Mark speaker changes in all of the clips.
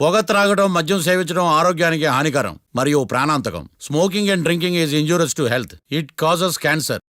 Speaker 1: పొగ త్రాగడం, మద్యం సేవించడం ఆరోగ్యానికి హానికరం మరియు ప్రాణాంతకం. Smoking and drinking is injurious to health. It causes cancer.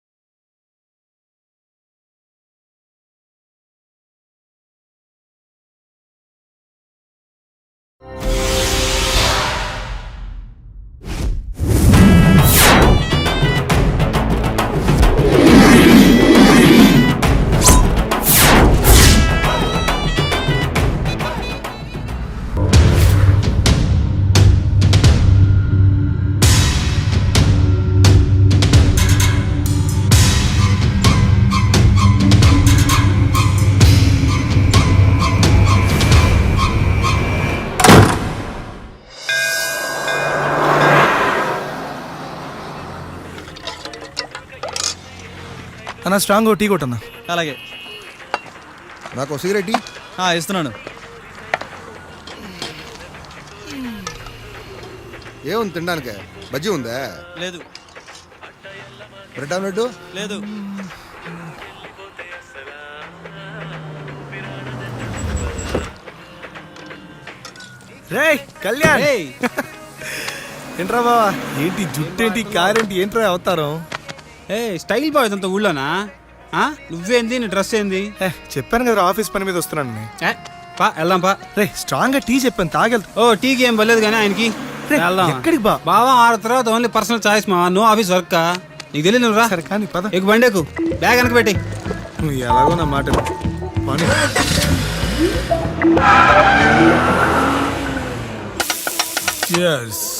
Speaker 2: అన్న స్ట్రాంగ్ టీ కొట్టన్నా.
Speaker 3: అలాగే.
Speaker 4: నాకు సిగరెట్
Speaker 3: ఇస్తున్నాను.
Speaker 4: ఏముంది తినడానికి? బజ్జీ ఉందా?
Speaker 3: లేదు.
Speaker 4: బ్రెడ్ ఆమ్లెట్
Speaker 3: లేదు.
Speaker 2: రే కళ్యాణ్, ఏంట్రా బావా? ఏంటి జుట్టేంటి, కారేంటి, ఏంట్రా అవతారం?
Speaker 3: స్టైల్ బాయ్ అంత ఊళ్ళోనా? నువ్వేంది, నీ డ్రెస్ ఏంది?
Speaker 2: చెప్పాను కదా ఆఫీస్ పని మీద వస్తున్నాను.
Speaker 3: పా వెళ్దాం పా.
Speaker 2: రే స్ట్రాంగ్ గా టీ చెప్పాను, తాగెళ్తా.
Speaker 3: ఓ టీకి ఏం పర్లేదు కానీ ఆయనకి
Speaker 2: ఎక్కడికి బా?
Speaker 3: బావా ఆడ తర్వాత ఓన్లీ పర్సనల్ చాయిస్ మా. నువ్వు ఆఫీస్ వర్క్ నీకు తెలియదు. నువ్వు రా.
Speaker 2: సరే కానీ పద.
Speaker 3: ఎక్కువ బండి ఎక్కు, బ్యాగ్ వెనక పెట్టి.
Speaker 2: నువ్వు ఎలాగో నా మాట పని.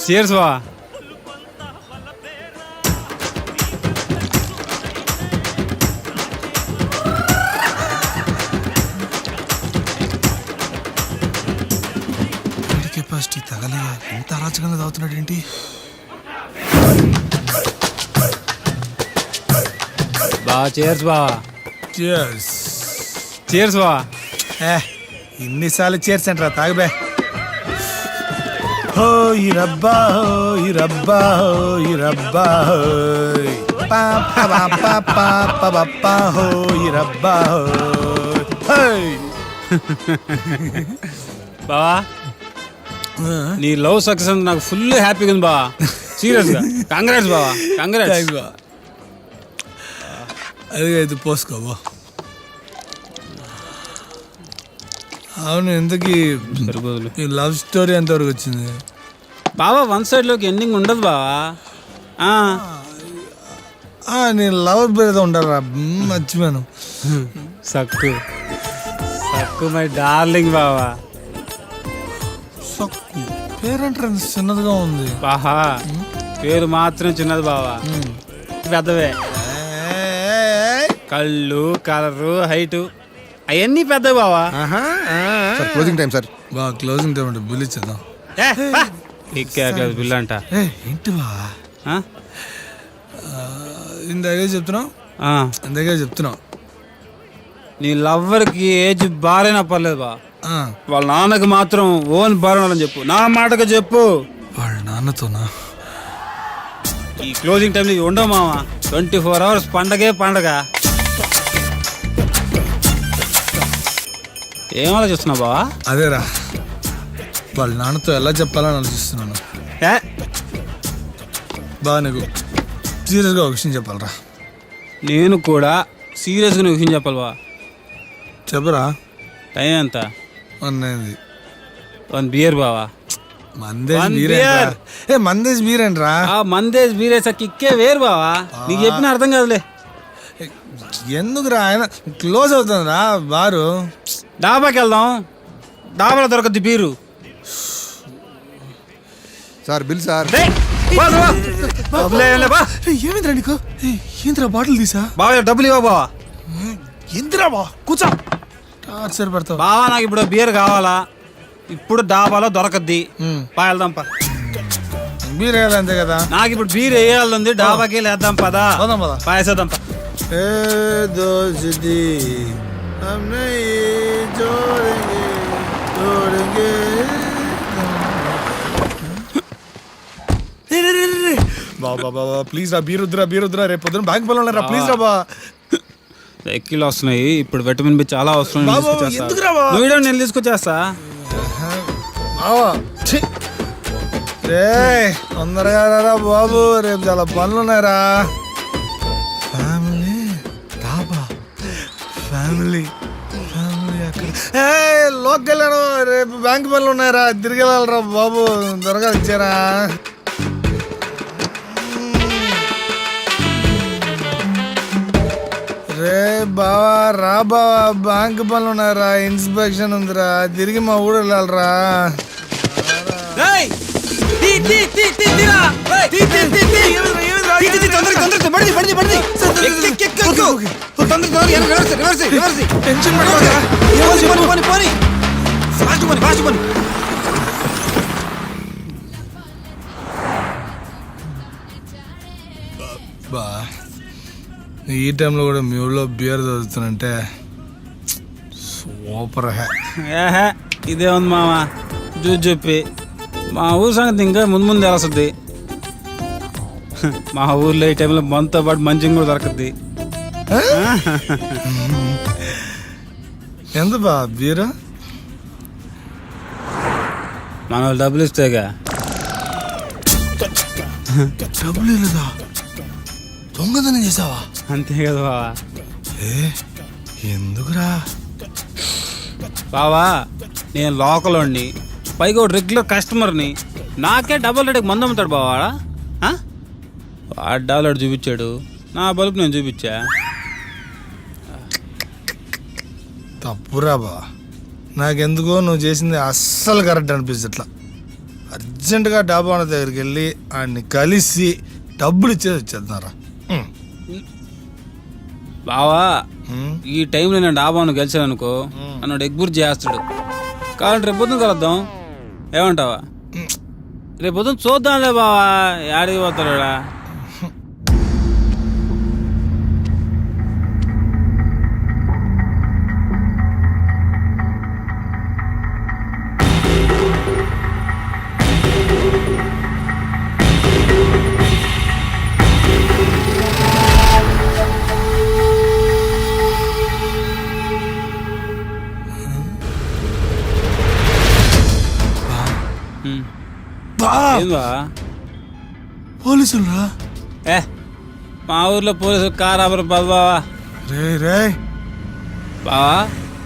Speaker 3: Cheers బా.
Speaker 2: కెపాసిటీ తగలే ఎంత అరాచకంగా తాగుతున్నాడు ఏంటి?
Speaker 3: బా చేర్స్ బా. చేర్స్ బా.
Speaker 2: ఇన్నిసార్లు చేర్స్ అంటారా? తాగబే. హో ఈ రబ్బా, హో ఈ రబ్బా, హో ఈ రబ్బా, హో ఈ రబ్బా.
Speaker 3: బావా నీ లవ్ సక్సెస్ నాకు ఫుల్ హ్యాపీగా ఉంది బావా. సీరియస్ గా కంగ్రాట్స్ బావా, కంగ్రాట్స్.
Speaker 2: అదిగా ఇది పోసుకోబో. అవును, ఎందుకు లవ్ స్టోరీ ఎంతవరకు వచ్చింది
Speaker 3: బావా? వన్ సైడ్ లోకి ఎండింగ్ ఉండదు బావా.
Speaker 2: నేను లవర్ పేరుతో ఉండాలా? మర్చిపోయాను.
Speaker 3: సక్కు సక్కు మై డార్లింగ్ బావా.
Speaker 2: సక్కు పేరంటే చిన్నదిగా ఉంది
Speaker 3: బాహా. పేరు మాత్రం చిన్నది బావా, పెద్దవే. కళ్ళు, కలరు, హైటు అవన్నీ పెద్దవి బావా.
Speaker 4: Closing time sir.
Speaker 2: బాగా క్లోజింగ్ టైం అంటే బిల్ ఇచ్చేద్దాం.
Speaker 3: బిల్ అంట
Speaker 2: ఏంటి బావా? ఇందాకే చెప్తున్నావు
Speaker 3: నీ లవ్వర్కి ఏజ్ బారైనా పర్లేదు బా. వాళ్ళ నాన్నకి మాత్రం ఓన్ బారని చెప్పు, నా మాటగా చెప్పు.
Speaker 2: వాళ్ళ నాన్నతోనా?
Speaker 3: ఈ క్లోజింగ్ టైంలో ఉండవు మామ. 24 hours పండగే పండగ. ఏం ఆలోచిస్తున్నావు బావా?
Speaker 2: అదేరా, వాళ్ళ నాన్నతో ఎలా చెప్పాలని ఆలోచిస్తున్నాను. బాగా నీకు సీరియస్గా ఒక విషయం చెప్పాలరా.
Speaker 3: నేను కూడా సీరియస్గా ఒక విషయం చెప్పాలి బా.
Speaker 2: చెప్పరా.
Speaker 3: టైం ఎంత?
Speaker 2: 1
Speaker 3: బియర్ బావా.
Speaker 2: మందేజ్ బీరేంట్రా?
Speaker 3: మందేజ్ బీరేసా కిక్కే వేరు బావా. నీకు చెప్పిన అర్థం కాదులే.
Speaker 2: ఎందుకురా, ఆయన క్లోజ్ అవుతుంది రా బారు.
Speaker 3: డాబాకి వెళ్దాం, డాబాలో దొరకద్ది బీరు.
Speaker 4: Sir bill sir.
Speaker 2: ఏమిందిరా నీకు? ఏంద్రా బాటిల్ తీసా?
Speaker 3: బావా డబ్బులు ఇవ్వ బావా.
Speaker 2: ఎందురా బా, కూర్చో. టార్చర్ పడతావు
Speaker 3: బావా. నాకు ఇప్పుడు బీర్ కావాలా. ఇప్పుడు డాబాలో దొరకద్ది. వెళ్దాం పా.
Speaker 2: బీర్ వేయాలి అంతే కదా.
Speaker 3: నాకు ఇప్పుడు బీర్ వేయాలి, డాబాకి వేద్దాం పదా. పాయేసేద్దాం పా.
Speaker 2: బాబా ప్లీజ్ రా, బీర్ వద్దురా. రేపు పొద్దున బ్యాంక్ పనులు రా, ప్లీజ్ రా బా.
Speaker 3: ఎక్కిలు వస్తున్నాయి ఇప్పుడు. విటమిన్ బి చాలా అవసరం. నేను తీసుకొచ్చేస్తా.
Speaker 2: బావా ఛీ! రేయ్ తొందరగా రారా బాబు, రేపు చాలా పనులు ఉన్నాయరా. ఫ్యామిలీ డాబా, ఫ్యామిలీ ఫ్యామిలీ అక్కడ లోకి వెళ్ళాను. రేపు బ్యాంక్ పనులు ఉన్నాయరా, తిరిగి వెళ్ళాలరా బాబు, త్వరగా ఇచ్చారా. రే బావా రా బావా, బ్యాంక్ పనులు ఉన్నాయరా, ఇన్స్పెక్షన్ ఉందిరా, తిరిగి మా ఊరు వెళ్ళాలరా. టెన్షన్ బా, ఈ టైంలో కూడా మీ ఊళ్ళో బియర్ చదువుతానంటే సూపర్ హే.
Speaker 3: ఇదే ఉంది మామ, చూసి చెప్పి మా ఊరు సంగతి ఇంకా ముందు ముందు తెలుస్తుంది. మా ఊర్లో ఈ టైంలో మనతో పాటు మంచిగా కూడా దొరకద్ది.
Speaker 2: ఎంత బా బీరా?
Speaker 3: మన వాళ్ళు డబ్బులు ఇస్తేగా.
Speaker 2: డబ్బులు లేదా? దొంగతనం చేసావా?
Speaker 3: అంతే కదా బావా.
Speaker 2: ఎందుకురా?
Speaker 3: బావా నేను లోకల్ వాడిని, పైగా ఒక రెగ్యులర్ కస్టమర్ని, నాకే డబుల్ రేటుకి మందు అమ్ముతాడు బావాడా? వాడు డబుల్ చూపించాడు, నా బల్బు నేను చూపించా.
Speaker 2: తప్పురా బా, నాకెందుకో నువ్వు చేసింది అస్సలు కరెక్ట్ అనిపిస్తట్లా. అర్జెంటుగా డాబా వాళ్ళ దగ్గరికి వెళ్ళి ఆయన్ని కలిసి డబ్బులు ఇచ్చేది వచ్చేస్తున్నారా.
Speaker 3: బావా ఈ టైంలో నేను డాబాను గెలిచాను అనుకో, నన్ను ఎగ్బుర్జి చేస్తాడు. కావాలంటే రేపు పొద్దున కలుద్దాం, ఏమంటావా? రేపు పొద్దున చూద్దాంలే బావా, యాడికి పోతాడా.
Speaker 2: పోలీసులు రా?
Speaker 3: మా ఊర్లో పోలీసులు కారాబరు బావా.
Speaker 2: రే రే
Speaker 3: బావా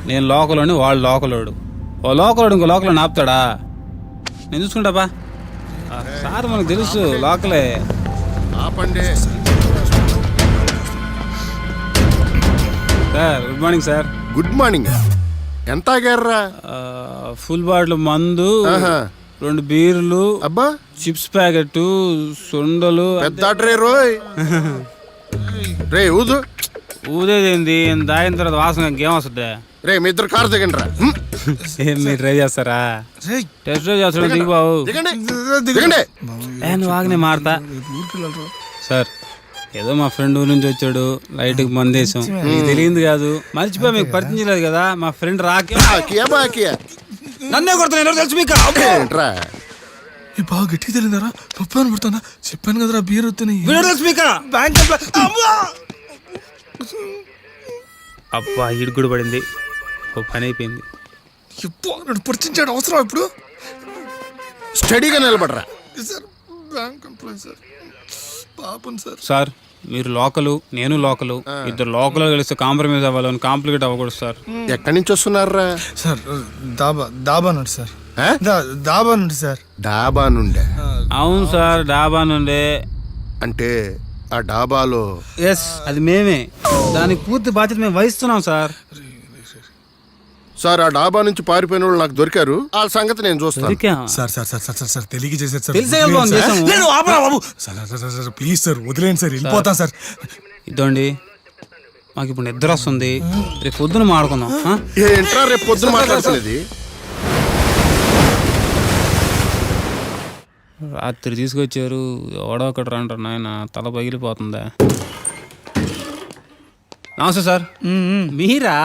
Speaker 3: నేను లోకలోని, వాడు లోకలోడు. ఓ లోకలోడు ఇంకో లోకల్ ఆపుతాడా? నేను చూసుకుంటా బా. సార్ మనకు తెలుసు లోకలే.
Speaker 4: ఆపండి.
Speaker 3: Sir good morning sir.
Speaker 4: Good morning. ఎంత ఆగారా?
Speaker 3: ఫుల్ బాటిల్ మందు, 2 బీర్లు,
Speaker 4: అబ్బా
Speaker 3: చిప్స్ ప్యాకెట్, సొండలు.
Speaker 4: పెద్ద రే రోయ్. రే ఊదు.
Speaker 3: ఊదేదేంది, దాగిన తర్వాత వాసన గేమ్ వస్తుంది.
Speaker 4: రే మీ ఇద్దరు కారు దిగండి రా.
Speaker 3: ఏం మీరు ట్రై చేస్తారా? టెస్ట్ డ్రైవ్ చేస్తాడు దిగు బాబు.
Speaker 4: దిగండి దిగండి.
Speaker 3: నువ్వు ఆగనే మారతా. సార్ ఏదో మా ఫ్రెండ్ ఊరి నుంచి వచ్చాడు, లైట్కి మందేశం, మీకు తెలియదు కాదు, మర్చిపోయి మీకు పరిచయం చేయలేదు కదా. మా ఫ్రెండ్ రాకే నన్నే కొడుతున్నా తెలుసు మీకు.
Speaker 2: ఈ బాగా గట్టి తెలియదారా? పప్పాను పడుతున్నా, చెప్పాను కదరా బీర్ వస్తున్నాయి.
Speaker 3: అబ్బా ఇడు కూడా పడింది, ఓ పని అయిపోయింది.
Speaker 2: ఇప్పుడు పరిచించాడు అవసరం ఇప్పుడు.
Speaker 4: స్టడీగా నిలబడరా.
Speaker 2: సార్ బ్యాంక్ ఎంప్లాయీ సార్, పాపం సార్.
Speaker 3: సార్ మీరు లోకలు, నేను లోకలు, ఇద్దరు లోకల్ కలిస్తే కాంప్రమైజ్ అవ్వాలని కాంప్లికేట్ అవ్వకూడదు సార్.
Speaker 4: ఎక్కడి నుంచి వస్తున్నారా?
Speaker 2: సార్ డాబా నుండి సార్. డాబా నుండి సార్.
Speaker 4: డాబా నుండే?
Speaker 3: అవును సార్ డాబా నుండే.
Speaker 4: అంటే ఆ డాబాలో?
Speaker 3: ఎస్ అది మేమే, దానికి పూర్తి బాధ్యత మేము వహిస్తున్నాం సార్.
Speaker 4: సార్ ఆ డాబా నుంచి పారిపోయిన వాళ్ళు నాకు దొరికారు, ఆ సంగతి నేను చూస్తాను.
Speaker 2: Sir sir sir sir sir తెలియక చేశారు సార్. సార్ ప్లీజ్ సార్ వదిలేండి సార్, వెళ్ళిపోతాం సార్.
Speaker 3: ఇదండి మాకు ఇప్పుడు నిద్ర వస్తుంది, రేపు పొద్దున మాడుకుందాం.
Speaker 4: ఏంట్రా రేపు పొద్దున మాట్లాడుతున్నది?
Speaker 3: రాత్రి తీసుకొచ్చారు, ఎవడో ఒకటి రంటారు నాయన, తల పగిలిపోతుందా. నమస్తే సార్. మీరా?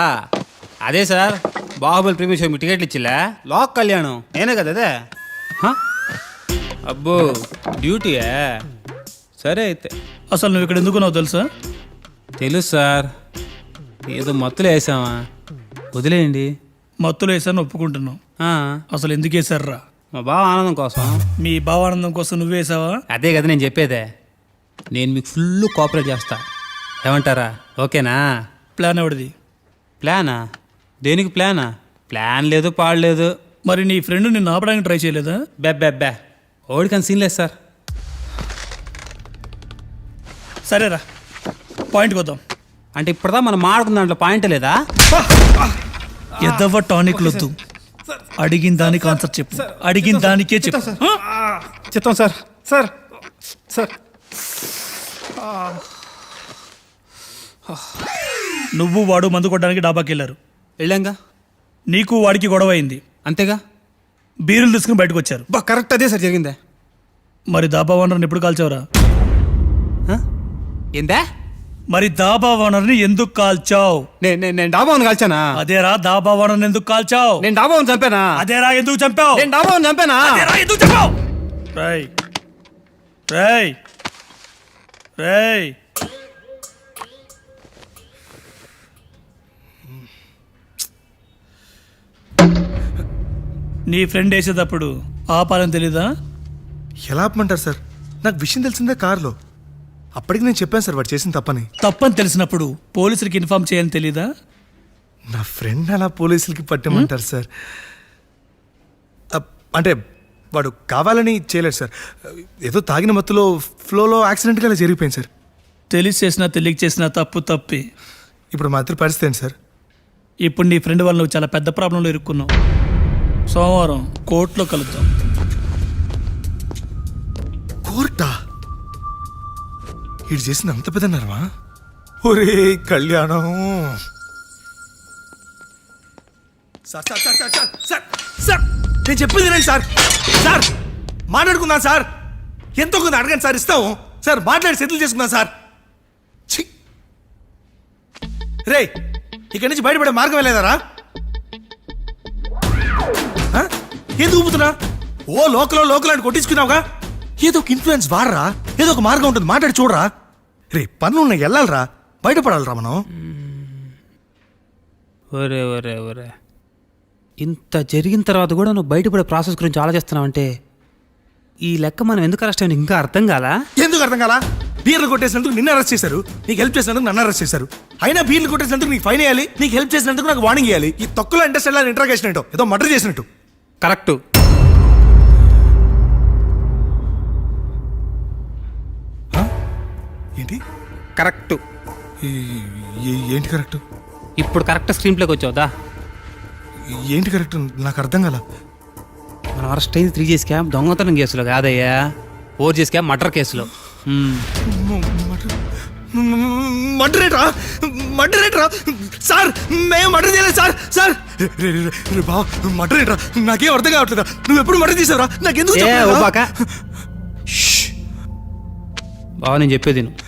Speaker 3: అదే sir Baahubali premiere show me టికెట్లు ఇచ్చిలే, లోక్ కళ్యాణం నేనే కదా అదే. అబ్బో డ్యూటీయా? సరే అయితే.
Speaker 5: అసలు నువ్వు ఇక్కడ ఎందుకున్నావు తెలుసా?
Speaker 3: తెలుసు సార్, ఏదో మత్తులు వేసామా, వదిలేయండి.
Speaker 5: మత్తులు వేసాను ఒప్పుకుంటున్నావు, అసలు ఎందుకు వేసారా?
Speaker 3: మా బావ ఆనందం కోసం.
Speaker 5: మీ భావానందం కోసం నువ్వేసావా?
Speaker 3: అదే కదా నేను చెప్పేదే. నేను మీకు ఫుల్ కోఆపరేట్ చేస్తా, ఏమంటారా? ఓకేనా?
Speaker 5: ప్లాన్ ఎవడిది?
Speaker 3: ప్లానా? దేనికి ప్లానా? ప్లాన్ లేదు, పాడలేదు.
Speaker 5: మరి నీ ఫ్రెండ్ నిన్ను ఆపడానికి ట్రై చేయలేదా?
Speaker 3: బెబ్బెబ్బే, ఓడికని సీన్ లేదు సార్.
Speaker 5: సరేరా, పాయింట్కి వద్దాం.
Speaker 3: అంటే ఇప్పుడుదా మనం మాడుకున్న దాంట్లో పాయింట్ లేదా?
Speaker 5: ఎదవ టానిక్ వద్దు, అడిగిన దానికి ఆన్సర్ చెప్పు, అడిగిన దానికే చెప్పు.
Speaker 2: చెప్తాం సార్. సార్ సార్
Speaker 5: నువ్వు వాడు మందు కొట్టడానికి డాబాకి వెళ్ళారు.
Speaker 3: వెళ్ళాంగా.
Speaker 5: నీకు వాడికి గొడవ అయింది,
Speaker 3: అంతేగా.
Speaker 5: బీరులు తీసుకుని బయటకు వచ్చారు.
Speaker 3: కరెక్ట్ అదే సార్ జరిగిందే.
Speaker 5: మరి దాబా ఓనర్ని ఎప్పుడు కాల్చావురా?
Speaker 3: ఏందా?
Speaker 5: మరి దాబా ఓనర్ని ఎందుకు కాల్చావు?
Speaker 3: నేను డాబాను కాల్చానా?
Speaker 5: అదేరా, దాబా ఓనర్ని ఎందుకు కాల్చావు?
Speaker 3: నేను డాబాను చంపానా?
Speaker 5: అదేరా, ఎందుకు చంపావు?
Speaker 3: నేను డాబాను చంపానా?
Speaker 5: అదేరా, ఎందుకు చంపావు? రేయ్ రేయ్ రేయ్, నీ ఫ్రెండ్ వేసేటప్పుడు ఆపాలని తెలీదా?
Speaker 2: ఎలా ఆపమంటారు సార్? నాకు విషయం తెలిసిందే కారులో. అప్పటికి నేను చెప్పాను సార్ వాడు చేసిన తప్పని.
Speaker 5: తప్పని తెలిసినప్పుడు పోలీసులకి ఇన్ఫార్మ్ చేయాలని తెలీదా?
Speaker 2: నా ఫ్రెండ్ అలా పోలీసులకి పట్టమంటారు సార్. అంటే వాడు కావాలని చేయలేడు సార్. ఏదో తాగిన మత్తులో ఫ్లోలో యాక్సిడెంట్గా అలా జరిగిపోయింది సార్.
Speaker 5: తెలిసి చేసినా తెలియక చేసినా తప్పు తప్పే.
Speaker 2: ఇప్పుడు మా ఇద్దరి పరిస్థితి ఏంటి సార్?
Speaker 5: ఇప్పుడు నీ ఫ్రెండ్ వల్ల నువ్వు చాలా పెద్ద ప్రాబ్లంలో ఇరుక్కున్నావు. సోమవారం కోర్టులో కలుద్దాం.
Speaker 2: కోర్టా? ఇటు చేసిన అంత పెద్దన్నారమా? ఒరే కళ్యాణం. Sir sir sir sir sir sir sir నేను చెప్పింది రండి సార్. సార్ మాట్లాడుకుందాం సార్. ఎంతో కొంత అడగండి సార్, ఇస్తాము సార్. మాట్లాడి సెటిల్ చేసుకుందాం సార్. ఛీ రే, ఇక్కడి నుంచి బయటపడే మార్గం వెళ్ళేదారా? ఎందుకు ఊపుతున్నా? ఓ లోకల్ అని కొట్టించుకున్నావుగా. ఏదో ఒక ఇన్ఫ్లుయెన్స్ వాడరా, ఏదో ఒక మార్గం ఉంటుంది, మాట్లాడి చూడరా. రే పనులున్నాయి, వెళ్ళాలరా, బయటపడాలరా మనం.
Speaker 3: ఒరే ఒరే ఒరే, ఇంత జరిగిన తర్వాత కూడా నువ్వు బయటపడే ప్రాసెస్ గురించి ఆలోచిస్తున్నావంటే ఈ లెక్క మనం ఎందుకు అరెస్ట్ అయ్యి ఇంకా అర్థం కాలా?
Speaker 2: ఎందుకు అర్థం కాలా? బీర్లు కొట్టేసినందుకు నిన్ను అరెస్ట్ చేశారు, నీకు హెల్ప్ చేసినందుకు నన్ను అరెస్ట్ చేశారు. అయినా బీర్లు కొట్టేసినందుకు నీకు ఫైన్ వేయాలి, నీకు హెల్ప్ చేసినందుకు నాకు వార్నింగ్ ఇవ్వాలి. ఈ తక్కువ ఇండస్ట్రీ ఇంట్రాగేషన్ ఏంటో, ఏదో మర్డర్ చేసినట్టు.
Speaker 3: కరెక్టు.
Speaker 2: ఏంటి
Speaker 3: కరెక్టు?
Speaker 2: ఏంటి కరెక్ట్?
Speaker 3: ఇప్పుడు కరెక్ట్ స్క్రీన్ ప్లేకి వచ్చావుదా?
Speaker 2: ఏంటి కరెక్ట్? నాకు అర్థం కాల.
Speaker 3: మనం అరెస్ట్ అయింది 3G స్కామ్ దొంగతనం కేసులో కాదయ్యా, 4G స్కామ్ మర్డర్ కేసులో.
Speaker 2: మర్డరేట్రా సార్? మేము మర్డర్ చేయలేదు సార్. సార్ బావ మర్డరేట్రా? నాకేం అర్థం కావట్లేదా? నువ్వు ఎప్పుడు మర్డర్ చేసావురా? నాకెందుకు
Speaker 3: బావ నేను చెప్పేది నువ్వు.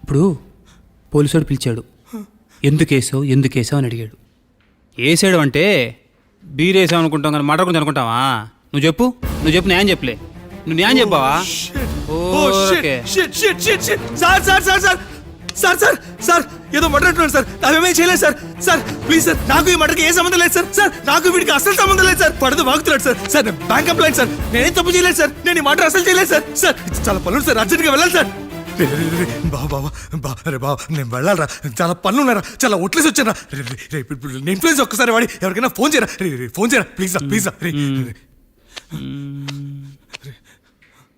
Speaker 3: ఇప్పుడు పోలీసుడు పిలిచాడు, ఎందుకు వేసావు అని అడిగాడు. వేసాడు అంటే బీర్ వేసావు అనుకుంటాం కానీ మర్డర్ గురించి అనుకుంటావా? నువ్వు చెప్పు న్యాయం చెప్పలే. నువ్వు న్యాయం చెప్పావా? Okay
Speaker 2: sir sir sir sir sir sir sir ఏదో మర్డర్ అంటున్నాడు సార్. అవేమేం చేయలేదు సార్. సార్ ప్లీజ్ సార్, నాకు ఈ మర్డర్కి ఏ సంబంధం లేదు సార్. సార్ నాకు వీడికి అసలు సంబంధం లేదు సార్. పడదు వాగుతున్నాడు సార్. సార్ నేను బ్యాంక్ ఎంప్లాయ్ సార్, నేనేం తప్పు చేయలేదు సార్. నేను ఈ మర్డర్ అసలు చేయలేదు సార్. సార్ చాలా పనులు సార్, అర్జెంట్గా వెళ్ళాలి సార్. బాబా నేను వెళ్ళాలరా, చాలా పనులు ఉన్నారా, చాలా ఒట్లేసి వచ్చారా. నేను ఇన్ఫ్లుయెన్స్ ఒక్కసారి వాడి ఎవరికైనా ఫోన్ చేయరా ప్లీజ్ రా ప్లీజ్ రా.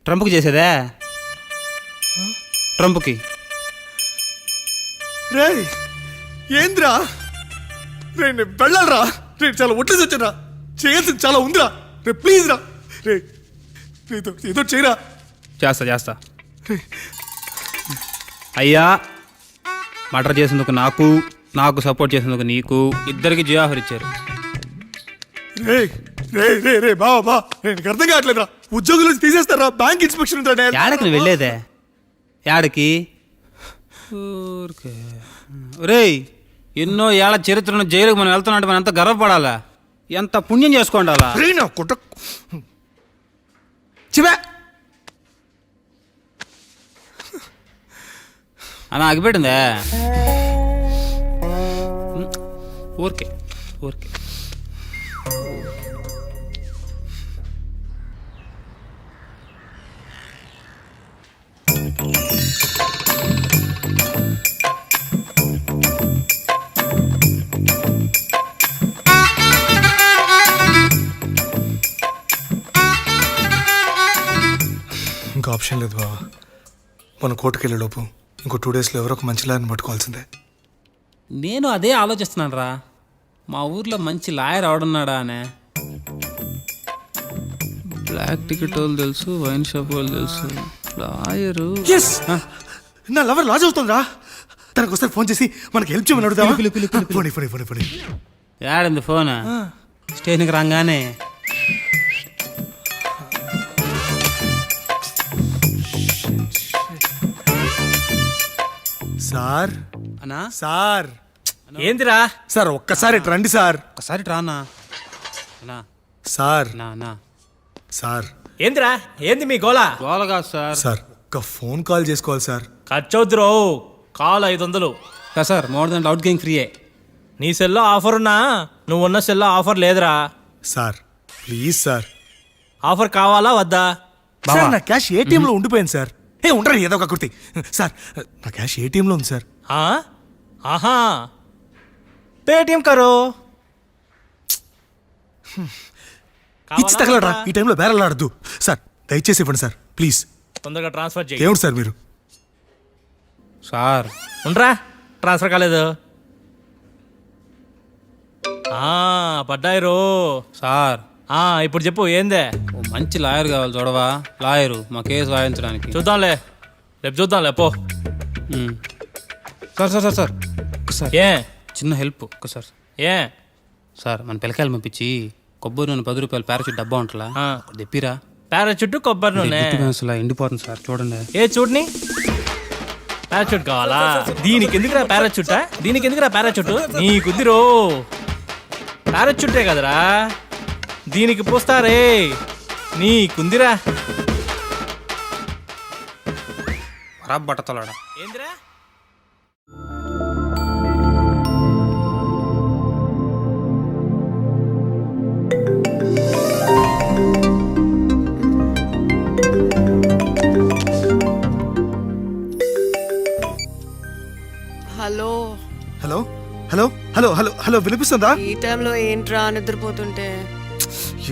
Speaker 3: ట్రంప్కి చేసేదా? ట్రంప్కి
Speaker 2: రే ఏంద్రా రే, నేను వెళ్ళాలరా. రే చాలా ఒట్లేసి వచ్చారా, చేయాల్సింది చాలా ఉందిరా. రే ప్లీజ్ రా రే, ఏదో చేయరా.
Speaker 3: చేస్తా అయ్యా. మర్డర్ చేసేందుకు నాకు సపోర్ట్ చేసేందుకు నీకు, ఇద్దరికి జియాఫర్ ఇచ్చారు.
Speaker 2: రే రే రే రే బాబా, నీకు అర్థం కావట్లేదురా. ఉద్యోగులు తీసేస్తారా, బ్యాంక్ ఇన్స్పెక్షన్ ఉంటాడు.
Speaker 3: యాడకి నువ్వు వెళ్ళేదే? యాడకి? రేయ్, ఎన్నో ఏళ్ల చరిత్రను జైలుకు మనం వెళ్తున్నట్టు మనం ఎంత గర్వపడాలా, ఎంత పుణ్యం చేసుకోండాలా.
Speaker 2: చివే
Speaker 3: అలా ఆగిపెట్టిందా? ఊరికే
Speaker 2: ఇంకో ఆప్షన్ లేదు బావా. మనం కోర్టుకు వెళ్ళే లోపు ఇంకో 2 డేస్లో ఎవరో ఒక మంచి లాయర్ని పట్టుకోవాల్సిందే.
Speaker 3: నేను అదే ఆలోచిస్తున్నాను రా. మా ఊర్లో మంచి లాయర్ ఎవడున్నాడా అనే. బ్లాక్ టికెట్ వాళ్ళు తెలుసు, వైన్ షాప్ వాళ్ళు తెలుసు, లాయరు.
Speaker 2: ఎస్, నా లవర్ లాజ్ అవుతుందిరా. తనకు ఒకసారి ఫోన్ చేసి మనకి హెల్ప్ చేయమని అడుగుదామా? ఫోన్.
Speaker 3: యాడింది ఫోన్? స్టేషన్కి రాగానే.
Speaker 2: సార్
Speaker 3: అన్నా
Speaker 2: సార్
Speaker 5: ఏందిరా?
Speaker 2: సార్ ఒక్కసారి ఇటు రండి సార్.
Speaker 3: ఒకసారి రానా అన్నా.
Speaker 2: సార్
Speaker 3: నా నా
Speaker 2: సార్
Speaker 5: ఏందిరా? ఏంది మీ గోలా?
Speaker 3: గోల కాదు సార్.
Speaker 2: సార్ ఒక ఫోన్ కాల్ చేసుకోవాలి సార్.
Speaker 5: ఖర్చవుద్దురో. కాల్ 500.
Speaker 3: కాదు సార్, మోర్ దాంట్లో అవుట్ గేయింగ్ ఫ్రీయే.
Speaker 5: నీ సెల్లో ఆఫర్ ఉన్నా నువ్వు ఉన్న సెల్లో ఆఫర్ లేదురా.
Speaker 2: Sir please sir.
Speaker 5: ఆఫర్ కావాలా వద్దా?
Speaker 2: సార్ నా క్యాష్ ఏటీఎంలో ఉండిపోయింది సార్. ఉండరా ఏదో ఒక కుర్తి. సార్ నా క్యాష్ ఏటీఎంలో ఉంది సార్.
Speaker 5: ఆ? ఆహా, పేటిఎం కరో.
Speaker 2: ఇచ్చి తగలరా, ఈ టైంలో బేరలాడద్దు సార్. దయచేసి ఇవ్వండి సార్ ప్లీజ్.
Speaker 5: తొందరగా ట్రాన్స్ఫర్ చేయి.
Speaker 2: ఏమిటి సార్ మీరు?
Speaker 3: సార్
Speaker 5: ఉండరా, ట్రాన్స్ఫర్ కాలేదు. పడ్డాయి రో.
Speaker 3: సార్
Speaker 5: ఇప్పుడు చెప్పు ఏందే?
Speaker 3: ఓ మంచి లాయర్ కావాలి చూడవా. లాయరు మా కేసు వాయించడానికి.
Speaker 5: చూద్దాంలే, రేపు చూద్దాంలే పో.
Speaker 3: సార్ సార్ సార్ సార్ ఒకసారి
Speaker 5: ఏ
Speaker 3: చిన్న హెల్ప్ ఒక్కసారి.
Speaker 5: ఏ
Speaker 3: సార్ మన పిల్లకాయలు పంపించి కొబ్బరి నూనె 10 రూపాయలు పారాచూట్ డబ్బా ఉంటుందా, తెప్పిరా.
Speaker 5: పారాచుట్టు కొబ్బరి నూనె
Speaker 3: ఎండిపోతుంది సార్, చూడండి.
Speaker 5: ఏ చూడని. పారాచూట్ కావాలా? దీనికి ఎందుకురా పారాచూట్? దీనికి ఎందుకురా పారాచూట్? నీ కుదిరో పారాచూటే కదరా, దీనికి పోస్తారే. నీ కుందిరా.
Speaker 3: ఖరాబ్ బట్టతలాడా.
Speaker 5: ఏందిరా?
Speaker 6: Hello
Speaker 2: hello hello hello hello hello వినిపిస్తుందా?
Speaker 6: ఈ టైంలో ఏంట్రా నిద్రపోతుంటే?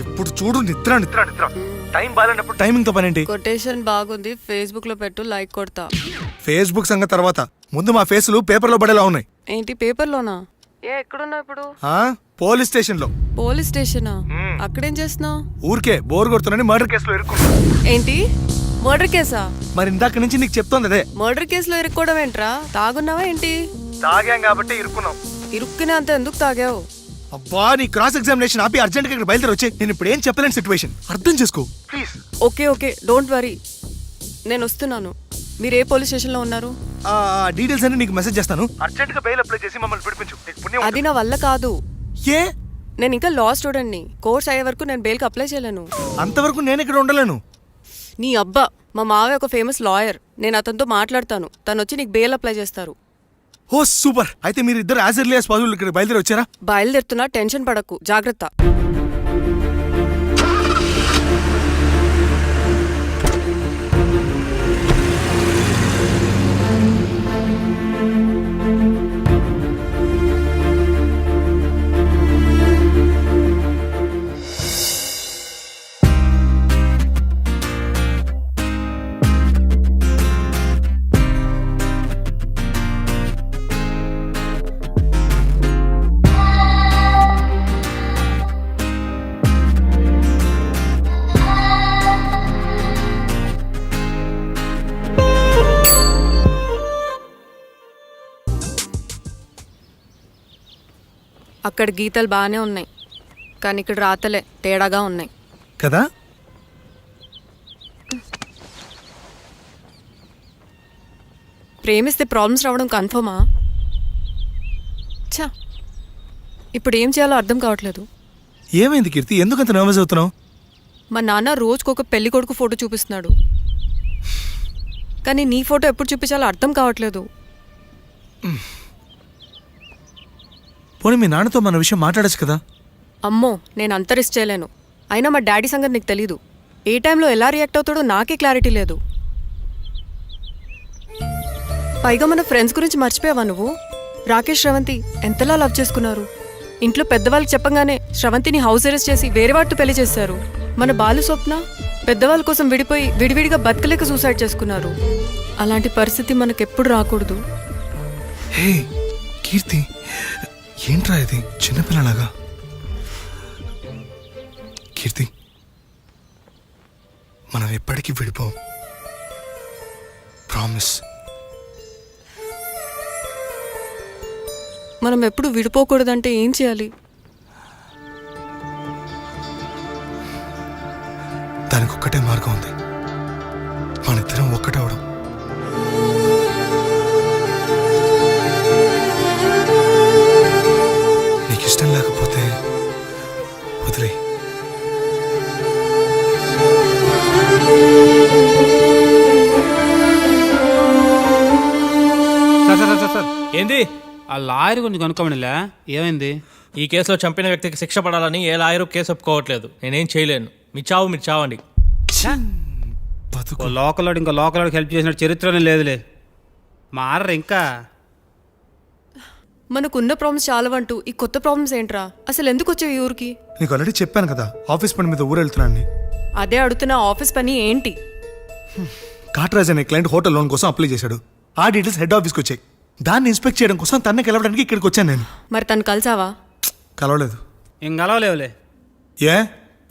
Speaker 2: ఎప్పుడు చూడు నిద్ర నిద్ర నిద్ర. టైం బాగాలేనప్పుడు టైమింగ్ తో పనేంటి?
Speaker 6: కొటేషన్ బాగుంది, ఫేస్బుక్ లో పెట్టు, లైక్ కొడతా.
Speaker 2: ఫేస్బుక్ సంగతి తర్వాత, ముందు మా ఫేసులు పేపర్లో పడేలా ఉన్నాయి.
Speaker 6: ఏంటి పేపర్లోనా? ఎక్కడున్నా ఇప్పుడు?
Speaker 2: పోలీస్ స్టేషన్ లో.
Speaker 6: పోలీస్ స్టేషనా? అక్కడేం చేస్తున్నావు?
Speaker 2: ఊరికే బోర్ కొడుతున్నాని మర్డర్ కేసులో ఇరుక్కున్నా.
Speaker 6: ఏంటి మర్డర్ కేసా?
Speaker 2: మరి ఇందాక నుంచి నీకు చెప్తోంది అదే.
Speaker 6: మర్డర్ కేసులో ఇరుక్కోవడం ఏంట్రా? తాగున్నావా ఏంటి?
Speaker 2: తాగాం కాబట్టి ఇరుక్కున్నాం.
Speaker 6: ఇరుక్కునే అంత ఎందుకు తాగావు?
Speaker 2: అబ్బా నీ క్రాస్ ఎగ్జామినేషన్ ఆపి అర్జెంట్ గా ఇక్కడ బయలుదేరి వచ్చే. నేను ఇప్పుడు ఏం చెప్పలేని సిచ్యువేషన్, అర్థం చేసుకో please.
Speaker 6: Okay okay, don't worry, నేను వస్తున్నాను. మీరు ఏ పోలీస్ స్టేషన్ లో ఉన్నారు?
Speaker 2: డీటెయిల్స్ అన్ని నీకు మెసేజ్ చేస్తాను. అర్జెంట్ గా బెయిల్ అప్లై చేసి మమ్మల్ని పిలిపించు. నీకు పుణ్యం
Speaker 6: అది నా వల్ల కాదు.
Speaker 2: ఏ?
Speaker 6: నేను ఇంకా లా స్టూడెంట్ని. కోర్స్ అయ్యే వరకు నేను బెయిల్కి అప్లై చేయలేను.
Speaker 2: అంతవరకు నేను ఇక్కడ ఉండలేను.
Speaker 6: నీ అబ్బా, మా మావయ్య ఒక ఫేమస్ లాయర్, నేను అతనితో మాట్లాడతాను. తను వచ్చి నీకు బెయిల్ అప్లై చేస్తారు.
Speaker 2: ఓ సూపర్. అయితే మీరు ఇద్దరు యాజ్ ఎర్లీ యాజ్ పాసిబుల్ ఇక్కడ బయలుదేరి వచ్చారా?
Speaker 6: బయలుదేరుతున్నా, టెన్షన్ పడకు, జాగ్రత్త. అక్కడ గీతలు బాగానే ఉన్నాయి, కానీ ఇక్కడ రాతలే తేడాగా ఉన్నాయి
Speaker 2: కదా.
Speaker 6: ప్రేమిస్తే ప్రాబ్లమ్స్ రావడం కన్ఫర్మా? ఛా, ఇప్పుడు ఏం చేయాలో అర్థం కావట్లేదు.
Speaker 2: ఏమైంది కీర్తి, ఎందుకంత నర్వస్ అవుతున్నావు?
Speaker 6: మా నాన్న రోజుకొక పెళ్లి కొడుకు ఫోటో చూపిస్తున్నాడు, కానీ నీ ఫోటో ఎప్పుడు చూపించాలో అర్థం కావట్లేదు.
Speaker 2: పోనీ మీ నాన్నతో మన విషయం మాట్లాడచ్చు కదా.
Speaker 6: అమ్మో, నేను అంత రిస్క్ చేయలేను. అయినా మా డాడీ సంగతి నీకు తెలీదు. ఏ టైంలో ఎలా రియాక్ట్ అవుతాడో నాకే క్లారిటీ లేదు. పైగా మన ఫ్రెండ్స్ గురించి మర్చిపోయావా నువ్వు? రాకేష్ శ్రవంతి ఎంతలా లవ్ చేసుకున్నారు. ఇంట్లో పెద్దవాళ్ళకి చెప్పగానే శ్రవంతిని హౌస్ అరెస్ట్ చేసి వేరే వాటితో పెళ్లి చేశారు. మన బాలు స్వప్న పెద్దవాళ్ళ కోసం విడిపోయి విడివిడిగా బతకలేక సూసైడ్ చేసుకున్నారు. అలాంటి పరిస్థితి మనకెప్పుడు రాకూడదు.
Speaker 2: హే కీర్తి, ఏంట్రా ఇది చిన్నపిల్లలాగా? కీర్తి, మనం ఎప్పటికీ విడిపోం, ప్రామిస్.
Speaker 6: మనం ఎప్పుడు విడిపోకూడదంటే ఏం చేయాలి?
Speaker 2: దానికి ఒక్కటే మార్గం ఉంది, మనిద్దరం ఒక్కటవడం. నీకు ఇష్టం లేకపోతే వదిలే.
Speaker 3: సార్
Speaker 7: ఏంది?
Speaker 3: ఆ లాయర్ కొంచెం కనుక్కోమనిలే, ఏమైంది?
Speaker 7: ఈ కేసులో చంపిన వ్యక్తికి శిక్ష పడాలని ఏ లాయరు కేసు ఒప్పుకోవట్లేదు. నేనేం చేయలేను. మీ చావు మీరు చావండి.
Speaker 2: బతుకు.
Speaker 3: ఓ లోకల్లోడు ఇంకా లోకల్లోడికి హెల్ప్ చేసిన చరిత్రనే లేదులే. మారరు ఇంకా.
Speaker 6: మనకున్న ప్రాబ్లమ్స్ చాలవంటూ ఈ కొత్త ప్రాబ్లమ్స్ ఏంట్రా? అసలు ఎందుకు వచ్చావు ఈ ఊరికి?
Speaker 2: నీకు ఆల్రెడీ చెప్పాను కదా, ఆఫీస్ పని మీద ఊరు వెళ్తున్నాను.
Speaker 6: అదే అడుగుతున్న ఆఫీస్ పని ఏంటి?
Speaker 2: కాట్రాజ్ అనే క్లయింట్ హోటల్ లోన్ కోసం అప్లై చేశాడు. ఆ డీటెయిల్స్ హెడ్ ఆఫీస్కి వచ్చాయి. దాన్ని ఇన్స్పెక్ట్ చేయడం కోసం తన్నే కలవడానికి ఇక్కడికి వచ్చాను నేను.
Speaker 6: మరి తను కలిసావా?
Speaker 2: కలవలేదు.
Speaker 3: ఏం గలవలేవులే,
Speaker 2: ఏ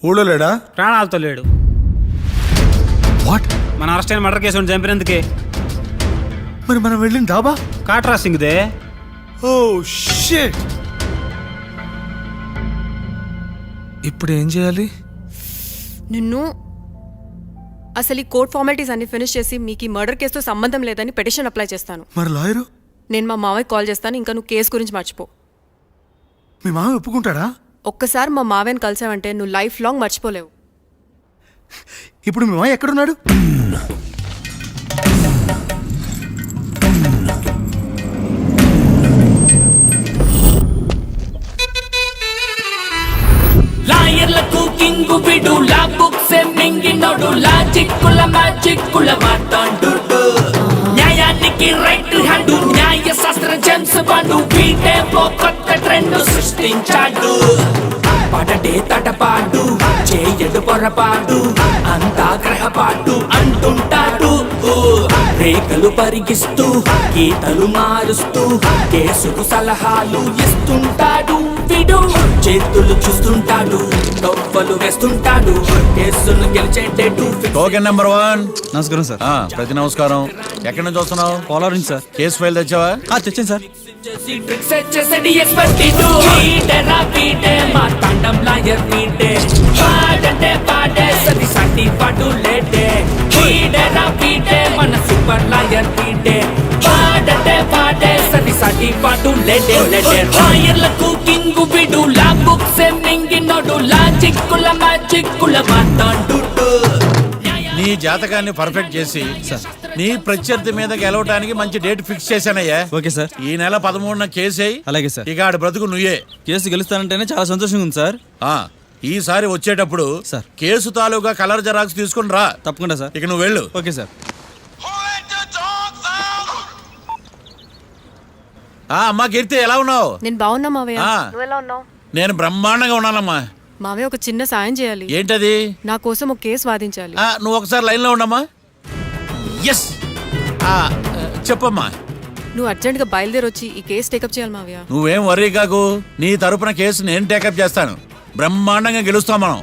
Speaker 2: ఊళ్ళో లేడా?
Speaker 3: ప్రాణాలతో లేడు.
Speaker 2: వాట్?
Speaker 3: మన అరెస్ట్ అయిన మర్డర్ కేసు చంపినందుకే.
Speaker 2: మరి మనం వెళ్ళిన డాబా?
Speaker 3: కాట్రా సింగ్దే.
Speaker 2: Oh shit. ఇప్పుడు ఏం చేయాలి?
Speaker 6: నిన్ను అసలు ఈ కోర్ట్ ఫార్మాలిటీస్ అన్ని ఫినిష్ చేసి మీకు ఈ మర్డర్ కేసుతో సంబంధం లేదని పిటిషన్ అప్లై చేస్తాను.
Speaker 2: మరి లాయరు?
Speaker 6: నేను మా మావయ్య కాల్ చేస్తాను. ఇంకా నువ్వు కేసు గురించి మర్చిపో.
Speaker 2: మీ మామ ఒప్పుకుంటాడా?
Speaker 6: ఒక్కసారి మా మావయ్యని కలిసావంటే నువ్వు లైఫ్ లాంగ్ మర్చిపోలేవు.
Speaker 2: ఇప్పుడు మీ మామ ఎక్కడున్నాడు?
Speaker 8: లాయర్లకు కింగు విడు లా బుక్స్ మింగినోడు లాజిక్కుల మ్యాజిక్కుల మాట్లాడు న్యాయానికి రైట్ హ్యాండ్ న్యాయ శాస్త్ర జేమ్స్ బాండ్ వీటే ఓ కొత్త ట్రెండ్ సృష్టించాడు. పడటే తటపాటు చేయడు పొరపాటు అంతా గ్రహపాటు అంటుంటాడు. రేఖలు పరిగిస్తూ గీతలు మారుస్తూ కేసుకు సలహాలు ఇస్తుంటాడు. విడు చేతులు చూస్తుంటాడు, తొవ్వలు వేస్తుంటాడు, కేసును గెలిచేటట్టు.
Speaker 1: Token number 1.
Speaker 9: నమస్కారం సార్.
Speaker 1: ప్రతి నమస్కారం. ఎక్కడి నుంచి వస్తున్నావు?
Speaker 9: పోలవరం నుంచి సార్.
Speaker 1: కేసు ఫైల్ తెచ్చావా?
Speaker 9: తెచ్చాను సార్.
Speaker 8: ట్రిక్స్ చేసేది ఎక్స్పర్ట్ ఇటు వీడరా వీడే మా తండం లాయర్ వీడే పాడంటే పాడే సది సటి పాటు లేటే వీడరా వీడే మన సూపర్ లాయర్ వీడే పాడంటే పాడే సది సటి పాటు లేటే లేటే లాయర్లకు కింగు విడు లా బుక్స్ మింగినోడు లాజిక్కుల మ్యాజిక్కుల మాట్లాడు.
Speaker 1: నీ జాతకాన్ని పర్ఫెక్ట్ చేసి నీ ప్రత్యర్థి మీద గెలవడానికి మంచి డేట్ ఫిక్స్ చేశానయ్యా.
Speaker 9: Okay sir.
Speaker 1: ఈ నెల 13న కేసు అయ్యి
Speaker 9: అలాగే సార్.
Speaker 1: ఇక ఆడి బ్రతుకు నువ్వే.
Speaker 9: కేసు గెలుస్తానంటేనే చాలా సంతోషంగా ఉంది సార్.
Speaker 1: ఈసారి వచ్చేటప్పుడు
Speaker 9: సార్.
Speaker 1: కేసు తాలూకా కలర్ జెరాక్స్ తీసుకుని రా.
Speaker 9: తప్పకుండా సార్.
Speaker 1: ఇక నువ్వు వెళ్ళు.
Speaker 9: Okay sir.
Speaker 1: అమ్మా కీర్తి, ఎలా ఉన్నావు?
Speaker 6: నేను బాగున్నా మావయ్య.
Speaker 1: ఆ.
Speaker 6: నువ్వు ఎలా ఉన్నావు?
Speaker 1: నేను బ్రహ్మాండంగా ఉన్నానమ్మా.
Speaker 6: మావయ్య ఒక చిన్న సాయం చేయాలి.
Speaker 1: ఏంటది?
Speaker 6: నా కోసం ఒక కేసు వాదించాలి.
Speaker 1: నువ్వు ఒకసారి లైన్లో ఉండమ్మా. ఎస్, చెప్పమ్మా.
Speaker 6: నువ్వు అర్జెంట్గా బయలుదేరి వచ్చి ఈ కేసు టేకప్ చేయాలి మావయ్య.
Speaker 1: నువ్వేం వర్రీ కాకు, నీ తరపున కేసు నేను టేకప్ చేస్తాను. బ్రహ్మాండంగా గెలుస్తాం మనం.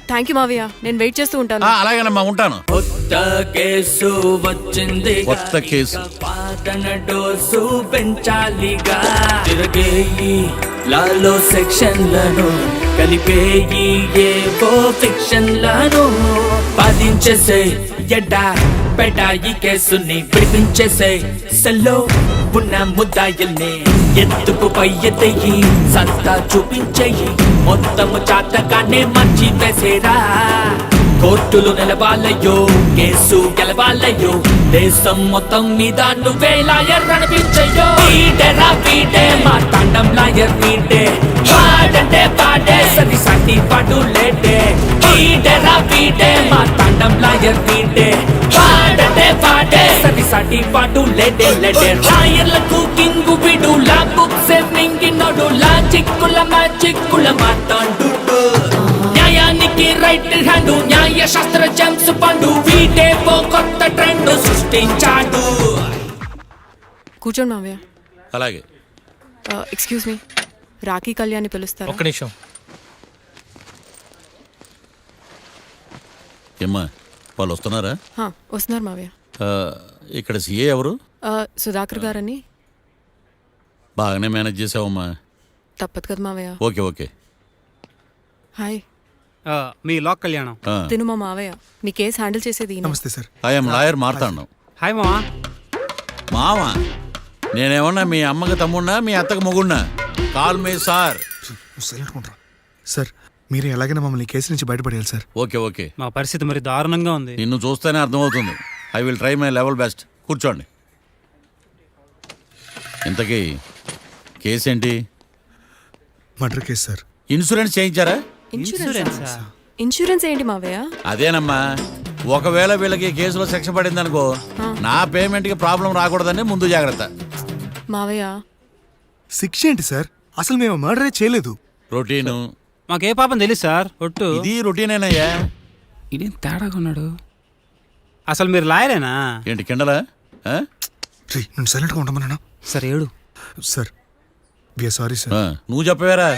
Speaker 6: థ్యాంక్ యూ మావయ్య, నేను వెయిట్ చేస్తూ ఉంటాను.
Speaker 1: అలాగేనమ్మా, ఉంటాను.
Speaker 8: కొత్త కేసు వచ్చింది,
Speaker 1: కొత్త కేసు.
Speaker 8: పాతన డోసు పెంచాలిగా. తిరగేయి లాలో సెక్షన్లను కలిపేయి ఏవో ఫిక్షన్లను బాధించేసే ఎడ్డా పెడా ఈ కేసుని విడిపించేసే సెల్లో ఉన్న ముద్దాయిల్ని ఎత్తుకు పై ఎత్తయి సత్తా చూపించేయి మొత్తము చాతకానే మంచి వేసేరా. కోర్టులు నిలవాలయ్యో, కేసు గెలవాలయ్యో, దేశం మొత్తం మీద నువ్వే లాయర్ అనిపించయ్యో. వీడేరా వీడే మా తండం లాయర్ వీడే పాడంటే పాడే సది సటి పాటు లేటే వీడేరా వీడే మా తండం లాయర్ వీడే పాడంటే పాడే సది సటి పాటు లేటే లేటే లాయర్లకు కింగు విడు లా బుక్స్ మింగినోడు లాజిక్కుల మ్యాజిక్కుల మాట్లాడు న్యాయానికి కి రైట్ హ్యాండ్ న్యాయ శాస్త్ర జేమ్స్ పండు వీటే ఓ కొత్త ట్రెండ్ సృష్టించాడు.
Speaker 6: కూర్చోండి మావయ్య.
Speaker 1: అలాగే.
Speaker 6: ఎక్స్క్యూజ్ మీ, రాఖీ కళ్యాణ్ పిలుస్తారా?
Speaker 7: ఒక్క నిమిషం.
Speaker 1: ఏమ్మా వాళ్ళు వస్తున్నారా?
Speaker 6: వస్తున్నారు మావయ్య.
Speaker 1: ఇక్కడ సీఏ ఎవరు?
Speaker 6: సుధాకర్ గారని.
Speaker 1: బాగానే మేనేజ్ చేసావమ్మా.
Speaker 6: తప్పదు కదా మావయ్య.
Speaker 1: Okay okay.
Speaker 6: హాయ్.
Speaker 3: మీ లోక్ కళ్యాణం.
Speaker 6: తిను మా మావయ్య. మీ కేసు హ్యాండిల్ చేసేది ఈయన.
Speaker 2: నమస్తే sir.
Speaker 1: I'm lawyer Marthandam.
Speaker 3: Hi మావా.
Speaker 1: మావా నేనేమన్నా మీ అమ్మకి తమ్ముడినా మీ అత్తకి మొగుడినా? Call me sir.
Speaker 2: సార్ మీరు ఎలాగైనా మమ్మల్ని కేసు నుంచి బయటపడేయాలి సార్.
Speaker 1: Okay okay.
Speaker 3: మా పరిస్థితి మరి దారుణంగా ఉంది.
Speaker 1: నిన్ను చూస్తేనే అర్థమవుతుంది. I will try my level best. కూర్చోండి. ఇంతకీ కేసు ఏంటి?
Speaker 2: Murder case sir.
Speaker 1: ఇన్సూరెన్స్ చేయించారా?
Speaker 6: ఇన్సూరెన్స్ ఏంటి మావయ్య?
Speaker 1: అదేనమ్మా, ఒకవేళ వీళ్ళకి కేసులో శిక్ష పడిందనుకో నా పేమెంట్కి ప్రాబ్లం రాకూడదని ముందు జాగ్రత్త.
Speaker 6: మావయ్య
Speaker 2: శిక్ష ఏంటి సార్? అసలు మేము మర్డరే చేయలేదు.
Speaker 1: రొటీను.
Speaker 3: మాకే పాపం తెలుసు సార్. ఒట్టు
Speaker 1: ఇది రొటీనేనయ్యా.
Speaker 3: ఇదేం తేడాగా ఉన్నాడు. అసలు మీరు లాయరేనా?
Speaker 1: ఏంటి కిండలా?
Speaker 2: నేను సైలెంట్గా ఉంటామన్నా.
Speaker 3: సార్ ఏడు.
Speaker 2: Sir we are sorry sir.
Speaker 1: నువ్వు చెప్పవేరా?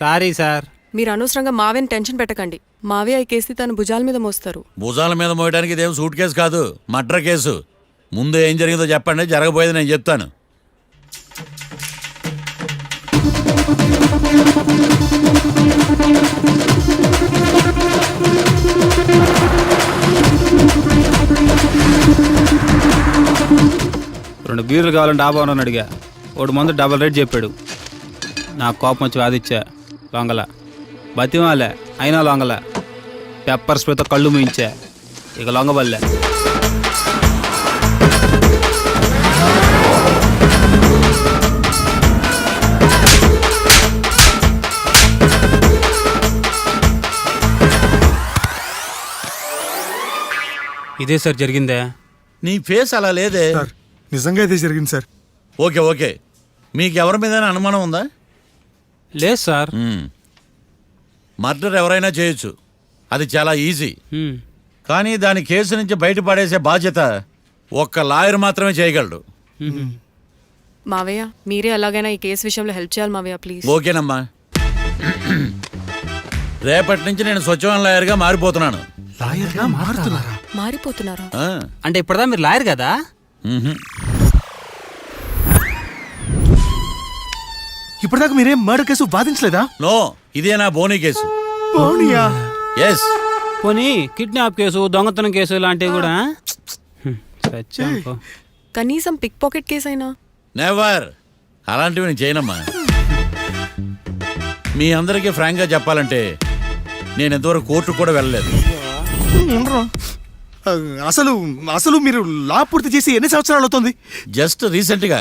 Speaker 3: Sorry sir.
Speaker 6: మీరు అనవసరంగా మావయ్యని టెన్షన్ పెట్టకండి. మావయ్య ఈ కేసు తన భుజాల మీద మోస్తారు.
Speaker 1: భుజాల మీద మోయడానికి ఇదేం సూట్ కేసు కాదు, మర్డర్ కేసు. ముందు ఏం జరిగిందో చెప్పండి, జరగబోయేది నేను చెప్తాను.
Speaker 3: రెండు బీర్లు కావాలని డాబా అని అడిగా. ఒకటి మందు డబల్ రేట్ చెప్పాడు. నాకు కోపం వచ్చి వాదిచ్చా. లొంగల బతిమాలే, అయినా లొంగల. పెప్పర్ స్ప్రేతో కళ్ళు మూయించా. ఇక లొంగబల్లే. ఇదే సార్ జరిగిందే.
Speaker 1: నీ ఫేస్ అలా లేదే.
Speaker 2: సార్ నిజంగా ఇదే జరిగింది సార్.
Speaker 1: Okay okay. మీకు ఎవరి మీద అనుమానం ఉందా?
Speaker 3: లేదు సార్.
Speaker 1: మర్డర్ ఎవరైనా చేయొచ్చు, అది చాలా ఈజీ. కానీ దాని కేసు నుంచి బయటపడేసే బాధ్యత ఒక్క లాయర్ మాత్రమే చేయగలడు.
Speaker 6: మావయ్య మీరే ఎలాగైనా ఈ కేసు విషయంలో హెల్ప్ చేయాలి మావయ్య ప్లీజ్.
Speaker 1: ఓకేనమ్మా. రేపటి నుంచి నేను స్వచ్ఛమైన లాయర్గా మారిపోతున్నాను.
Speaker 2: లాయర్గా మారుతున్నారా?
Speaker 6: మారిపోతున్నారా?
Speaker 3: అంటే ఇప్పుడుదా మీరు లాయర్ కదా?
Speaker 2: ఇప్పటిదాకా మీరేం మర్డర్ కేసు వాదించలేదా?
Speaker 1: నో, ఇదే నా బోనీ కేసు.
Speaker 2: బోనియా?
Speaker 1: ఎస్.
Speaker 3: పోనీ కిడ్నాప్ కేసు, దొంగతనం కేసు ఇలాంటివి కూడా.
Speaker 6: కనీసం పిక్ పాకెట్ కేసు అయినా?
Speaker 1: నెవర్. అలాంటివి నేను చేయనమ్మా. మీ అందరికీ ఫ్రాంక్గా చెప్పాలంటే నేను ఎంతవరకు కోర్టు కూడా వెళ్ళలేదు.
Speaker 2: అసలు అసలు మీరు లా పూర్తి చేసి ఎన్ని సంవత్సరాలు అవుతుంది?
Speaker 1: జస్ట్ రీసెంట్గా.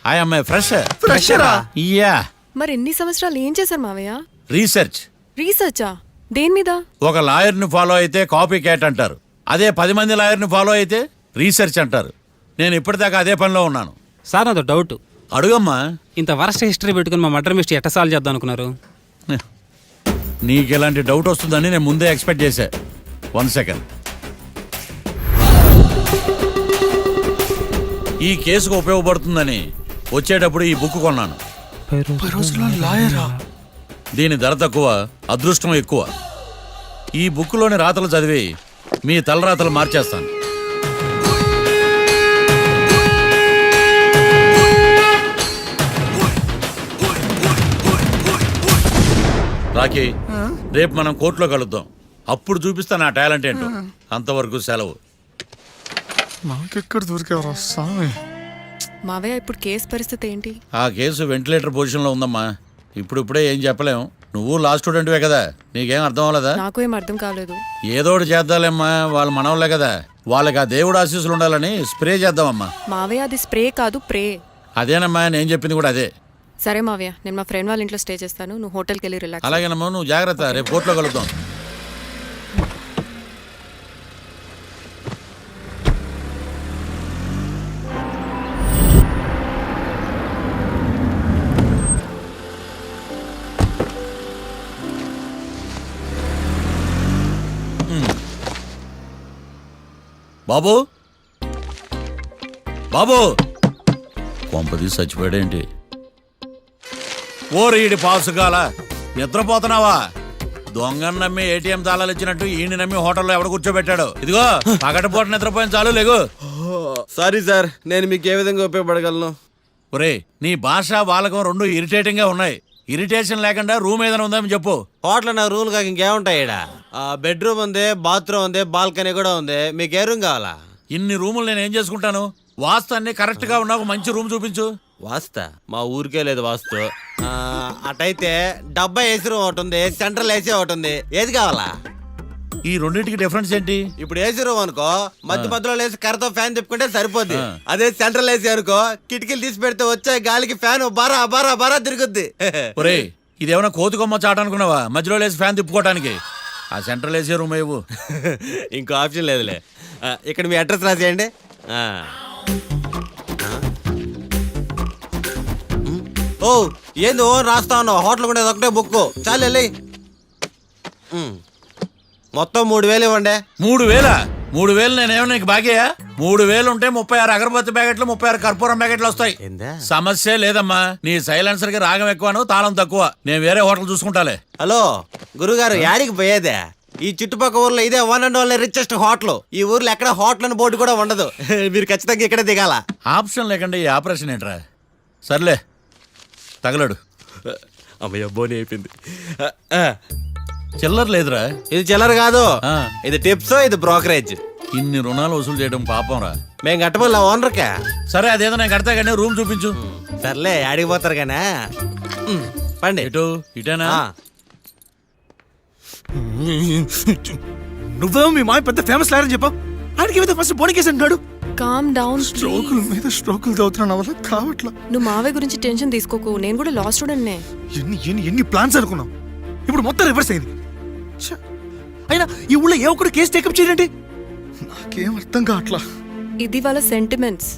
Speaker 1: I'm a fresher.
Speaker 2: ఫ్రెషరా?
Speaker 1: యా.
Speaker 6: మరి ఎన్ని సంవత్సరాలు ఏం చేశారు మావయ్య?
Speaker 1: రీసెర్చ్.
Speaker 6: రీసెర్చా? దేని మీద?
Speaker 1: ఒక లాయర్ని ఫాలో అయితే కాపీ క్యాట్ అంటారు, అదే 10 మంది లాయర్ని ఫాలో అయితే రీసెర్చ్ అంటారు. నేను ఇప్పటిదాకా అదే పనిలో ఉన్నాను.
Speaker 3: సార్ నాతో డౌట్.
Speaker 1: అడుగమ్మా.
Speaker 3: ఇంత వరస్ట్ హిస్టరీ పెట్టుకుని మా మర్డర్ మిస్టరీ ఎట్ట సాల్వ్ చేద్దాం అనుకున్నారు?
Speaker 1: నీకు ఎలాంటి డౌట్ వస్తుందని నేను ముందే ఎక్స్పెక్ట్ చేశా. 1 సెకండ్. ఈ కేసుకు ఉపయోగపడుతుందని వచ్చేటప్పుడు ఈ బుక్ కొన్నాను. దీని ధర తక్కువ, అదృష్టం ఎక్కువ. ఈ బుక్లోని రాతలు చదివి మీ తలరాతలు మార్చేస్తాను. రాకీ, రేపు మనం కోర్టులో కలుద్దాం. అప్పుడు చూపిస్తా నా టాలెంట్ ఏంటో. అంతవరకు సెలవు.
Speaker 2: నాకెక్కడ దొరికేవరా స్వామి?
Speaker 6: మావయ్య ఇప్పుడు కేసు పరిస్థితి ఏంటి?
Speaker 1: ఆ కేసు వెంటిలేటర్ పొజిషన్లో ఉందమ్మా. ఇప్పుడే ఏం చెప్పలేం. నువ్వు లా స్టూడెంట్వే కదా, నీకేం అర్థం అవ్వలేదా?
Speaker 6: నాకు ఏం అర్థం కాలేదు.
Speaker 1: ఏదో ఒకటి చేద్దాలేమ్మా, వాళ్ళు మనవాళ్ళే కదా. వాళ్ళకి ఆ దేవుడు ఆశీస్సులు ఉండాలని స్ప్రే చేద్దామమ్మా.
Speaker 6: మావయ్య అది స్ప్రే కాదు, ప్రే.
Speaker 1: అదేనమ్మా, నేను చెప్పింది కూడా అదే.
Speaker 6: సరే మావయ్య, నేను మా ఫ్రెండ్ వాళ్ళ ఇంట్లో స్టే చేస్తాను. నువ్వు హోటల్కి వెళ్ళి రిలాక్స్.
Speaker 1: అలాగేనమ్మా, నువ్వు జాగ్రత్త. రేపు కోర్టులో కలుద్దాం. బాబు బాబు కొంపది చచ్చిపోయాడేంటి? ఓరీడి పాసుగాల నిద్రపోతున్నావా? దొంగను నమ్మి ఏటీఎం తాళాలు ఇచ్చినట్టు ఈయన నమ్మి హోటల్లో ఎవడు కూర్చోబెట్టాడు? ఇదిగో పగటిపూట నిద్రపోయిన చాలు లేగు.
Speaker 10: సారీ సార్, నేను మీకు ఏ విధంగా ఉపయోగపడగలను?
Speaker 1: ఒరే నీ భాష వాలకం రెండు ఇరిటేటింగ్ గా ఉన్నాయి. ఇరిటేషన్ లేకుండా రూమ్ ఏదైనా ఉందని చెప్పు.
Speaker 10: హోటల్ నా రూమ్ కాక ఇంకేముంటాయి ఈడ? బెడ్రూమ్ ఉంది, బాత్రూమ్ ఉంది, బాల్కనీ కూడా ఉంది. మీకు ఏ రూమ్ కావాలా?
Speaker 1: ఇన్ని రూములు నేను ఏం చేసుకుంటాను? వాస్తు అన్ని కరెక్ట్ గా ఉన్నా ఒక మంచి రూమ్ చూపించు.
Speaker 10: వాస్తా మా ఊరికే లేదు వాస్తు. అటైతే డబ్బా ఏసీ రూమ్ ఒకటి ఉంది, సెంట్రల్ ఏసీ ఒకటి ఉంది. ఏది కావాలా?
Speaker 1: ఈ రెండింటికి డిఫరెన్స్ ఏంటి?
Speaker 10: ఇప్పుడు ఏసీ రూమ్ అనుకో, మధ్య మధ్యలో లేసి కర్రతో ఫ్యాన్ తిప్పుకుంటే సరిపోద్ది. అదే సెంట్రల్ ఏసీ అనుకో, కిటికీలు తీసి పెడితే వచ్చే గాలికి ఫ్యాన్ బారా బారా బారా తిరుగుద్ది.
Speaker 1: ఒరే ఇదేమన్నా కోతి కొమ్మ చాట అనుకున్నావా మధ్యలో లేసి ఫ్యాన్ తిప్పుకోవడానికి? ఆ సెంట్రల్ ఏసీ రూమ్ ఇవ్వు.
Speaker 10: ఇంకో ఆప్షన్ లేదులే. ఇక్కడ మీ అడ్రస్ రాసేయండి. ఓ ఏంది ఓ రాస్తా ఉన్నావు? హోటల్ కూడా ఒకటే బుక్ చాలు వెళ్ళి. మొత్తం 3000 ఇవ్వండి.
Speaker 1: 3000? 3000 నేనేమన్నా నీకు బాగేయా? 3000 ఉంటే 36 అగరబత్తి ప్యాకెట్లు 36 కర్పూరం ప్యాకెట్లు వస్తాయి. సమస్య లేదమ్మా. నీ సైలెన్సర్ కి రాగం ఎక్కువను తాళం తక్కువ. నేను వేరే హోటల్ చూసుకుంటాలే.
Speaker 10: హలో గురుగారు, యాడికి పోయేదే? ఈ చుట్టుపక్కల ఊర్లో ఇదే one and only richest hotel. ఈ ఊర్లో ఎక్కడ హోటల్ అని బోర్డు కూడా ఉండదు. మీరు ఖచ్చితంగా ఇక్కడే దిగాల.
Speaker 1: ఆప్షన్ లేకుండా ఈ ఆపరేషన్ ఏంట్రా? సర్లే తగలడు.
Speaker 10: అమ్మయ్య బోని అయిపోయింది.
Speaker 1: చిల్లర లేదురా.
Speaker 10: ఇది చిల్లర కాదు,
Speaker 1: ఆ.
Speaker 10: ఇది టిప్స్, ఇది బ్రోకరేజ్.
Speaker 1: ఇన్ని రుణాలు వసూలు చేయడం పాపం రా.
Speaker 10: మేము కట్టబోలే ఓనర్కే.
Speaker 1: సరే అదేదో నేను కడతా కానీ రూమ్ చూపించు.
Speaker 10: సర్లే యాడికి పోతారు కానీ పండి.
Speaker 1: ఇటు ఇటేనా?
Speaker 2: నువ్వేమో మీ మాయ పెద్ద ఫేమస్ లాయర్ అని చెప్పావు. ఆయనకి ఏమైతే ఫస్ట్ బోని కేసు అంటున్నాడు.
Speaker 6: Calm down.
Speaker 2: స్ట్రోకుల మీద స్ట్రోకులు తవ్వుతున్నా వల్ల కావట్లా.
Speaker 6: నువ్వు మావయ్య గురించి టెన్షన్ తీసుకోకు. నేను కూడా లా స్టూడెంట్నే.
Speaker 2: ఎన్ని ప్లాన్స్ అనుకున్నావు, ఇప్పుడు మొత్తం రివర్స్ అయింది. ఛ! అయినా ఈ ఊళ్ళో ఏ ఒక్కడు కేసు టేకప్ చేయండి. నాకేం అర్థం కావట్లా.
Speaker 6: ఇది వాళ్ళ సెంటిమెంట్స్.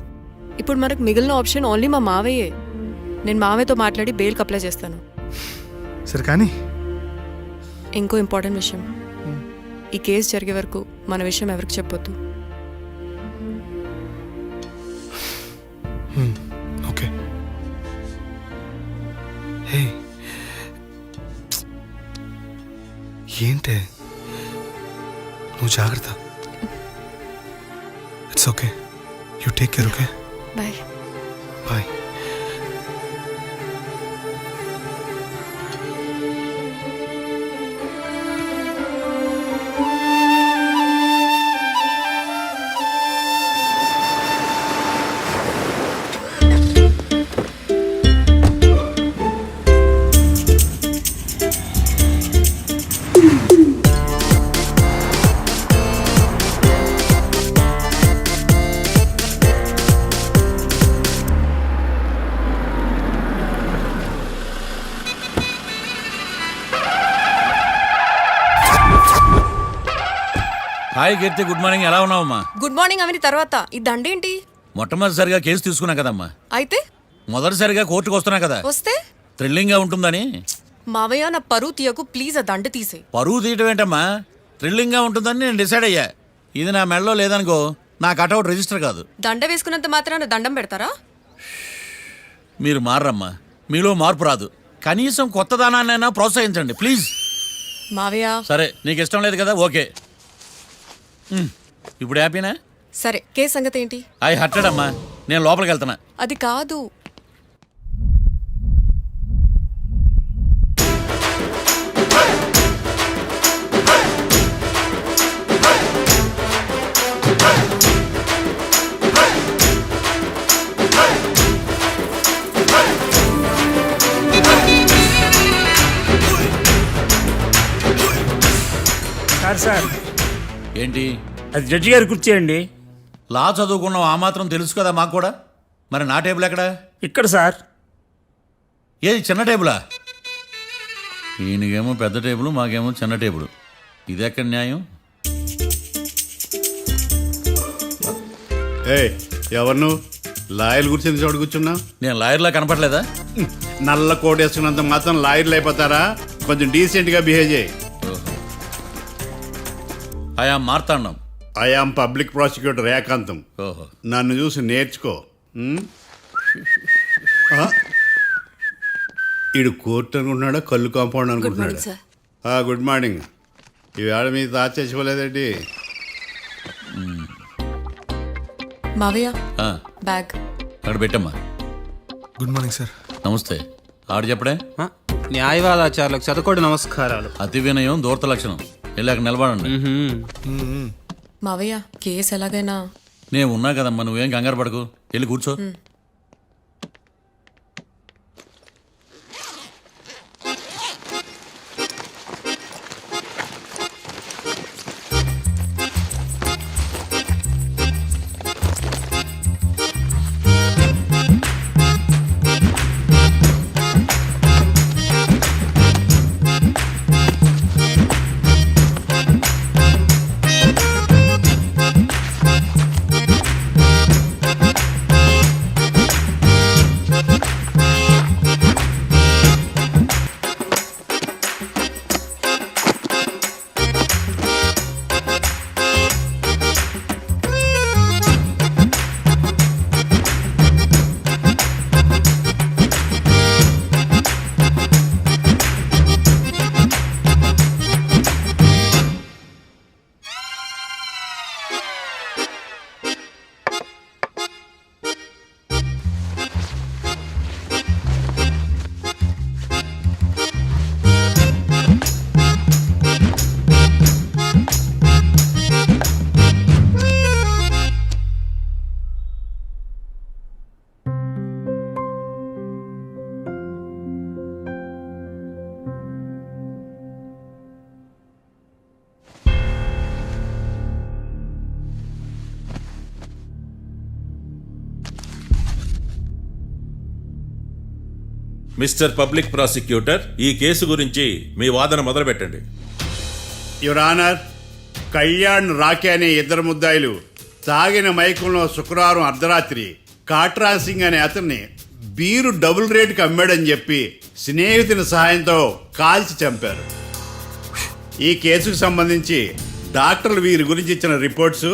Speaker 6: ఇప్పుడు మనకు మిగిలిన ఆప్షన్ ఓన్లీ మా మావయ్యే. నేను మావయ్యతో మాట్లాడి బెయిల్కి అప్లై చేస్తాను.
Speaker 2: సరే కానీ
Speaker 6: ఇంకో ఇంపార్టెంట్ విషయం, ఈ కేసు జరిగే వరకు మన విషయం ఎవరికి చెప్పొద్దు.
Speaker 2: ఓకే. హే ఏంటే నువ్వు జాగ్రత్త. It's okay. You take care. Okay
Speaker 6: bye.
Speaker 2: Bye.
Speaker 1: Hi Keerthi, good morning. ఎలా ఉన్నావమ్మా?
Speaker 6: గుడ్ మార్నింగ్ అవని తర్వాత ఈ దండేంటి?
Speaker 1: మొట్టమొదటిసారిగా కేసు తీసుకున్నా కదమ్మా.
Speaker 6: అయితే
Speaker 1: మొదటిసారిగా కోర్టుకు వస్తున్నా కదా,
Speaker 6: వస్తే
Speaker 1: థ్రిల్లింగ్ గా ఉంటుందని.
Speaker 6: మావయ్య నా పరువు తీయకు ప్లీజ్. ఆ దండ తీసే.
Speaker 1: పరువు తీయటం ఏంటమ్మా? థ్రిల్లింగ్ గా ఉంటుందని నేను డిసైడ్ అయ్యా. ఇది నా మెడలో లేదనుకో, నా కటౌట్ రిజిస్టర్ కాదు.
Speaker 6: దండ వేసుకున్నంత మాత్రాన దండం పెడతారా?
Speaker 1: మీరు మారమ్మా. మీలో మార్పు రాదు. కనీసం కొత్త దానాన్నైనా ప్రోత్సహించండి ప్లీజ్.
Speaker 6: మావయ్య
Speaker 1: సరే నీకు ఇష్టం లేదు కదా, ఓకే. ఇప్పుడు హ్యాపీనా?
Speaker 6: సరే కేసు సంగతి ఏంటి?
Speaker 1: ఐ హర్టెడ్ అమ్మా. నేను లోపలికి వెళ్తున్నా.
Speaker 6: అది కాదు.
Speaker 11: సార్
Speaker 1: ఏంటి?
Speaker 11: అది జడ్జి గారి కుర్చీ అండి.
Speaker 1: లా చదువుకున్నావు, ఆ మాత్రం తెలుసు కదా మాకు కూడా. మరి నా టేబుల్ ఎక్కడ?
Speaker 11: ఇక్కడ సార్.
Speaker 1: ఏది చిన్న టేబులా? ఈయనకేమో పెద్ద టేబుల్, మాకేమో చిన్న టేబుల్. ఇది ఎక్కడ న్యాయం?
Speaker 4: ఎవరు నువ్వు? లాయర్లు కూర్చొని చోటు కూర్చున్నావు?
Speaker 1: నేను లాయర్లా కనపడలేదా?
Speaker 4: నల్ల కోట్ వేసుకున్నంత మాత్రం లాయర్లు అయిపోతారా? కొంచెం డీసెంట్ గా బిహేవ్ చేయి.
Speaker 1: ఆయా Marthandam.
Speaker 4: I am public prosecutor ఏకాంతం.
Speaker 1: ఓహో.
Speaker 4: నన్ను చూసి నేర్చుకో. ఈడు కోర్టు అనుకుంటున్నాడా కళ్ళు కాంపౌండ్ అనుకుంటున్నాడా? Good morning. ఈవేళ మీ తాత చేసుకోలేదండి.
Speaker 6: మావయ్య
Speaker 1: ఆ,
Speaker 6: బ్యాగ్.
Speaker 1: అక్కడ పెట్టమ్మా.
Speaker 2: Good morning sir.
Speaker 1: నమస్తే. ఆడు చెప్పడే.
Speaker 3: న్యాయవాదాచారులకు చదువుకోండి నమస్కారాలు.
Speaker 1: అతి వినయం దూరత లక్షణం. వెళ్ళాక నిలబడండి.
Speaker 6: మావయ్య కేసు ఎలాగైనా.
Speaker 1: నేను ఉన్నా కదమ్మా, నువ్వేం కంగారు పడకు. వెళ్ళి కూర్చో.
Speaker 12: మిస్టర్ పబ్లిక్ ప్రాసిక్యూటర్, ఈ కేసు గురించి మీ వాదన మొదలు పెట్టండి.
Speaker 4: యువర్ ఆనర్, కళ్యాణ్ రాకే అనే ఇద్దరు ముద్దాయిలు తాగిన మైకంలో శుక్రవారం అర్ధరాత్రి కాట్రా సింగ్ అనే అతన్ని బీరు డబుల్ రేటుకి అమ్మాడని చెప్పి స్నేహితుని సహాయంతో కాల్చి చంపారు. ఈ కేసుకు సంబంధించి డాక్టర్లు వీరి గురించి ఇచ్చిన రిపోర్ట్స్,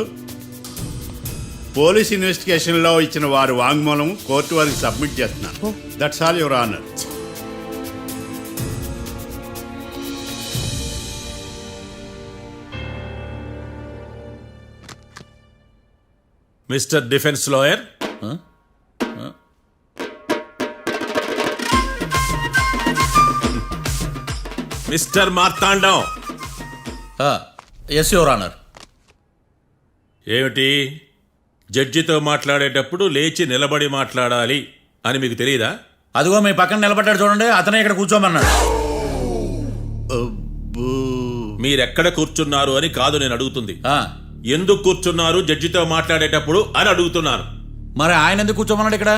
Speaker 4: పోలీస్ ఇన్వెస్టిగేషన్లో ఇచ్చిన వారి వాంగ్మూలం కోర్టు వారికి సబ్మిట్ చేస్తున్నాను. That's all your honour.
Speaker 12: Mister defence lawyer, mister Marthandam.
Speaker 1: Yes your honour.
Speaker 12: ఏమిటి, జడ్జితో మాట్లాడేటప్పుడు లేచి నిలబడి మాట్లాడాలి అని మీకు తెలియదా?
Speaker 1: అదిగో మీ పక్కన నిలబడ్డాడు చూడండి, అతనే ఇక్కడ కూర్చోమన్నాడు.
Speaker 12: మీరెక్కడ కూర్చున్నారు అని కాదు నేను అడుగుతుంది. ఎందుకు కూర్చున్నారు జడ్జితో మాట్లాడేటప్పుడు అని అడుగుతున్నాను.
Speaker 1: మరి ఆయన ఎందుకు కూర్చోమన్నాడు ఇక్కడ?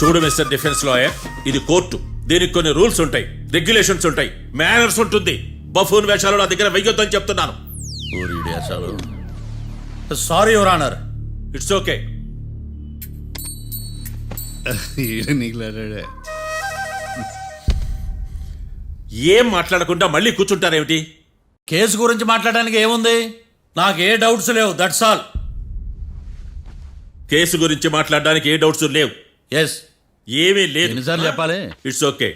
Speaker 12: చూడు మిస్టర్ డిఫెన్స్ లాయర్, ఇది కోర్టు. దీనికి కొన్ని రూల్స్ ఉంటాయి, రెగ్యులేషన్స్ ఉంటాయి, మేనర్స్ ఉంటుంది. బఫూన్ వేషాలు నా దగ్గర వెయ్యొద్దని చెప్తున్నాను.
Speaker 1: Sorry your honour.
Speaker 12: It's okay. ఏం మాట్లాడకుండా మళ్ళీ కూర్చుంటారేమిటి?
Speaker 1: కేసు గురించి మాట్లాడడానికి ఏముంది? నాకు ఏ డౌట్స్ లేవు, దట్స్ ఆల్.
Speaker 12: కేసు గురించి మాట్లాడడానికి ఏ డౌట్స్ లేవు?
Speaker 1: ఎస్.
Speaker 12: ఏమీ లేదు.
Speaker 1: ఎన్నిసార్లు చెప్పాలి?
Speaker 12: It's okay.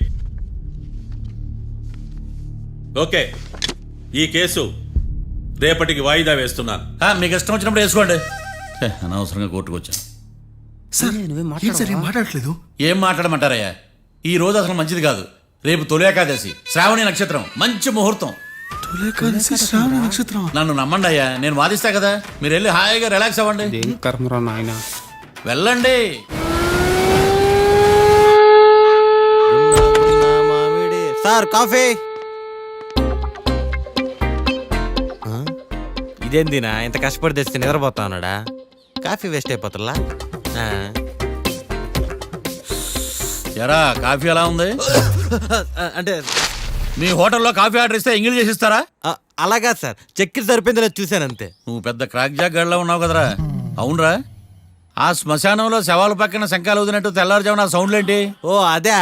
Speaker 12: ఓకే, ఈ కేసు రేపటికి వాయిదా వేస్తున్నాను.
Speaker 1: మీకు ఇష్టం వచ్చినప్పుడు వేసుకోండి. అనవసరంగా కోర్టుకు వచ్చాను.
Speaker 2: మాట్లాడట్లేదు.
Speaker 1: ఏం మాట్లాడమంటారయ్యా? ఈ రోజు అసలు మంచిది కాదు. రేపు తొలి ఏకాదశి, శ్రావణి నక్షత్రం, మంచి ముహూర్తం. నన్ను నమ్మండి అయ్యా, నేను వాదిస్తా కదా. మీరు వెళ్ళి హాయిగా రిలాక్స్ అవ్వండి. వెళ్ళండి.
Speaker 10: Sir coffee. ఇదేందినా ఇంత కష్టపడి తెస్తే నిద్రపోతా ఉన్నాడా? కాఫీ వేస్ట్ అయిపోతుందా?
Speaker 1: ఎరా కాఫీ ఎలా ఉంది?
Speaker 10: అంటే
Speaker 1: మీ హోటల్లో కాఫీ ఆర్డర్ ఇస్తే ఎంగిల్ చేసి ఇస్తారా?
Speaker 10: అలాగా సార్, చక్కెర సరిపోయింది లేదు చూశాను అంతే.
Speaker 1: నువ్వు పెద్ద క్రాక్ జాక్ గడ్లా ఉన్నావు కదరా. అవునరా? ఆ శ్మశానంలో శవాల పక్కన శంఖాలు ఊదినట్టు తెల్లారుజామున ఆ సౌండ్లేంటి?
Speaker 10: ఓ అదే,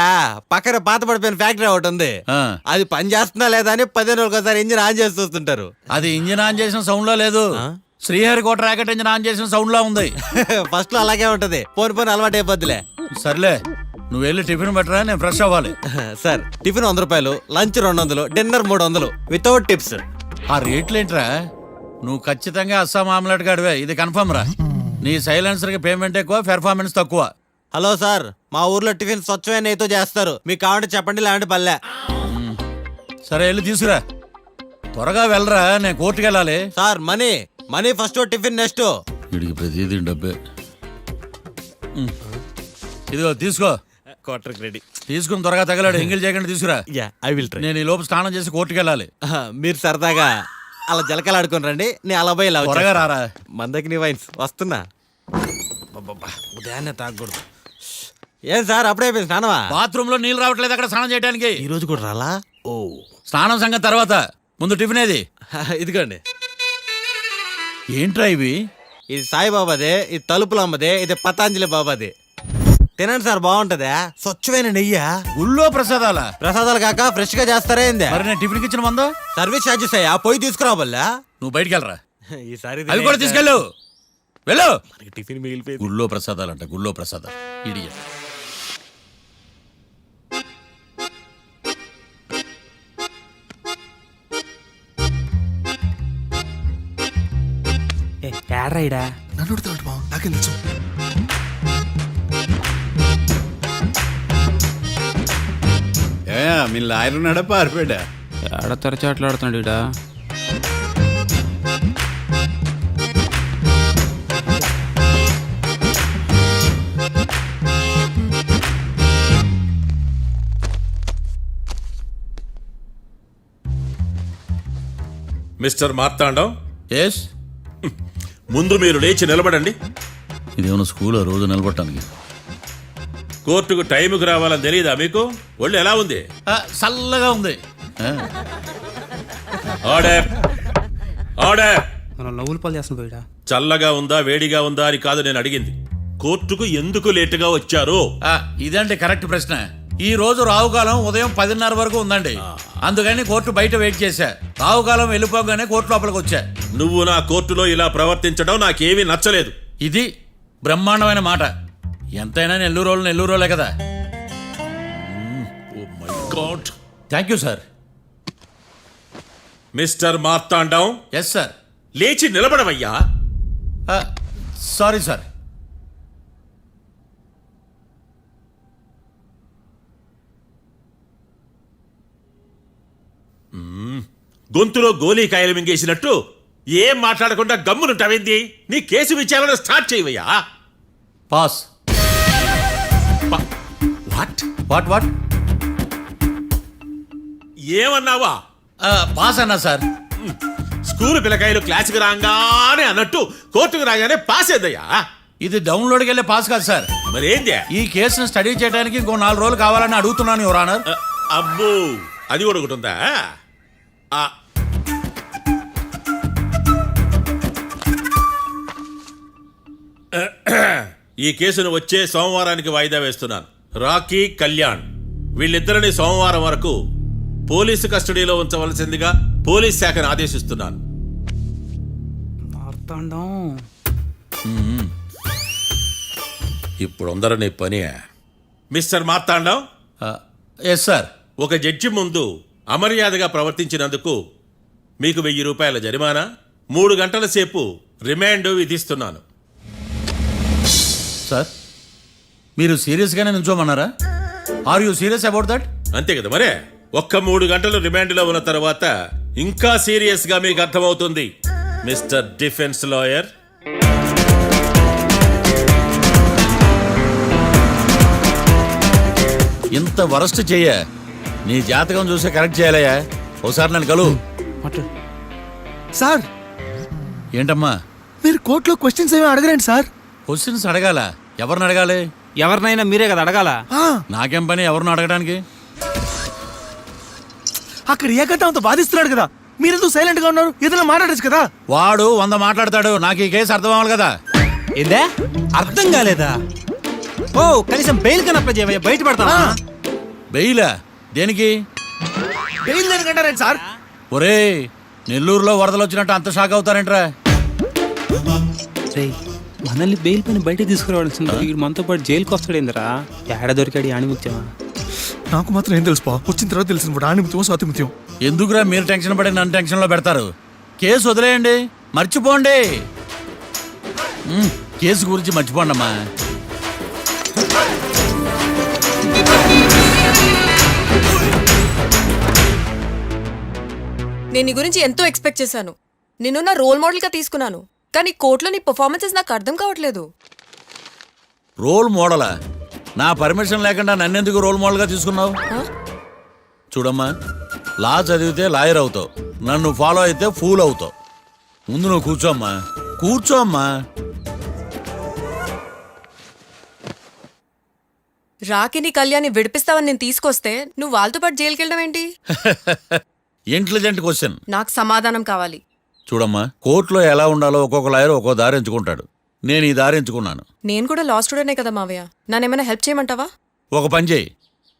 Speaker 10: పక్కన పాత పడిపోయిన ఫ్యాక్టరీ ఒకటి ఉంది.
Speaker 1: ఆ.
Speaker 10: అది పని చేస్తున్నా లేదా అని 15 రోజులు ఒకసారి ఇంజిన్ ఆన్ చేసి చూస్తుంటారు.
Speaker 1: అది ఇంజిన్ ఆన్ చేసిన సౌండ్ లో లేదు, శ్రీహరికోట రాకెట్ ఇంజిన్ ఆన్ చేసిన సౌండ్ లో ఉంది.
Speaker 10: ఫస్ట్ లో అలాగే ఉంటది, పోని అలవాటు అయిపోద్దిలే.
Speaker 1: సర్లే, నువ్వు వెళ్ళి టిఫిన్ పెట్టరా, నేను ఫ్రెష్ అవ్వాలి.
Speaker 10: సార్ టిఫిన్ 100 రూపాయలు, లంచ్ 200, డిన్నర్ 300 వితౌట్ టిప్స్.
Speaker 1: ఆ రేట్లేంట్రా? నువ్వు ఖచ్చితంగా అస్సాం ఆమ్లెట్ గాడివే, ఇది కన్ఫర్మ్ రా. నీ సైలెన్సర్ కి పేమెంట్ ఎక్కువ, పెర్ఫార్మెన్స్ తక్కువ.
Speaker 10: హలో సార్, మా ఊర్లో టిఫిన్ స్వచ్ఛమైన నెయ్యితో చేస్తారు. మీకు కావాలంటే చెప్పండి, లేదంటే పల్లె.
Speaker 1: సరే వెళ్ళి తీసుకురా, త్వరగా వెళ్ళరా, నేను కోర్టుకి వెళ్ళాలి.
Speaker 10: Sir money money first, tiffin next.
Speaker 1: వీడికి ప్రతిదీ డబ్బే. ఇదిగో తీసుకో.
Speaker 10: Quarter ready.
Speaker 1: తీసుకుని త్వరగా తగలాడు, ఎంగిల్ చేయకుండా తీసుకురా.
Speaker 10: I will try.
Speaker 1: నేను ఈ లోపు స్నానం చేసి కోర్టుకి వెళ్ళాలి.
Speaker 10: మీరు సరదాగా అలా జలకలు ఆడుకుని రండి, నేను అలా పోయి ఇలా
Speaker 1: త్వరగా రారా.
Speaker 10: మందకి నీ వైన్స్ వస్తున్నా. ఉదయాన్నే తాగకూడదు. ఏం సార్ అప్పుడే అయిపోయింది స్నానమా?
Speaker 1: బాత్రూమ్ లో నీళ్ళు రావట్లేదు అక్కడ స్నానం చేయడానికి.
Speaker 10: ఈ రోజు కూడా రాలా? ఓ,
Speaker 1: స్నానం సంగతి తర్వాత, ముందు టిఫిన్ ఏది?
Speaker 10: ఇదిగోండి.
Speaker 1: ఏంట్రా ఇవి?
Speaker 10: ఇది సాయిబాబాదే, ఇది తలుపులు అమ్మదే, ఇది పతాంజలి బాబాదే. తినండి సార్, బాగుంటదా? స్వచ్ఛమైన నెయ్యా.
Speaker 1: గుళ్ళో ప్రసాదాలా?
Speaker 10: ప్రసాదాలు కాక ఫ్రెష్ గా చేస్తారా ఏంది?
Speaker 1: మరి నేను టిఫిన్కి ఇచ్చిన మందో?
Speaker 10: సర్వీస్ ఛార్జెస్ అయ్యా, పోయి తీసుకురావల్లా.
Speaker 1: నువ్వు బయటికి వెళ్ళరా.
Speaker 10: ఈసారి
Speaker 1: అవి కూడా తీసుకెళ్ళు, వెళ్ళు.
Speaker 10: టిఫిన్ మిగిలిపోయింది.
Speaker 1: గుళ్ళో ప్రసాదాలంట, గుళ్ళో ప్రసాదాలు. ఇడియట్.
Speaker 9: ఏడ్రైడా
Speaker 2: నన్ను అడుగుతాడు బావ, నాకేం తెలుసు?
Speaker 4: మీ లాయర్ ఉన్నాడా పారిపోయాడా?
Speaker 3: ఏడ తెరచాట్లాడుతున్నాడు ఇడా.
Speaker 12: Mister Marthandam,
Speaker 1: yes.
Speaker 12: ముందు మీరు లేచి నిలబడండి.
Speaker 1: ఇదేమన్నా స్కూల్ రోజు నిలబడటానికి?
Speaker 12: కోర్టుకు టైంకి రావాలని తెలియదా మీకు? ఒళ్ళు ఎలా ఉంది?
Speaker 1: చల్లగా ఉంది.
Speaker 12: Order, order.
Speaker 9: మనం లవ్వులు పాలు చేస్తున్నాం పోయిడా.
Speaker 12: చల్లగా ఉందా వేడిగా ఉందా అని కాదు నేను అడిగింది, కోర్టుకు ఎందుకు లేటుగా వచ్చారు?
Speaker 1: ఇదండి కరెక్ట్ ప్రశ్న. ఈ రోజు రావుకాలం ఉదయం 10:30 వరకు ఉందండి, అందుకని కోర్టు బయట వెయిట్ చేశా. రావుకాలం వెళ్ళిపోగానే కోర్టు లోపలికి వచ్చా.
Speaker 12: నువ్వు నా కోర్టులో ఇలా ప్రవర్తించడం నాకేమీ నచ్చలేదు.
Speaker 1: ఇది బ్రహ్మాండమైన మాట. ఎంతైనా నెల్లూరులే కదా.
Speaker 12: Oh my God.
Speaker 1: Thank you sir.
Speaker 12: Mister Marthandam,
Speaker 1: yes sir.
Speaker 12: లేచి నిలబడవయ్యా.
Speaker 1: Sorry sir.
Speaker 12: గొంతులో గోలీకాయలు మింగేసినట్టు ఏం మాట్లాడకుండా గమ్మునుంటావేంది? నీ కేసు విచారణ స్టార్ట్ చేయవయ్యా.
Speaker 1: పాస్.
Speaker 12: వాట్
Speaker 1: వాట్ వాట్
Speaker 12: ఏమన్నావా?
Speaker 1: పాస్ అన్నా సార్.
Speaker 12: స్కూల్ పిల్లకాయలు క్లాసుకు రాగానే అన్నట్టు కోర్టుకు రాగానే పాస్ ఏదయ్యా?
Speaker 1: ఇది డౌన్లోడ్కి వెళ్ళే పాస్ కాదు సార్.
Speaker 12: మరేంది?
Speaker 1: ఈ కేసును స్టడీ చేయడానికి ఇంకో 4 రోజులు కావాలని అడుగుతున్నాను యువర్ ఆనర్.
Speaker 12: అబ్బో, అది కూడా ఒకటి ఉందా? ఈ కేసును వచ్చే సోమవారానికి వాయిదా వేస్తున్నాను. రాకీ, కళ్యాణ్ వీళ్ళిద్దరిని సోమవారం వరకు పోలీసు కస్టడీలో ఉంచవలసిందిగా పోలీస్ శాఖను ఆదేశిస్తున్నాను.
Speaker 3: మార్తాండం,
Speaker 12: ఇప్పుడు అందరూ పని. Mister Marthandam,
Speaker 1: yes sir.
Speaker 12: ఒక జడ్జి ముందు అమర్యాదగా ప్రవర్తించినందుకు మీకు 1000 రూపాయల జరిమానా, 3 గంటల సేపు రిమాండ్ విధిస్తున్నాను.
Speaker 1: సార్, మీరు సీరియస్గానే నుంచోమన్నారా? Are you serious about that?
Speaker 12: అంతే కదా మరే. ఒక్క 3 గంటలు రిమాండ్లో ఉన్న తర్వాత ఇంకా సీరియస్ గా మీకు అర్థమవుతుంది మిస్టర్ డిఫెన్స్ లాయర్.
Speaker 1: ఇంత వరస్ట్ చెయ్య, నీ జాతకం చూసి కరెక్ట్ చేయాలయ్యా. ఒకసారి నన్ను కలువు.
Speaker 2: సార్,
Speaker 1: ఏంటమ్మా?
Speaker 2: మీరు కోర్టులో క్వశ్చన్స్ ఏమీ అడగరండి సార్.
Speaker 1: క్వశ్చన్స్ అడగాల? ఎవరిని అడగాలి?
Speaker 3: ఎవరినైనా మీరే కదా అడగాల.
Speaker 1: నాకేం పని ఎవరిని అడగడానికి?
Speaker 2: అక్కడ ఏకతాంతో బాధిస్తున్నాడు కదా, మీరెందుకు సైలెంట్ గా ఉన్నారు? ఏదైనా మాట్లాడచ్చు కదా.
Speaker 1: వాడు 100 మాట్లాడతాడు, నాకు ఈ కేసు అర్థం అవ్వాలి కదా.
Speaker 9: ఏందే అర్థం కాలేదా? ఓ కనీసం బెయిల్ కన్నా అప్లై చేయవయ్యా, బయట పడతావా?
Speaker 1: బెయిలా? దేనికి?
Speaker 2: బెయిల్ దేనికంటారండి సార్?
Speaker 1: ఒరే, నెల్లూరులో వరదలు వచ్చినట్టు అంత షాక్ అవుతారేంట్రా?
Speaker 3: రేయ్, మనల్ని బెయిల్ పని బయట తీసుకురావాల్సింది వీడు మనతో పాటు జైలుకి వస్తాడేందిరా? ఏడ దొరికాడు ఆణిముత్యమా?
Speaker 2: నాకు మాత్రం ఏం తెలుసు వచ్చిన తర్వాత తెలిసింది ఆణిముత్యం స్వాతిముత్యం.
Speaker 1: ఎందుకురా మీరు టెన్షన్ పడి నన్ను టెన్షన్లో పెడతారు? కేసు వదిలేయండి, మర్చిపోండి. కేసు గురించి మర్చిపోండి అమ్మా.
Speaker 6: నేను నీ గురించి ఎంతో ఎక్స్పెక్ట్ చేశాను. నిన్ను నా రోల్ మోడల్గా తీసుకున్నాను. కానీ కోర్టులో నీ పర్ఫార్మెన్సెస్ నాకు అర్థం కావట్లేదు.
Speaker 1: రోల్ మోడలా? నా పర్మిషన్ లేకుండా నన్నెందుకు రోల్ మోడల్గా తీసుకున్నావు? చూడమ్మా, లా చదివితే లాయర్ అవుతావు, నన్ను ఫాలో అయితే ఫూల్ అవుతావు. ముందు నువ్వు కూర్చోమ్మా, కూర్చోమ్మా.
Speaker 6: రాకిని కళ్యాణ్ని విడిపిస్తావని నేను తీసుకొస్తే నువ్వు వాళ్ళతో పాటు జైలుకి వెళ్ళడం ఏంటి?
Speaker 1: Intelligent question.
Speaker 6: నాకు సమాధానం కావాలి.
Speaker 1: చూడమ్మా, కోర్టులో ఎలా ఉండాలో ఒక్కొక్క లాయర్ ఒక్కో దారి ఎంచుకుంటాడు. నేను ఈ దారి ఎంచుకున్నాను.
Speaker 6: నేను కూడా లా స్టూడెంటే కదా మావయ్య, నన్నేమైనా హెల్ప్ చేయమంటావా?
Speaker 1: ఒక పని చేయి,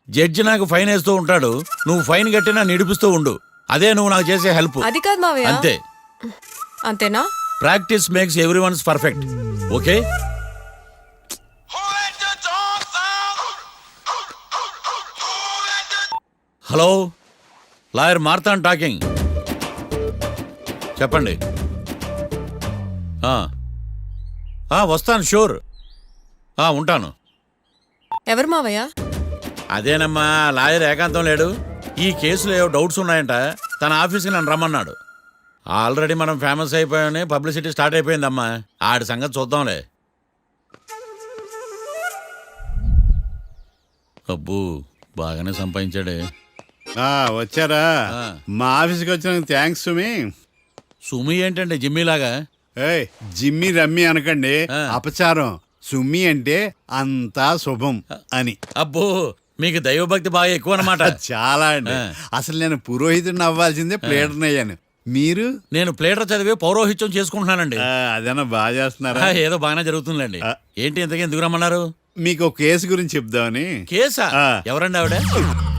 Speaker 1: జడ్జి నాకు ఫైన్ వేస్తూ ఉంటాడు, నువ్వు ఫైన్ కట్టినా నిడిపిస్తూ ఉండు. అదే నువ్వు నాకు చేసే హెల్ప్.
Speaker 6: అది కాదు మావయ్య.
Speaker 1: అంతే.
Speaker 6: అంతేనా?
Speaker 1: Practice makes everyone's perfect. Okay? Hello, lawyer Marthan talking. చెప్పండి. వస్తాను, షూర్. ఉంటాను.
Speaker 6: ఎవరు మావయ్య?
Speaker 1: అదేనమ్మా, లాయర్ ఏకాంతం లేడు. ఈ కేసులో ఏవో డౌట్స్ ఉన్నాయంట, తన ఆఫీస్కి నన్ను రమ్మన్నాడు. ఆల్రెడీ మనం ఫేమస్ అయిపోయామని పబ్లిసిటీ స్టార్ట్ అయిపోయిందమ్మా. ఆడి సంగతి చూద్దాంలే. అబ్బు, బాగానే సంపాదించాడే.
Speaker 4: వచ్చారా? మా ఆఫీస్కి వచ్చిన థ్యాంక్స్ సుమి.
Speaker 1: సుమి ఏంటండి జిమ్మీలాగా?
Speaker 4: ఏయ్, జిమ్మి రమ్మి అనకండి, అపచారం. సుమి అంటే అంతా శుభం అని.
Speaker 1: అబ్బో, మీకు దైవభక్తి బాగా ఎక్కువ అన్నమాట.
Speaker 4: చాలా అండి. అసలు నేను పురోహితుడిని అవ్వాల్సిందే ప్లేటర్ని అయ్యాను. మీరు?
Speaker 1: నేను ప్లేటర్ చదివి పౌరోహిత్యం చేసుకుంటున్నానండి.
Speaker 4: అదేనా బాగా చేస్తున్నారా?
Speaker 1: ఏదో బాగానే జరుగుతుందండి. ఏంటి ఇంతకీ ఎందుకు రమ్మన్నారు?
Speaker 4: మీకు ఒక కేసు గురించి చెప్దామని.
Speaker 1: కేసా? ఎవరండి ఆవిడ?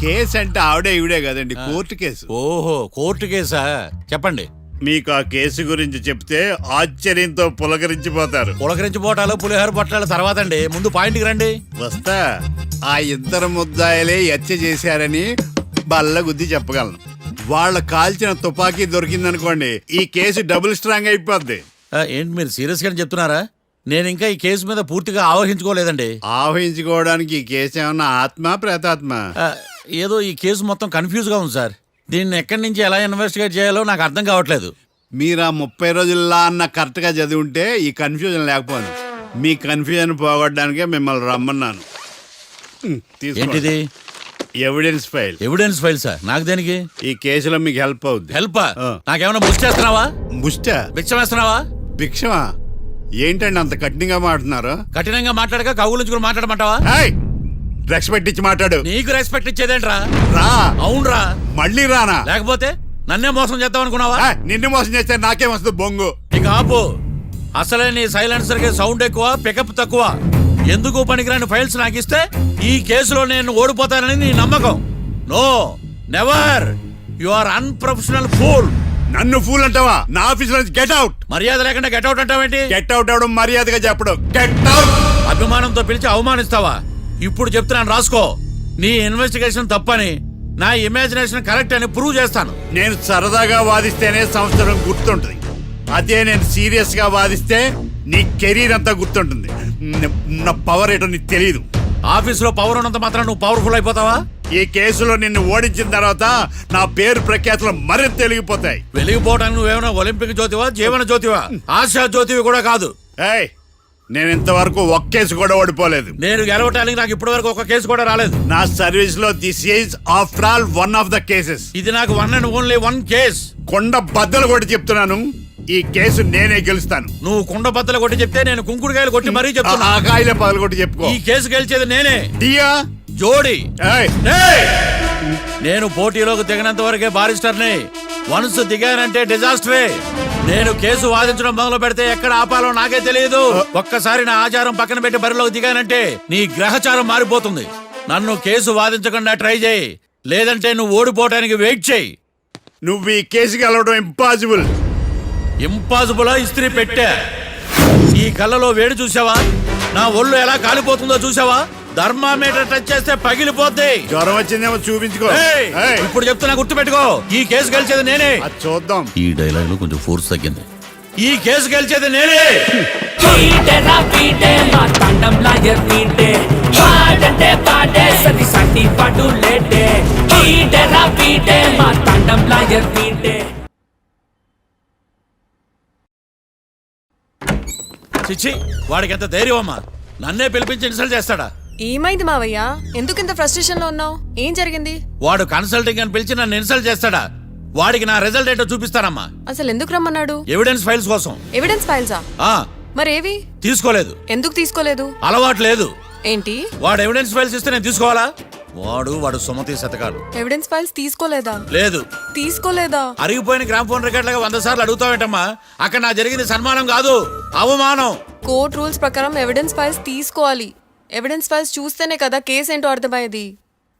Speaker 4: కేసు అంటే ఆవిడే ఈవిడే కదండి, కోర్టు కేసు.
Speaker 1: ఓహో, కోర్టు కేసా? చెప్పండి.
Speaker 4: మీకు ఆ కేసు గురించి చెప్తే ఆశ్చర్యంతో పులకరించిపోతారు.
Speaker 1: పులకరించిపోవటాలు పులిహోర పొట్టాల తర్వాత అండి, ముందు పాయింట్కి రండి.
Speaker 4: వస్తా. ఆ ఇద్దరు ముద్దాయలే హత్య చేశారని బల్ల గుద్ది చెప్పగలను. వాళ్ళ కాల్చిన తుపాకీ దొరికిందనుకోండి, ఈ కేసు డబుల్ స్ట్రాంగ్ అయిపోద్ది.
Speaker 1: ఏంటి మీరు సీరియస్ గా చెప్తున్నారా? నేను ఇంకా ఈ కేసు మీద పూర్తిగా ఆవహించుకోలేదండి.
Speaker 4: ఆవహించుకోవడానికి ఈ కేసు ఏమన్నా ఆత్మ ప్రేతాత్మ?
Speaker 1: ఏదో ఈ కేసు మొత్తం కన్ఫ్యూజ్ గా ఉంది సార్. దీన్ని ఎక్కడి నుంచి ఎలా ఇన్వెస్టిగేట్ చేయాలో నాకు అర్థం కావట్లేదు.
Speaker 4: మీరు ఆ 30 రోజుల్లో అన్న కరెక్ట్ గా చదివి ఉంటే ఈ కన్ఫ్యూజన్ లేకపోను. మీ కన్ఫ్యూజన్ పోగొట్టడానికే మిమ్మల్ని రమ్మన్నాను.
Speaker 1: ఏంటిది?
Speaker 4: Evidence file.
Speaker 1: Evidence file sir? నాకు దేనికి?
Speaker 4: ఈ కేసులో మీకు హెల్ప్ అవుద్ది.
Speaker 1: హెల్ప్? నాకేమైనా ముష్టి చేస్తున్నావా?
Speaker 4: ముష్ట?
Speaker 1: భిక్షం వేస్తున్నావా?
Speaker 4: భిక్షమా? ఏంటండి అంత కఠినంగా మాట్లాడుతున్నారు?
Speaker 1: కఠినంగా మాట్లాడక కవులు మాట్లాడమంటావా?
Speaker 4: రెస్పెక్ట్ ఇచ్చి మాట్లాడు.
Speaker 1: నీకు రెస్పెక్ట్ ఇచ్చేదేంట్రా?
Speaker 4: రా.
Speaker 1: అవునరా.
Speaker 4: మళ్ళీ రానా?
Speaker 1: లేకపోతే నన్నే మోసం చేద్దాం అనుకున్నావా?
Speaker 4: నిన్ను మోసం చేస్తే నాకేం వస్తుంది బొంగు?
Speaker 1: ఇక ఆపు. అసలే నీ సైలెన్సర్ కి సౌండ్ ఎక్కువ, పికప్ తక్కువ. ఎందుకు పనికిరాని ఫైల్స్ నాకు ఇస్తే ఈ కేసులో నేను ఓడిపోతానని నీ నమ్మకం. No, never. You are unprofessional fool.
Speaker 4: నన్ను ఫూల్ అంటావా? నా ఆఫీస్ నుంచి గెట్ అవుట్.
Speaker 1: మర్యాద లేకుండా గెట్ అవుట్ అంటావేంటి?
Speaker 4: గెట్ అవుట్ అవడం మర్యాదగా చెప్పడం. Get out.
Speaker 1: అభిమానంతో పిలిచి అవమానిస్తావా? ఇప్పుడు చెప్తున్నాను, రాసుకో. నీ ఇన్వెస్టిగేషన్ తప్పని, నా ఇమాజినేషన్ కరెక్ట్ అని ప్రూవ్ చేస్తాను.
Speaker 4: నేను సరదాగా వాదిస్తేనే సంవత్సరం గుర్తుంటుంది. అదే నేను సీరియస్ గా వాదిస్తే నీ కెరీర్ అంతా గుర్తుంటుంది. నా పవర్ ఏంటో నీకు తెలియదు.
Speaker 1: ఆఫీసులో పవర్ ఉన్నంత మాత్రం నువ్వు పవర్ఫుల్ అయిపోతావా?
Speaker 4: ఈ కేసులో నిన్ను ఓడించిన తర్వాత నా పేరు ప్రఖ్యాతులు మరింత వెలిగిపోతాయి.
Speaker 1: వెలిగిపోవడానికి నువ్వేమైనా ఒలింపిక్ జ్యోతివా, జీవన జ్యోతివా? ఆశా జ్యోతివి కూడా కాదు.
Speaker 4: నేను ఇంతవరకు ఒక్క కేసు కూడా ఓడిపోలేదు.
Speaker 1: నేను గెలవటానికి నాకు ఇప్పటి వరకు ఒక కేసు కూడా రాలేదు.
Speaker 4: నా సర్వీస్ లో this is after all one of the cases.
Speaker 1: ఇది నాకు one and only one case.
Speaker 4: కొండ బద్దలు కొట్టి చెప్తున్నాను, ఈ కేసు నేనే గెలుస్తాను.
Speaker 1: నువ్వు కుండ బద్దలు కొట్టి చెప్తే నేను కుంకుడుకాయలు కొట్టి మరీ చెప్తున్నా.
Speaker 4: ఆ కాయలే పగలు కొట్టి చెప్పుకో.
Speaker 1: ఈ కేసు గెలిచేది నేనే.
Speaker 4: డియా
Speaker 1: జోడి. నేను పోటీలోకి దిగినంత వరకే బారిస్టర్ని. వన్స్ దిగానంటే డిజాస్టరే. నేను కేసు వాదించడం మొదలు పెడితే ఎక్కడ ఆపాలో నాకే తెలియదు. ఒక్కసారి నా ఆచారం పక్కన పెట్టి బరిలోకి దిగానంటే నీ గ్రహచారం మారిపోతుంది. నన్ను కేసు వాదించకుండా ట్రై చేయి, లేదంటే నువ్వు ఓడిపోవటానికి వెయిట్ చేయి.
Speaker 4: నువ్వు ఈ కేసు గెలవడం ఇంపాసిబుల్.
Speaker 1: ఇంపాసిబులా? ఇస్త్రీ పెట్టా. ఈ కళ్ళలో వేడి చూసావా? నా ఒళ్ళు ఎలా కాలిపోతుందో చూసావా? థర్మామీటర్ టచ్ చేస్తే పగిలిపోద్ది.
Speaker 4: జ్వరం వచ్చిందేమో చూపించుకో.
Speaker 1: ఏయ్! ఇప్పుడు చెప్తున్నా, గుర్తు పెట్టుకో, ఈ కేసు గెలిచేది నేనే.
Speaker 4: అది చూద్దాం.
Speaker 1: ఈ డైలాగ్ లో కొంచెం ఫోర్స్ తగ్గింది. ఈ కేసు గెలిచేది నేనే.
Speaker 8: పీటరా పీటే మా తండం లాయర్ పీటే పాడంటే పాడే సది సటి పడు లేటే పీటరా పీటే మా తండం లాయర్ పీటే.
Speaker 1: చిచ్చి, వాడికి ఎంత ధైర్యం అమ్మా! నన్నే పిలిపించి ఇన్సల్ట్ చేస్తాడా?
Speaker 6: ఏమైంది మావయ్య? ఎందుకు ఇంత ఫ్రస్ట్రేషన్ లో ఉన్నావు? ఏం జరిగింది?
Speaker 1: వాడు కన్సల్టింగ్ అని పిలిచి నన్ను ఇన్సల్ట్ చేస్తాడా? వాడికి నా రిజల్ట్ ఏంటో చూపిస్తానమ్మా.
Speaker 6: అసలు ఎందుకు రమ్మన్నాడు?
Speaker 1: ఎవిడెన్స్ ఫైల్స్ కోసం.
Speaker 6: ఎవిడెన్స్ ఫైల్సా?
Speaker 1: ఆ
Speaker 6: మరేవి?
Speaker 1: తీసుకోలేదు.
Speaker 6: ఎందుకు తీసుకోలేదు?
Speaker 1: అలవాటు లేదు.
Speaker 6: ఏంటి?
Speaker 1: వాడు ఎవిడెన్స్ ఫైల్స్ ఇస్తే నేను తీసుకోవాలా? వాడు సుమతి శతకాలు.
Speaker 6: ఎవిడెన్స్ ఫైల్స్ తీసుకోలేదా?
Speaker 1: లేదు.
Speaker 6: తీసుకోలేదా?
Speaker 1: అరిగిపోయిన గ్రామ్ ఫోన్ రికార్డులుగా 100 సార్లు అడుగుతావేంటమ్మా? అక్కడ నా జరిగింది సన్మానం కాదు, అవమానం.
Speaker 6: కోర్ట్ రూల్స్ ప్రకారం ఎవిడెన్స్ ఫైల్స్ తీసుకోవాలి. ఎవిడెన్స్ ఫైల్స్ చూస్తేనే కదా కేసు ఏంటో అర్థమయ్యేది.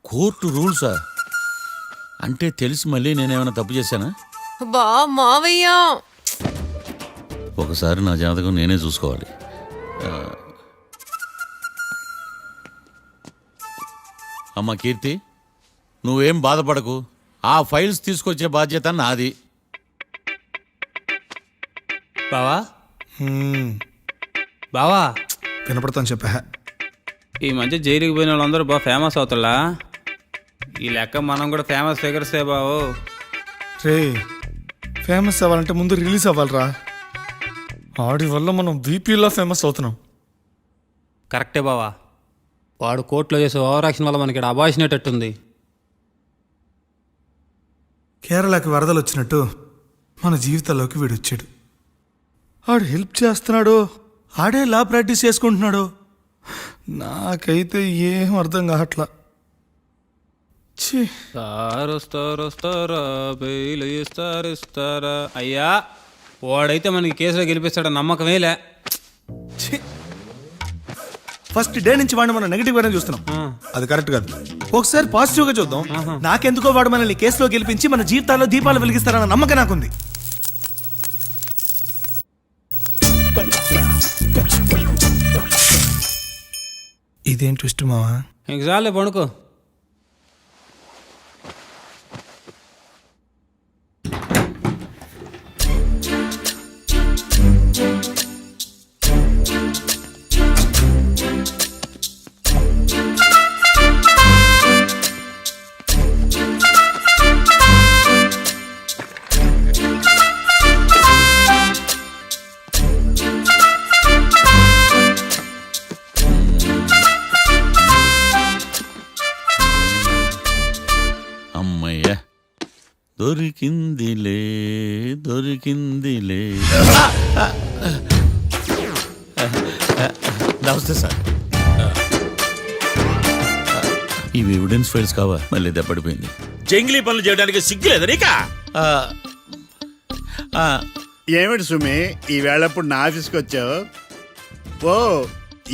Speaker 1: కోర్టు రూల్సా? అంటే తెలిసి మళ్ళీ నేనేమైనా తప్పు చేశానా?
Speaker 6: బా మావయ్య,
Speaker 1: ఒకసారి నా జాతకం నేనే చూసుకోవాలి. అమ్మ కీర్తి, నువ్వేం బాధపడకు. ఆ ఫైల్స్ తీసుకొచ్చే బాధ్యత నాది.
Speaker 3: బావా బావా,
Speaker 2: వినపడతాను చెప్పా.
Speaker 3: ఈ మధ్య జైలుకి పోయిన వాళ్ళందరూ బాగా ఫేమస్ అవుతారా? ఈ లెక్క మనం కూడా ఫేమస్ ఫిగర్సే బావు.
Speaker 2: రే, ఫేమస్ అవ్వాలంటే ముందు రిలీజ్ అవ్వాలిరా. ఆడి వల్ల మనం వీపీలో ఫేమస్ అవుతున్నాం.
Speaker 3: కరెక్టే బావా. వాడు కోర్టులో చేసే ఓవర్ యాక్షన్ వల్ల మనకి అబాయిసినట్టుంది.
Speaker 2: కేరళకి వరదలు వచ్చినట్టు మన జీవితాల్లోకి వీడు వచ్చాడు. ఆడు హెల్ప్ చేస్తున్నాడు, ఆడే లా ప్రాక్టీస్ చేసుకుంటున్నాడు. నాకైతే ఏం అర్థం కావట్లా.
Speaker 3: వస్తారా బెయిల్ ఇస్తారా? అయ్యా, వాడైతే మనకి కేసులో గెలిపిస్తాడని నమ్మకమేలే.
Speaker 2: ఫస్ట్ డే నుంచి వాడిని మనం నెగిటివ్ గానే చూస్తున్నాం. అది కరెక్ట్ కాదు. ఒకసారి పాజిటివ్ గా చూద్దాం. నాకెందుకో వాడు మనల్ని కేసులో గెలిపించి మన జీవితాల్లో దీపాలు వెలిగిస్తారన్న నమ్మకం నాకుంది. ఇదేం ట్విస్ట్ మావా?
Speaker 3: చాలే పడుకో.
Speaker 1: దొరికిందిలే దొరికిందిలే. నమస్తే సార్. ఇవి ఎవిడెన్స్ ఫైల్స్ కావా? మళ్ళీ దెబ్బడిపోయింది.
Speaker 12: జంగిలీ పనులు చేయడానికి సిగ్గులేదు నీకా?
Speaker 4: ఏమిటి సుమి, ఈ వేళప్పుడు నా ఆఫీస్కి వచ్చావు? ఓ,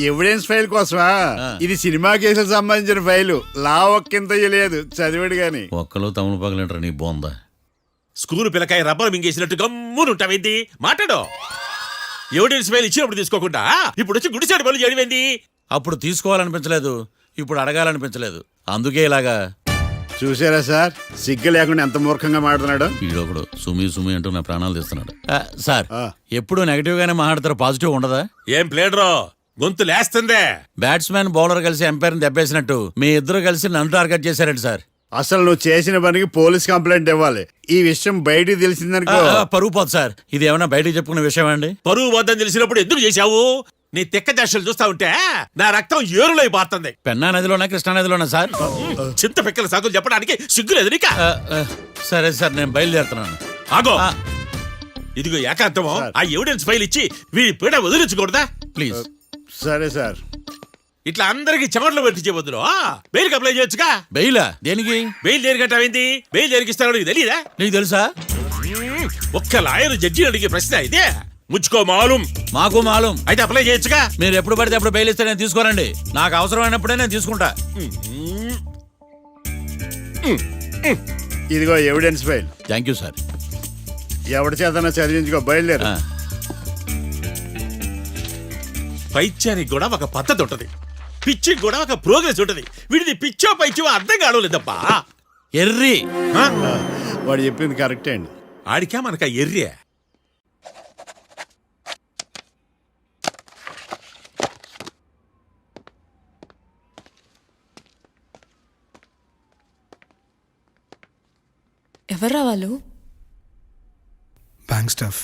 Speaker 4: ఎవిడెన్స్ ఫైల్ కోసమా? ఇది సినిమా కేసులకు సంబంధించిన ఫైలు. లా ఒక్కింత లేదు, చదివాడు గాని.
Speaker 1: ఒక్కలో తమను పగలంటారా నీ బోందా?
Speaker 12: School పిల్లకాయ rubber మింగేసినట్టు గమ్మునుంటావేంది? మాట్లాడు. ఎవిడెన్స్ ఫైల్ ఇచ్చినప్పుడు తీసుకోకుండా ఇప్పుడు వచ్చి గుడిసాడు పనులు చేయడమేంది?
Speaker 1: అప్పుడు తీసుకోవాలనిపించలేదు, ఇప్పుడు అడగాలనిపించలేదు, అందుకే ఇలాగా.
Speaker 4: చూసారా సార్, సిగ్గు లేకుండా ఎంత మూర్ఖంగా మాట్లాడుతున్నాడు.
Speaker 1: ఈడొకడు సుమి సుమి అంటూ నా ప్రాణాలు తీస్తున్నాడు. సార్, ఎప్పుడు నెగటివ్ గానే మాట్లాడతారు, పాజిటివ్ ఉండదా?
Speaker 12: ఏం ప్లేడరో గొంతు లేస్తుందే.
Speaker 1: బ్యాట్స్మెన్ బౌలర్ కలిసి ఎంపైర్ని దెబ్బేసినట్టు మీ ఇద్దరు కలిసి నన్ను టార్గెట్ చేశారండి సార్.
Speaker 4: అసలు నువ్వు చేసిన పనికి పోలీస్ కంప్లైంట్ ఇవ్వాలి. ఈ విషయం బయటికి తెలిసిందనుకో
Speaker 1: పరువు పోదు సార్. ఇది ఏమైనా బయటికి చెప్పుకునే విషయం అండి?
Speaker 12: పరువు వద్దని తెలిసినప్పుడు ఎందుకు చేశావు? నీ తెక్క దశలు చూస్తా ఉంటే నా రక్తం ఏరులో పారుతుంది.
Speaker 1: పెన్నా నదిలోనా కృష్ణా నదిలోనా సార్?
Speaker 12: చింత పిక్కల సాకులు చెప్పడానికి సిగ్గులేదు నీకా?
Speaker 1: సరే సార్, నేను బయలుదేరుతున్నాను.
Speaker 12: ఆగో, ఇదిగో ఏకాంతమో ఆ ఎవిడెన్స్ ఫైల్ ఇచ్చి వీడి పీడ వదిలించకూడదా?
Speaker 1: ప్లీజ్.
Speaker 4: సరే సార్.
Speaker 12: ఇట్లా అందరికి చెమటలు పెట్టించే బదులు బెయిల్కి అప్లై చేయొచ్చుగా.
Speaker 1: బెయిలా దేనికి?
Speaker 12: బెయిల్ దేనికంటావేంది? బెయిల్ దేనికిస్తాడో నీకు తెలియదా?
Speaker 1: నీకు తెలుసా?
Speaker 12: ఒక్క లాయర్ జడ్జి అడిగే ప్రశ్న ఇదే. ముచ్చుకో మాలూం.
Speaker 1: మాకు మాలూం.
Speaker 12: అయితే అప్లై చేయొచ్చుగా.
Speaker 1: మీరు ఎప్పుడు పడితే అప్పుడు బెయిల్ ఇస్తే నేను తీసుకోనండి. నాకు అవసరమైనప్పుడే నేను తీసుకుంటా.
Speaker 4: ఇదిగో evidence file.
Speaker 1: Thank you sir.
Speaker 4: ఎవరి చేతనా చదివించుకో, బయలుదేరు.
Speaker 12: పైత్యానికి కూడా ఒక పద్ధతి ఉంటది, పిచ్చికి కూడా ఒక ప్రోగ్రెస్ ఉంటది. వీడిది పిచ్చో పైచో అర్థం కావలేదప్పా.
Speaker 1: ఎర్రి.
Speaker 4: వాడు చెప్పింది కరెక్టే అండి.
Speaker 12: ఆడికా మనక ఎర్రియా?
Speaker 6: ఎవర్రా వాళ్ళు?
Speaker 2: Bank staff.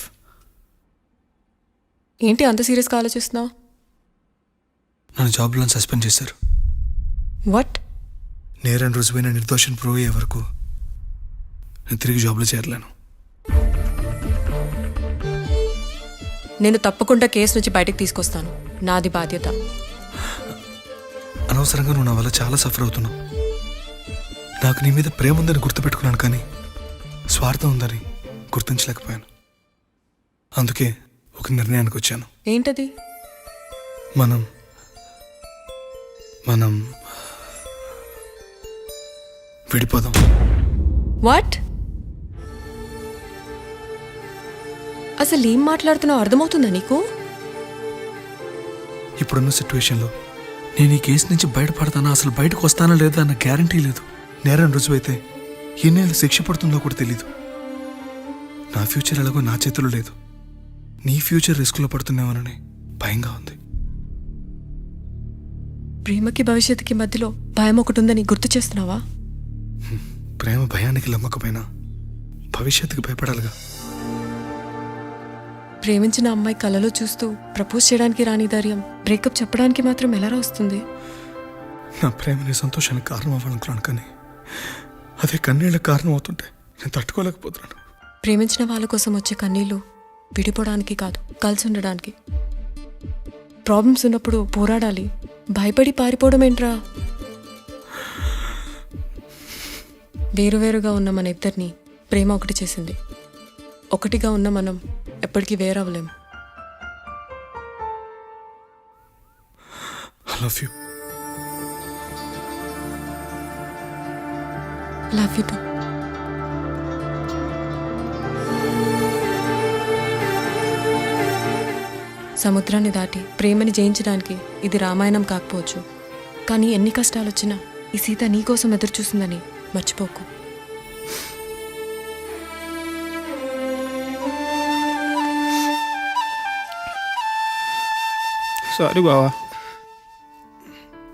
Speaker 6: ఏంటి అంత సీరియస్గా ఆలోచిస్తున్నావు?
Speaker 2: నన్ను జాబ్లో సస్పెండ్ చేశారు.
Speaker 6: వాట్?
Speaker 2: నేరం రుజువైన నిర్దోషం ప్రూవ్ అయ్యే వరకు నేను తిరిగి జాబ్లో చేరలేను.
Speaker 6: నేను తప్పకుండా కేసు నుంచి బయటకు తీసుకొస్తాను. నాది బాధ్యత.
Speaker 2: అనవసరంగా నువ్వు నా వల్ల చాలా సఫర్ అవుతున్నావు. నాకు నీ మీద ప్రేమ ఉందని గుర్తుపెట్టుకున్నాను, కానీ స్వార్థం ఉందని గుర్తించలేకపోయాను. అందుకే ఒక నిర్ణయానికి వచ్చాను.
Speaker 6: ఏంటది?
Speaker 2: మనం విడిపోదాం.
Speaker 6: వాట్? అసలు ఏం మాట్లాడుతున్నావు అర్థమవుతుందా నీకు?
Speaker 2: ఇప్పుడున్న సిచ్యువేషన్లో నేను ఈ కేసు నుంచి బయటపడతానా, అసలు బయటకు వస్తానా లేదా అన్న గ్యారంటీ లేదు. నేరం రుజువైతే ఎన్నేళ్ళు శిక్ష పడుతుందో కూడా తెలీదు. నా ఫ్యూచర్ ఎలాగో నా చేతిలో లేదు. నీ ఫ్యూచర్ రిస్క్లో పడుతున్నామని భయంగా ఉంది.
Speaker 6: ప్రేమకి భవిష్యత్తుకి మధ్యలో భయం ఒకటి ఉందని గుర్తు చేస్తున్నావా?
Speaker 2: ప్రేమ భయానికి లమ్మకపోయినా భవిష్యత్తుకి భయపడాలిగా.
Speaker 6: ప్రేమించిన అమ్మాయి కలలో చూస్తూ ప్రపోజ్ చేయడానికి రాని ధైర్యం బ్రేకప్ చెప్పడానికి మాత్రం ఎలా వస్తుంది?
Speaker 2: నా ప్రేమని సంతోషానికి కారణం అవ్వాలనుకున్నాను, కానీ అదే కన్నీళ్ళకి కారణం అవుతుంటే నేను తట్టుకోలేకపోతున్నాను.
Speaker 6: ప్రేమించిన వాళ్ళ కోసం వచ్చే కన్నీళ్ళు విడిపోవడానికి కాదు, కలిసి ఉండడానికి. ప్రాబ్లమ్స్ ఉన్నప్పుడు పోరాడాలి, భయపడి పారిపోవడం ఏంట్రా? వేరువేరుగా ఉన్న మన ఇద్దరిని ప్రేమ ఒకటి చేసింది. ఒకటిగా ఉన్న మనం ఎప్పటికీ వేరవ్వలేం.
Speaker 2: I love you.
Speaker 6: Love you too. సముద్రాన్ని దాటి ప్రేమని జయించడానికి ఇది రామాయణం కాకపోవచ్చు, కానీ ఎన్ని కష్టాలు వచ్చినా ఈ సీత నీకోసం ఎదురు చూస్తుందని మర్చిపోకు.
Speaker 3: సారీ బావా,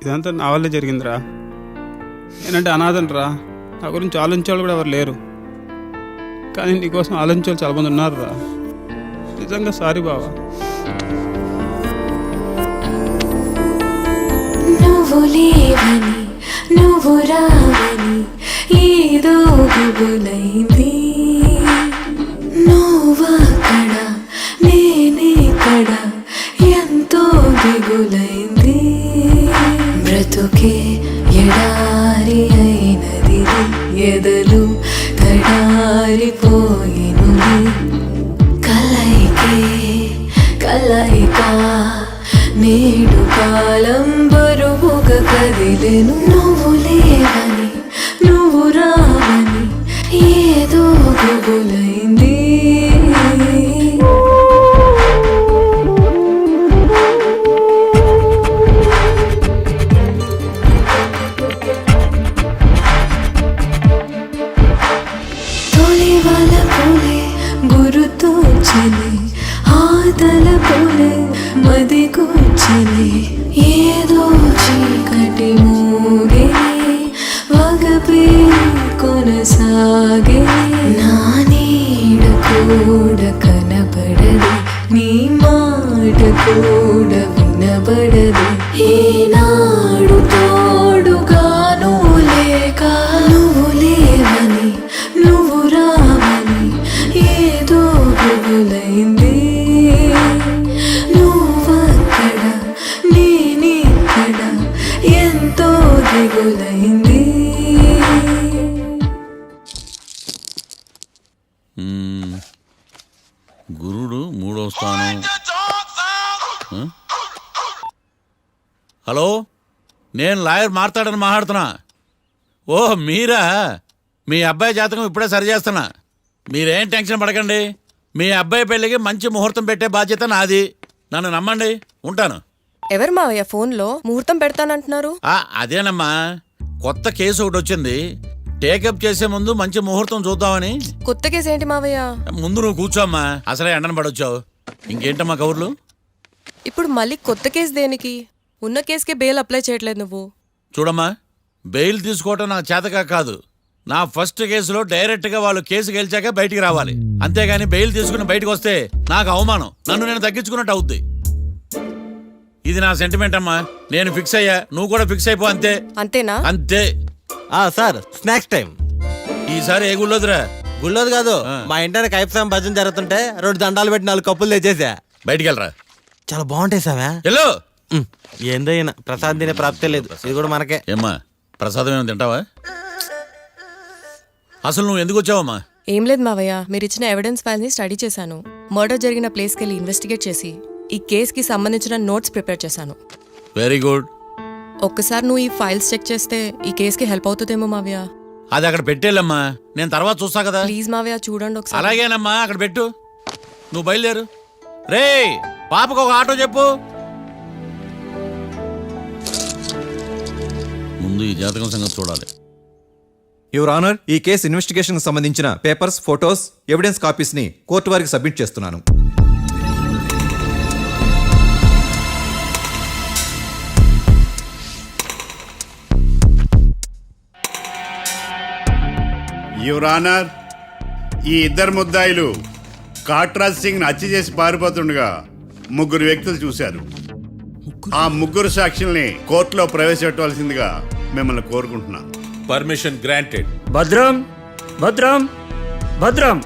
Speaker 3: ఇదంతా నా వల్లే జరిగిందిరా. నేనంటే అనాథనరా, నా గురించి ఆలోచించేవాళ్ళు కూడా ఎవరు లేరు. కానీ నీకోసం ఆలోచించేవాళ్ళు చాలా మంది ఉన్నారు రా. నిజంగా సారీ బావా.
Speaker 13: నువ్వు లేవని నువ్వు రావని ఏదో గుబులైంది. నువ్వక్కడ నేనేక్కడ ఎంతో దిగులైంది. బ్రతుకే ఎడారి అయినది, ఎదలు తడారిపోయిను. కలయికే కలయిక నేడు కాలం బరువుగా కదిలేను. నువ్వు లేవని నువ్వు రావని ఏదో గుబులైంది. తొలి వాళ్ళ పూలే గురుతోచని, ఆతల పూలే మది కూర్చని. ఏదో చీకటి మూగే వగపే కొనసాగే. నా నీడ కూడా కనబడదు, నీ మాట కూడా వినబడదు. ఏనాడు తోడుగాను లేక నువ్వు లేవని నువ్వు రావని ఏదో గుబులైంది. నువ్వక్కడ నేనిక్కడ
Speaker 1: గురుడు మూడో స్థానం. ఆ? హలో, నేను లాయర్ మాట్లాడని మాట్లాడుతున్నా. ఓ మీరా? మీ అబ్బాయి జాతకం ఇప్పుడే సరి చేస్తున్నా. మీరేం టెన్షన్ పడకండి. మీ అబ్బాయి పెళ్ళికి మంచి ముహూర్తం పెట్టే బాధ్యత నాది. నన్ను నమ్మండి. ఉంటాను.
Speaker 6: ఎవరు మావయ్య ఫోన్లో ముహూర్తం పెడతానంటున్నారు?
Speaker 1: అదేనమ్మా, కొత్త కేసు ఒకటి వచ్చింది. టేకప్ చేసే ముందు మంచి ముహూర్తం చూద్దామని.
Speaker 6: కొత్త కేసు ఏంటి మావయ్య?
Speaker 1: ముందు నువ్వు కూర్చోమ్మా, అసలే ఎండను పడొచ్చావు. ఇంకేంటమ్మా కబుర్లు?
Speaker 6: ఇప్పుడు మళ్ళీ కొత్త కేసు దేనికి? ఉన్న కేసుకే బెయిల్ అప్లై చేయట్లేదు నువ్వు.
Speaker 1: చూడమ్మా, బెయిల్ తీసుకోవటం నాకు చేతగా కాదు. నా ఫస్ట్ కేసులో డైరెక్ట్గా వాళ్ళు కేసు గెలిచాక బయటికి రావాలి. అంతేగాని బెయిల్ తీసుకుని బయటకు వస్తే నాకు అవమానం, నన్ను నేను తగ్గించుకున్నట్టు అవుద్ది. ఇది నా సెంటిమెంట్ అమ్మా. నేను ఫిక్స్ అయ్యా, నువ్వు కూడా ఫిక్స్ అయిపో. అంతే.
Speaker 6: అంతేనా?
Speaker 1: అంతే.
Speaker 10: Sir snacks time.
Speaker 1: ఈసారి ఏ గుళ్ళోదిరా?
Speaker 10: గుళ్ళోది కాదు, మా ఇంటానికి కైప్సాం భజన జరుగుతుంటే 2 దండాలు పెట్టి 4 కప్పులు తెచ్చేసా.
Speaker 1: బయటికి వెళ్ళరా.
Speaker 10: చాలా బాగుంటాయి సామే.
Speaker 1: హలో,
Speaker 10: ఏందో ఈయన ప్రసాద్ తినే ప్రాప్తే లేదు. ఇది కూడా మనకే.
Speaker 1: ఏమ్మా, ప్రసాదం ఏమైనా తింటావా? అసలు నువ్వు ఎందుకు వచ్చావమ్మా?
Speaker 6: ఏం లేదు మావయ్య, మీరు ఇచ్చిన ఎవిడెన్స్ ఫైల్స్ ని స్టడీ చేశాను. మర్డర్ జరిగిన ప్లేస్కి వెళ్ళి ఇన్వెస్టిగేట్ చేసి ఈ కేసుకి సంబంధించిన నోట్స్ ప్రిపేర్ చేశాను.
Speaker 1: Very good.
Speaker 6: ఒక్కసారి నువ్వు ఈ ఫైల్స్ చెక్ చేస్తే ఈ కేసుకి హెల్ప్ అవుతుందేమో మావయ్య.
Speaker 1: అది అక్కడ పెట్టేళ్ళమ్మా, నేను తర్వాత చూస్తా కదా.
Speaker 6: ప్లీజ్ మావయ్య చూడండి ఒకసారి.
Speaker 1: అలాగేనమ్మా, అక్కడ పెట్టు. నువ్వు బయలుదేరు. రే, పాపకు ఒక ఆటో చెప్పు. ముందు ఈ జాతకం సంగతి చూడాలి.
Speaker 2: యువర్ ఆనర్, ఈ కేసు ఇన్వెస్టిగేషన్ సంబంధించిన పేపర్స్, ఫోటోస్, ఎవిడెన్స్ కాపీస్ ని కోర్టు వారికి సబ్మిట్ చేస్తున్నాను.
Speaker 4: యువర్ ఆనర్, ఈ ఇద్దరు ముద్దాయిలు కాట్రాజ్ సింగ్ హత్య చేసి పారిపోతుండగా 3 వ్యక్తులు చూశారు. ఆ 3 సాక్షుల్ని కోర్టులో ప్రవేశపెట్టవలసిందిగా మిమ్మల్ని కోరుకుంటున్నాను.
Speaker 12: Permission granted.
Speaker 11: భద్రం భద్రం భద్రం.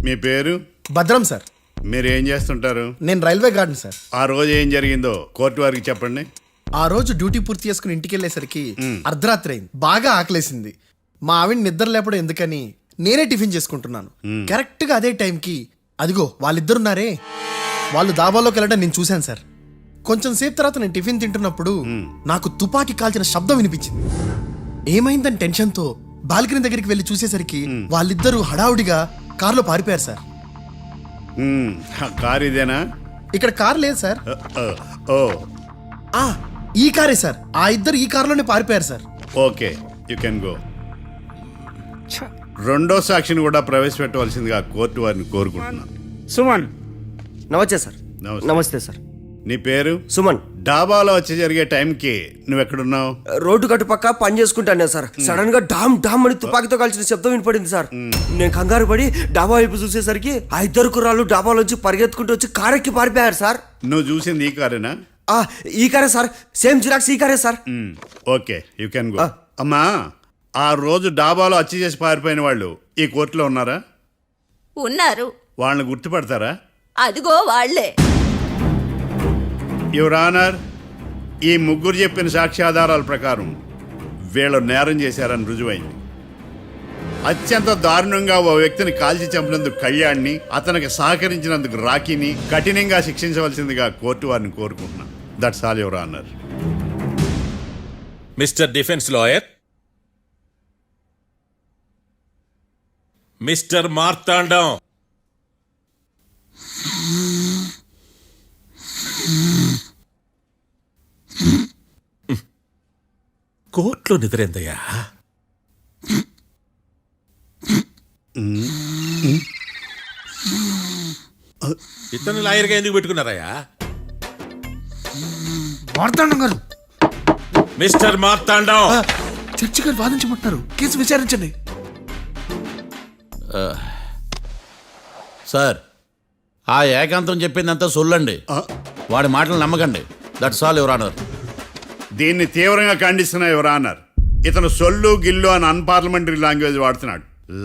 Speaker 4: మీ పేరు?
Speaker 2: భద్రం సార్.
Speaker 4: మీరు ఏం చేస్తుంటారు?
Speaker 2: నేను రైల్వే గార్డెన్ సార్.
Speaker 4: ఆ రోజు ఏం జరిగిందో కోర్టు వారికి చెప్పండి.
Speaker 2: ఆ రోజు డ్యూటీ పూర్తి చేసుకుని ఇంటికి వెళ్ళేసరికి అర్ధరాత్రి అయింది. బాగా ఆకలేసింది. మా ఆవిడ నిద్ర లేపడం ఎందుకని నేనే టిఫిన్ చేసుకుంటున్నాను. కరెక్ట్ గా అదే టైంకి అదిగో వాళ్ళిద్దరున్నారే, వాళ్ళు దాబాలోకి వెళ్ళడం నేను చూశాను సార్. కొంచెం సేపు తర్వాత నేను టిఫిన్ తింటున్నప్పుడు నాకు తుపాకీ కాల్చిన శబ్దం వినిపించింది. ఏమైందని టెన్షన్తో బాల్కనీ దగ్గరికి వెళ్ళి చూసేసరికి వాళ్ళిద్దరూ హడావుడిగా కారులో పారిపోయారు సార్.
Speaker 4: కారు ఇదేనా?
Speaker 2: ఇక్కడ కార్ లేదు సార్. ఈ కారే సార్. ఆ ఇద్దరు ఈ కారులోనే పారిపోయారు sir.
Speaker 4: Okay, you can go. రెండో సాక్షిని కూడా ప్రవేశపెట్టవలసిందిగా కోర్టు వారిని కోరుకుంటున్నాను.
Speaker 11: సుమన్.
Speaker 2: నమస్తే సార్. నమస్తే సార్.
Speaker 4: నీ పేరు?
Speaker 2: సుమన్.
Speaker 4: డాబాలో వచ్చి జరిగే టైంకి నువ్వు ఎక్కడున్నావు?
Speaker 2: రోడ్డు గట్టు పక్క పని చేసుకుంటాను సార్. సడన్ గా డామ్ డామ్ అని తుపాకీతో కాల్చిన శబ్దం వినపడింది సార్. నేను కంగారు పడి డాబా వైపు చూసేసరికి ఆ ఇద్దరు కుర్రాళ్ళు డాబాలోంచి పరిగెత్తుకుంటూ వచ్చి కారెక్కి పారిపోయారు సార్.
Speaker 4: నువ్వు చూసింది ఈ కారేనా?
Speaker 2: ఈ కారే సార్. సేమ్ జిరాక్స్ ఈ కారే sir.
Speaker 4: Okay, you can go. అమ్మా, ఆ రోజు డాబాలో హత్య చేసి పారిపోయిన వాళ్ళు ఈ కోర్టులో ఉన్నారా?
Speaker 13: ఉన్నారు.
Speaker 4: వాళ్ళని గుర్తుపడతారా?
Speaker 13: అదిగో వాళ్లే.
Speaker 4: యువర్ ఆనర్, ఈ 3 చెప్పిన సాక్ష్యాధారాల ప్రకారం వీళ్ళు నేరం చేశారని రుజువైంది. అత్యంత దారుణంగా ఓ వ్యక్తిని కాల్చి చంపినందుకు కళ్యాణ్ని, అతనికి సహకరించినందుకు రాకీని కఠినంగా శిక్షించవలసిందిగా కోర్టు వారిని కోరుకుంటున్నాను. That's all your honour.
Speaker 12: Mister defence lawyer, mister Marthandam, కోర్టులో నిద్రేందయ్యా? ఇతను లాయర్గా ఎందుకు పెట్టుకున్నారయ్యా?
Speaker 2: మార్తాండం గారు.
Speaker 12: మిస్టర్ మార్తాండం,
Speaker 2: చర్చి గారు వాదించమంటున్నారు. కేసు విచారించండి.
Speaker 1: సార్, ఆ ఏకాంతం చెప్పిందంతా సొల్లండి. వాడి మాటలు నమ్మకండి. That's all your honour.
Speaker 4: దీన్ని తీవ్రంగా ఖండిస్తున్నా యువర్ ఆనర్. ఇతను సొల్లు గిల్లు అని అన్పార్లమెంటరీ లాంగ్వేజ్ వాడుతున్నాడు.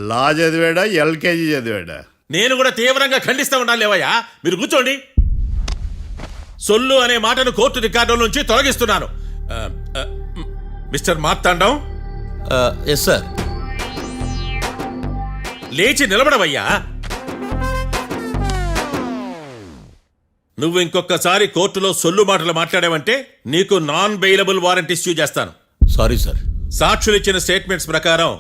Speaker 4: లా చదివాడా, ఎల్కేజీ చదివాడా?
Speaker 12: నేను కూడా తీవ్రంగా ఖండిస్తా ఉండాలి లేవయ్యా. మీరు కూర్చోండి. సొల్లు అనే మాటను కోర్టు రికార్డుల నుంచి తొలగిస్తున్నాను. మిస్టర్ మార్తాండం.
Speaker 1: Yes sir.
Speaker 12: లేచి నిలబడవయ్యా. నువ్వు ఇంకొకసారి కోర్టులో సొల్లు మాటలు మాట్లాడావంటే నీకు నాన్ బెయిలబుల్ వారెంట్ ఇష్యూ చేస్తాను.
Speaker 1: Sorry sir.
Speaker 12: సాక్షులు ఇచ్చిన స్టేట్మెంట్స్ ప్రకారం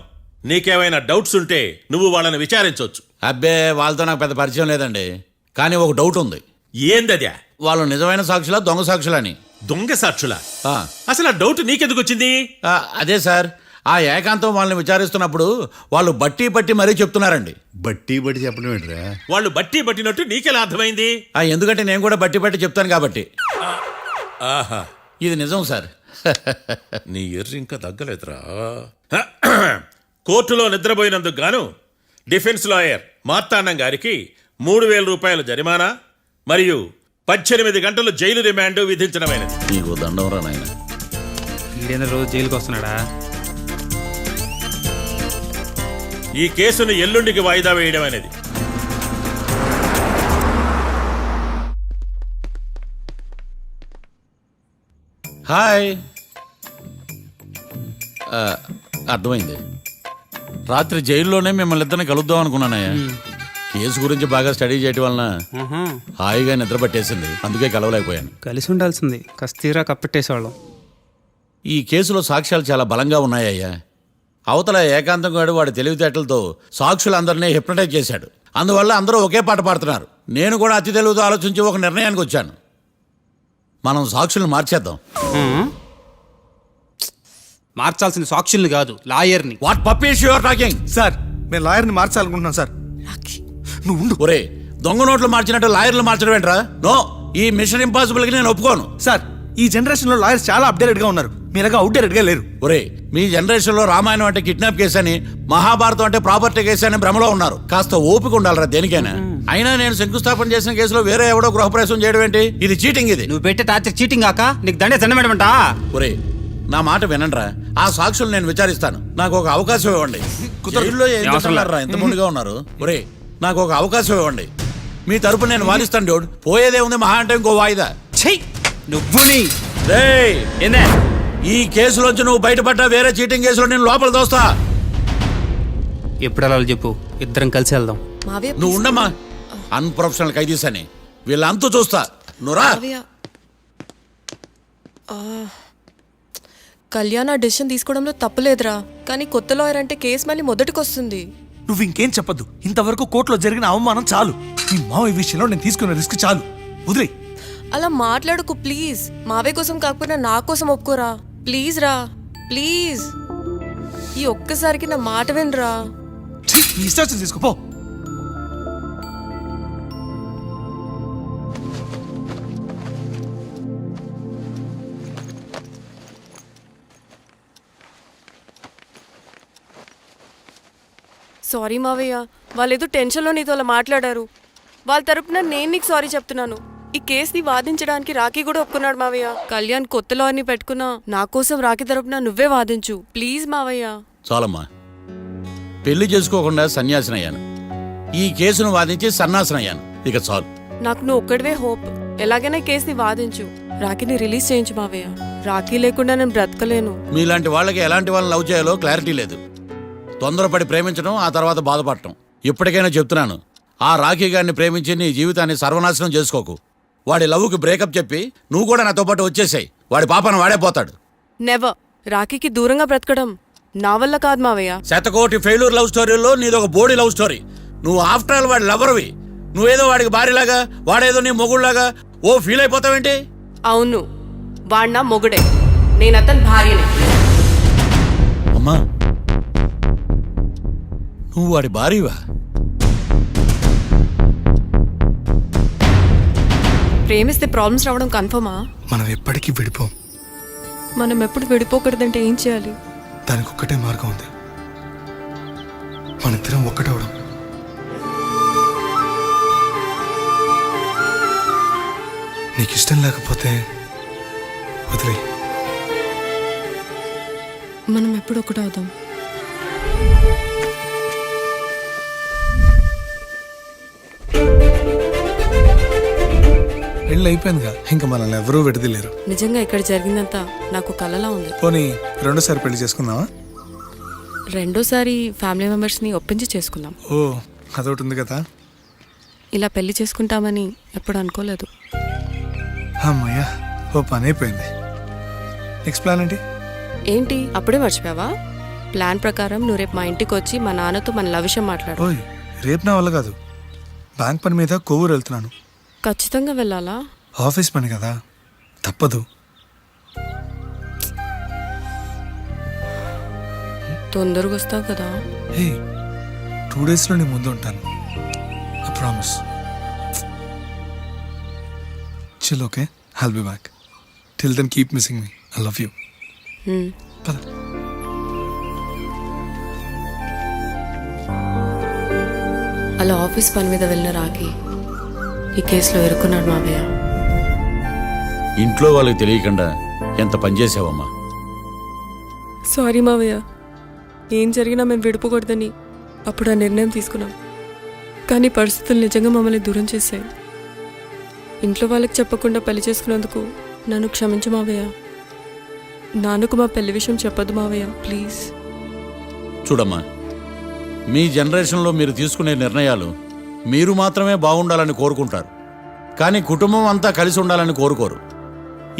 Speaker 12: నీకేమైనా డౌట్స్ ఉంటే నువ్వు వాళ్ళని విచారించవచ్చు.
Speaker 1: అబ్బే వాళ్ళతో నాకు పెద్ద పరిచయం లేదండి. కానీ ఒక డౌట్ ఉంది.
Speaker 12: ఏందద్యా?
Speaker 1: వాళ్ళు నిజమైన సాక్షులా దొంగ సాక్షులని?
Speaker 12: దొంగ సాక్షులా?
Speaker 1: ఆ,
Speaker 12: అసలు ఆ డౌట్ నీకెందుకు వచ్చింది?
Speaker 1: అదే సార్, ఆ ఏకాంతం వాళ్ళని విచారిస్తున్నప్పుడు వాళ్ళు బట్టి పట్టి మరీ చెప్తున్నారండి.
Speaker 4: బట్టి బట్టి చెప్పడం ఏంట్రా?
Speaker 12: వాళ్ళు బట్టి పట్టినట్టు నీకెలా అర్థమైంది?
Speaker 1: ఎందుకంటే నేను కూడా బట్టి పట్టి చెప్తాను కాబట్టి.
Speaker 12: ఆహా,
Speaker 1: ఇది నిజం సార్.
Speaker 12: నీ ఎర్రి ఇంకా తగ్గలేదురా. కోర్టులో నిద్రపోయినందుకు గాను డిఫెన్స్ లాయర్ మార్తాండం గారికి 3,000 రూపాయల జరిమానా మరియు 18 గంటలు జైలు రిమాండ్ విధించడమైనది.
Speaker 1: నీకు దండం రా నాయన.
Speaker 3: ఈడైనా రోజు జైలుకి వస్తున్నాడా?
Speaker 12: ఈ కేసును ఎల్లుండికి వాయిదా వేయడం అనేది.
Speaker 1: హాయ్. అర్థమైంది. రాత్రి జైల్లోనే మిమ్మల్ని ఇద్దరిని కలుద్దాం అనుకున్నానయ్యా. కేసు గురించి బాగా స్టడీ చేయటం వలన హాయిగా నిద్ర పట్టేసింది, అందుకే కలవలేకపోయాను.
Speaker 3: కలిసి ఉండాల్సింది, కస్తీరా కప్పెట్టేసేవాళ్ళం.
Speaker 1: ఈ కేసులో సాక్ష్యాలు చాలా బలంగా ఉన్నాయ్యా. అవతల ఏకాంతం గాడు వాడి తెలివితేటలతో సాక్షులందరినీ హిప్నటైజ్ చేశాడు. అందువల్ల అందరూ ఒకే పాట పాడుతున్నారు. నేను కూడా అతి తెలివితో ఆలోచించి ఒక నిర్ణయానికి వచ్చాను. మనం సాక్షులను మార్చేద్దాం.
Speaker 3: మార్చాల్సింది సాక్షుల్ని కాదు, లాయర్ని.
Speaker 1: What puppies you are talking?
Speaker 2: Sir మేము లాయర్ని మార్చాలనుకుంటున్నాం సార్. నువ్వు ఉండు.
Speaker 1: ఒరే, దొంగ నోట్లు మార్చినట్టు లాయర్లు మార్చడం ఏంట్రా? నో, ఈ మిషన్ ఇంపాసిబుల్ కి నేను ఒప్పుకోను.
Speaker 2: సార్, ఈ జనరేషన్ లో లాయర్స్ చాలా అప్డేటెడ్ గా ఉన్నారు. మీరుగా అవుట్డేటెడ్ గా లేరు.
Speaker 1: ఒరే, మీ జనరేషన్ లో రామాయణం అంటే కిడ్నాప్ కేసు అని, మహాభారతం అంటే ప్రాపర్టీ కేసు అని భ్రమలో ఉన్నారు. కాస్త ఓపిక ఉండాలరా దేనికైనా. అయినా నేను శంకుస్థాపన చేసిన కేసులో వేరే ఎవడో గృహప్రవేశం చేయడం ఏంటి? ఇది చీటింగ్. ఇది
Speaker 3: నువ్వు పెట్టే టార్చర్ చీటింగ్ కాక నీకు దండే దండమేడమంటా.
Speaker 1: ఒరే, నా మాట వినండిరా. ఆ సాక్షులు నేను విచారిస్తాను. నాకు ఒక అవకాశం ఇవ్వండి. జైల్లో ఏం చేస్తున్నారా ఎంత ముందుగా ఉన్నారు? ఒరే, నాకు ఒక అవకాశం ఇవ్వండి. మీ తరపు నేను వాదిస్తాను. డోడ్ పోయేదే ఉంది, మహా అంటే ఇంకో వాయిదా.
Speaker 3: నువ్వు
Speaker 1: ఈ కేసులోంచి నువ్వు బయటపడ్డా వేరే చీటింగ్ కేసులో నేను లోపల దోస్తా.
Speaker 3: ఎప్పుడు అలా చెప్పు, ఇద్దరం కలిసి వెళ్దాం.
Speaker 1: నువ్వు ఉండమ్మా. అన్ప్రొఫెషనల్ ఖైదీస్ అని వీళ్ళంతా చూస్తా. నువ్వురా.
Speaker 6: కళ్యాణ్ ఆ డెసిషన్ తీసుకోవడంలో తప్పులేదురా, కానీ కొత్త లాయర్ అంటే కేసు మళ్ళీ మొదటికి వస్తుంది.
Speaker 2: నువ్వు ఇంకేం చెప్పద్దు. ఇంతవరకు కోర్టులో జరిగిన అవమానం చాలు. ఈ మావయ్య విషయంలో నేను తీసుకున్న రిస్క్ చాలు. వదిలే.
Speaker 6: అలా మాట్లాడుకు ప్లీజ్. మావే కోసం కాకపోయినా నా కోసం ఒప్పుకోరా ప్లీజ్ రా, ప్లీజ్. ఈ ఒక్కసారికి నా మాట వినరా.
Speaker 2: ఇష్టం తీసుకోపో.
Speaker 6: సారీ మావయ్య, వాళ్ళేదో టెన్షన్లో నీతో అలా మాట్లాడారు. వాళ్ళ తరపున నేను నీకు సారీ చెప్తున్నాను. ఈ కేసుని వాదించడానికి రాఖీ కూడా ఒప్పుకున్నాడు మావయ్య. కళ్యాణ్ కొత్త లాయర్ని పెట్టుకున్నా నా కోసం రాఖీ తరపున నువ్వే వాదించు ప్లీజ్ మావయ్య.
Speaker 1: చాలమ్మా, పెళ్లి చేసుకోకుండా సన్యాసినయ్యాను. ఈ కేసును వాదించి సన్నాసనయ్యాను. ఇక చాలు.
Speaker 6: నాకు నువ్వు ఒక్కడివే హోప్. ఎలాగైనా కేసుని వాదించు, రాఖీని రిలీజ్ చేయించు మావయ్య. రాఖీ లేకుండా నేను బ్రతకలేను.
Speaker 1: మీలాంటి వాళ్ళకి ఎలాంటి వాళ్ళని లవ్ చేయాలో క్లారిటీ లేదు. తొందరపడి ప్రేమించడం, ఆ తర్వాత బాధపడటం. ఇప్పటికైనా చెప్తున్నాను, ఆ రాఖీ గారిని ప్రేమించి నీ జీవితాన్ని సర్వనాశనం చేసుకోకు. వాడి లవ్కి బ్రేకప్ చెప్పి నువ్వు కూడా నాతో పాటు వచ్చేసాయి. వాడి పాపను వాడే పోతాడు.
Speaker 6: నెవర్. రాఖీకి దూరంగా బ్రతకడం నా వల్ల కాదు మావయ్య.
Speaker 1: శతకోటి ఫెయిల్యూర్ లవ్ స్టోరీలో నీదొక బోడీ లవ్ స్టోరీ. నువ్వు ఆఫ్టర్ ఆల్ వాడి లవర్వి. నువ్వేదో వాడికి భార్యలాగా, వాడేదో నీ మొగుడులాగా ఓ ఫీల్ అయిపోతావేంటి?
Speaker 6: అవును, వాడు నా మొగుడే, నేను అతని భార్యని.
Speaker 1: అమ్మా, నువ్వు వాడి భార్యవా?
Speaker 6: ప్రేమిస్తే ప్రాబ్లమ్స్ రావడం కన్ఫర్మా?
Speaker 2: మనం ఎప్పటికీ విడిపోం.
Speaker 6: మనం ఎప్పుడు విడిపోకూడదంటే ఏం చేయాలి?
Speaker 2: దానికి ఒక్కటే మార్గం ఉంది. మనిద్దరం ఒక్కటవడం. నీకు ఇష్టం లేకపోతే వదిలే.
Speaker 6: మనం ఎప్పుడు ఒకటవుదాం.
Speaker 2: పెళ్ళి అయిపోయిందిగా, ఇంకా మనల్ని ఎవరూ విడదలేరు.
Speaker 6: నిజంగా ఇక్కడ జరిగిందంతా నాకు కలలా ఉంది.
Speaker 2: పోనీ రెండోసారి పెళ్లి చేసుకుందామా?
Speaker 6: రెండోసారి ఫ్యామిలీ మెంబర్స్ని ఒప్పించి చేసుకుందాం.
Speaker 2: ఓ, అదొకటి ఉంది కదా.
Speaker 6: ఇలా పెళ్లి చేసుకుంటామని ఎప్పుడు అనుకోలేదు.
Speaker 2: అమ్మయ్యా, ఓ పని అయిపోయింది. నెక్స్ట్ ప్లాన్ ఏంటి?
Speaker 6: ఏంటి అప్పుడే మర్చిపోయావా? ప్లాన్ ప్రకారం నువ్వు రేపు మా ఇంటికి వచ్చి మా నాన్నతో మన లవ్ విషయం మాట్లాడు.
Speaker 2: ఓయ్, రేపు నా వల్ల కాదు. బ్యాంక్ పని మీద కొవ్వూరు వెళ్తున్నాను.
Speaker 6: ఖచ్చితంగా వెళ్ళాలా?
Speaker 2: ఆఫీస్ పని కదా, తప్పదు.
Speaker 6: తొందరగా వస్తావు కదా?
Speaker 2: హే, 2 డేస్లో నీ ముందు ఉంటాను. I promise. Chill, okay? I'll be back. Till then keep missing me. I love you. పద.
Speaker 6: అలా ఆఫీస్ పని మీద వెళ్ళిన రాకి ఈ కేసులో ఇరుక్కున్నాడు మావయ్య.
Speaker 1: ఇంట్లో వాళ్ళకి తెలియకుండా ఎంత పనిచేసావమ్మా.
Speaker 6: సారీ మావయ్య, ఏం జరిగినా మేము విడిపోకూడదని అప్పుడు ఆ నిర్ణయం తీసుకున్నాం. కానీ పరిస్థితులు నిజంగా మమ్మల్ని దూరం చేశాయి. ఇంట్లో వాళ్ళకి చెప్పకుండా పెళ్లి చేసుకున్నందుకు నన్ను క్షమించు మావయ్య. నాన్నకు మా పెళ్లి విషయం చెప్పొద్దు మావయ్య, ప్లీజ్.
Speaker 1: చూడమ్మా, మీ జనరేషన్లో మీరు తీసుకునే నిర్ణయాలు మీరు మాత్రమే బాగుండాలని కోరుకుంటారు, కానీ కుటుంబం అంతా కలిసి ఉండాలని కోరుకోరు.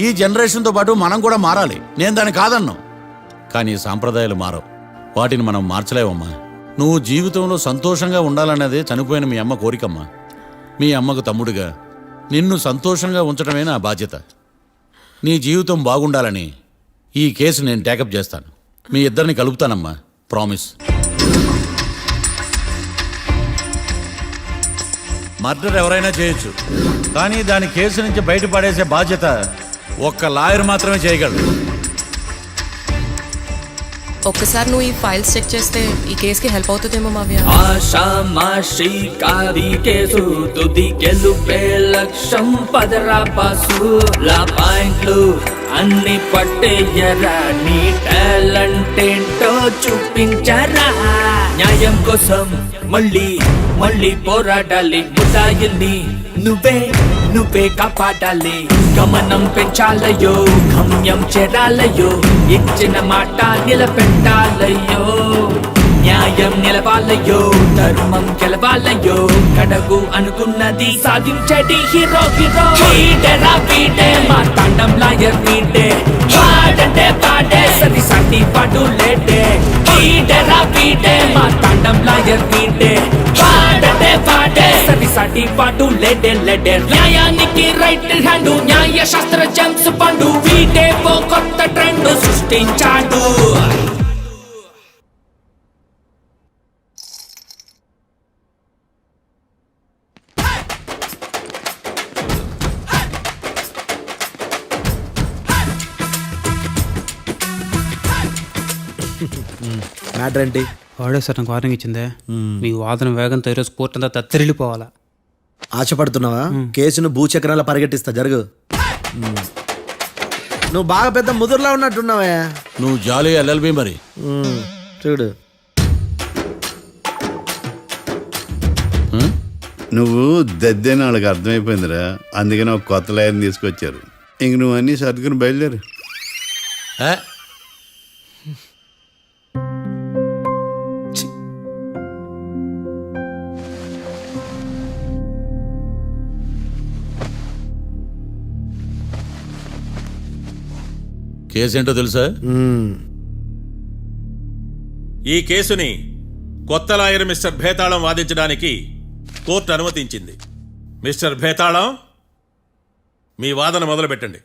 Speaker 1: ఈ జనరేషన్తో పాటు మనం కూడా మారాలి. నేను దాన్ని కాదన్నాం, కానీ సాంప్రదాయాలు మారవు. వాటిని మనం మార్చలేవమ్మా. నువ్వు జీవితంలో సంతోషంగా ఉండాలన్నదే చనిపోయిన మీ అమ్మ కోరికమ్మా. మీ అమ్మకు తమ్ముడిగా నిన్ను సంతోషంగా ఉంచడమే నా బాధ్యత. నీ జీవితం బాగుండాలని ఈ కేసు నేను టేకప్ చేస్తాను. మీ ఇద్దరిని కలుపుతానమ్మా, ప్రామిస్. మర్డర్ ఎవరైనా చేయొచ్చు, కానీ దాని కేసు నుంచి బయటపడేసే బాధ్యత ఒక్క లాయర్ మాత్రమే చేయగలడు.
Speaker 6: ఒక్కసారి నువ్వు ఈ ఫైల్స్ చెక్ చేస్తే ఈ కేసుకి హెల్ప్ అవుతుందేమో మావయ్య.
Speaker 8: ఆషామాషి కాది కేసు తుది గెలుపే లక్ష్యం పదరా బాసు. లా పాయింట్లు అన్ని పట్టేయరా, నీ టాలెంట్ ఏంటో చూపించరా. న్యాయం కోసం మళ్ళీ మళ్ళీ పోరాడాలి. ముద్దాయిల్ని నువ్వే కాపాడాలి. గమనం పెంచాలయ్యో, గమ్యం చేరాలయ్యో, ఇచ్చిన మాట నిలబెట్టాలయ్యో. న్యాయం నిలవాలయ్యో, ధర్మం గెలవాలయ్యో, కడగు అనుకున్నది సాధించడి హీరో. వీడెరా వీడే మా తాండం లాయర్ వీడే, పాడంటే పాడే సది సాటి పాడు లేడే. వీడెరా వీడే మా తాండం లాయర్ వీడే, పాడంటే పాడే సది సాటి పాడు లేడే లేడే. న్యాయానికి రైట్ హ్యాండ్, న్యాయ శాస్త్ర జేమ్స్ పండు, వీడే ఓ కొత్త ట్రెండ్ సృష్టించాడు.
Speaker 10: మ్యాటర్ ఏంటి?
Speaker 3: వాడే సార్ నాకు వార్నింగ్ ఇచ్చిందే, మీ వాదన వేగంతో ఈరోజు కోర్టు అంతా తత్తరిల్లిపోవాలా.
Speaker 10: ఆశపడుతున్నావా? కేసును భూచక్రాల పరిగెట్టిస్తా, జరుగు. నువ్వు బాగా పెద్ద ముదురులా ఉన్నట్టున్నావా?
Speaker 1: నువ్వు జాలి ఎల్ఎల్బి మరి.
Speaker 10: చూడు,
Speaker 4: నువ్వు దద్దేని వాళ్ళకి అర్థమైపోయిందిరా, అందుకని ఒక కొత్త లాయర్ని తీసుకొచ్చారు. ఇంక నువ్వు అన్నీ సర్దుకుని బయలుదేరు.
Speaker 1: కేసేంటో తెలుసా?
Speaker 12: ఈ కేసుని కొత్త లాయర్ మిస్టర్ భేతాళం వాదించడానికి కోర్టు అనుమతించింది. మిస్టర్ భేతాళం, మీ వాదన మొదలు పెట్టండి.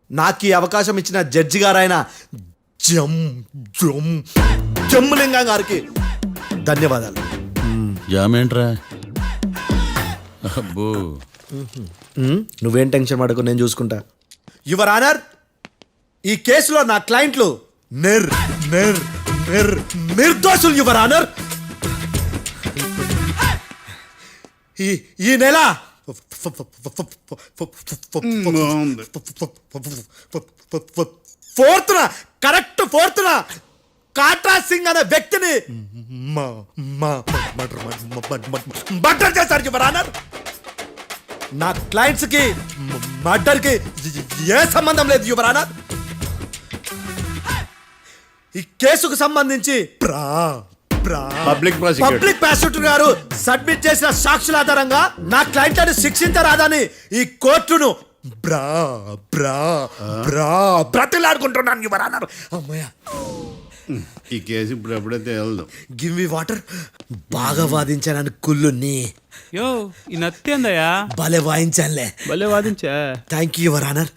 Speaker 10: నాకు ఈ అవకాశం ఇచ్చిన జడ్జి గారైన జమ్ములింగం గారికి ధన్యవాదాలు.
Speaker 1: జామేంట్రా? అబ్బో,
Speaker 10: నువ్వేం టెన్షన్ పడకు, నేను చూసుకుంటా. యువర్ ఆనర్, ఈ కేసులో నా క్లయింట్లు నిర్దోషులు యువర్ ఆనర్. ఈ నెల 4th correct 4th Katra Singh అనే వ్యక్తిని మర్డర్ చేశారు యువర్ ఆనర్. నా క్లయింట్స్ కి మర్డర్ కి ఏ సంబంధం లేదు యువర్ ఆనర్. ఈ కేసుకు సంబంధించి
Speaker 4: పబ్లిక్
Speaker 10: ప్రాసిక్యూటర్ గారు సబ్మిట్ చేసిన సాక్షుల ఆధారంగా నా క్లయింట్లను శిక్షించరాదని ఈ కోర్టును
Speaker 2: బ్రా బ్రా బ్రా బ్రతిలాడుకుంటున్నాను యువర్ ఆనర్. అమ్మయ్య,
Speaker 4: ఈ కేసు ఇప్పుడు ఎప్పుడైతే వెళ్దాం.
Speaker 2: Give me water. బాగా వాదించాను కుళ్ళుని.
Speaker 3: యో ఈ నత్తేందయ్యా?
Speaker 2: భలే వాయించానులే.
Speaker 3: భలే వాదించా.
Speaker 2: Thank you your honour.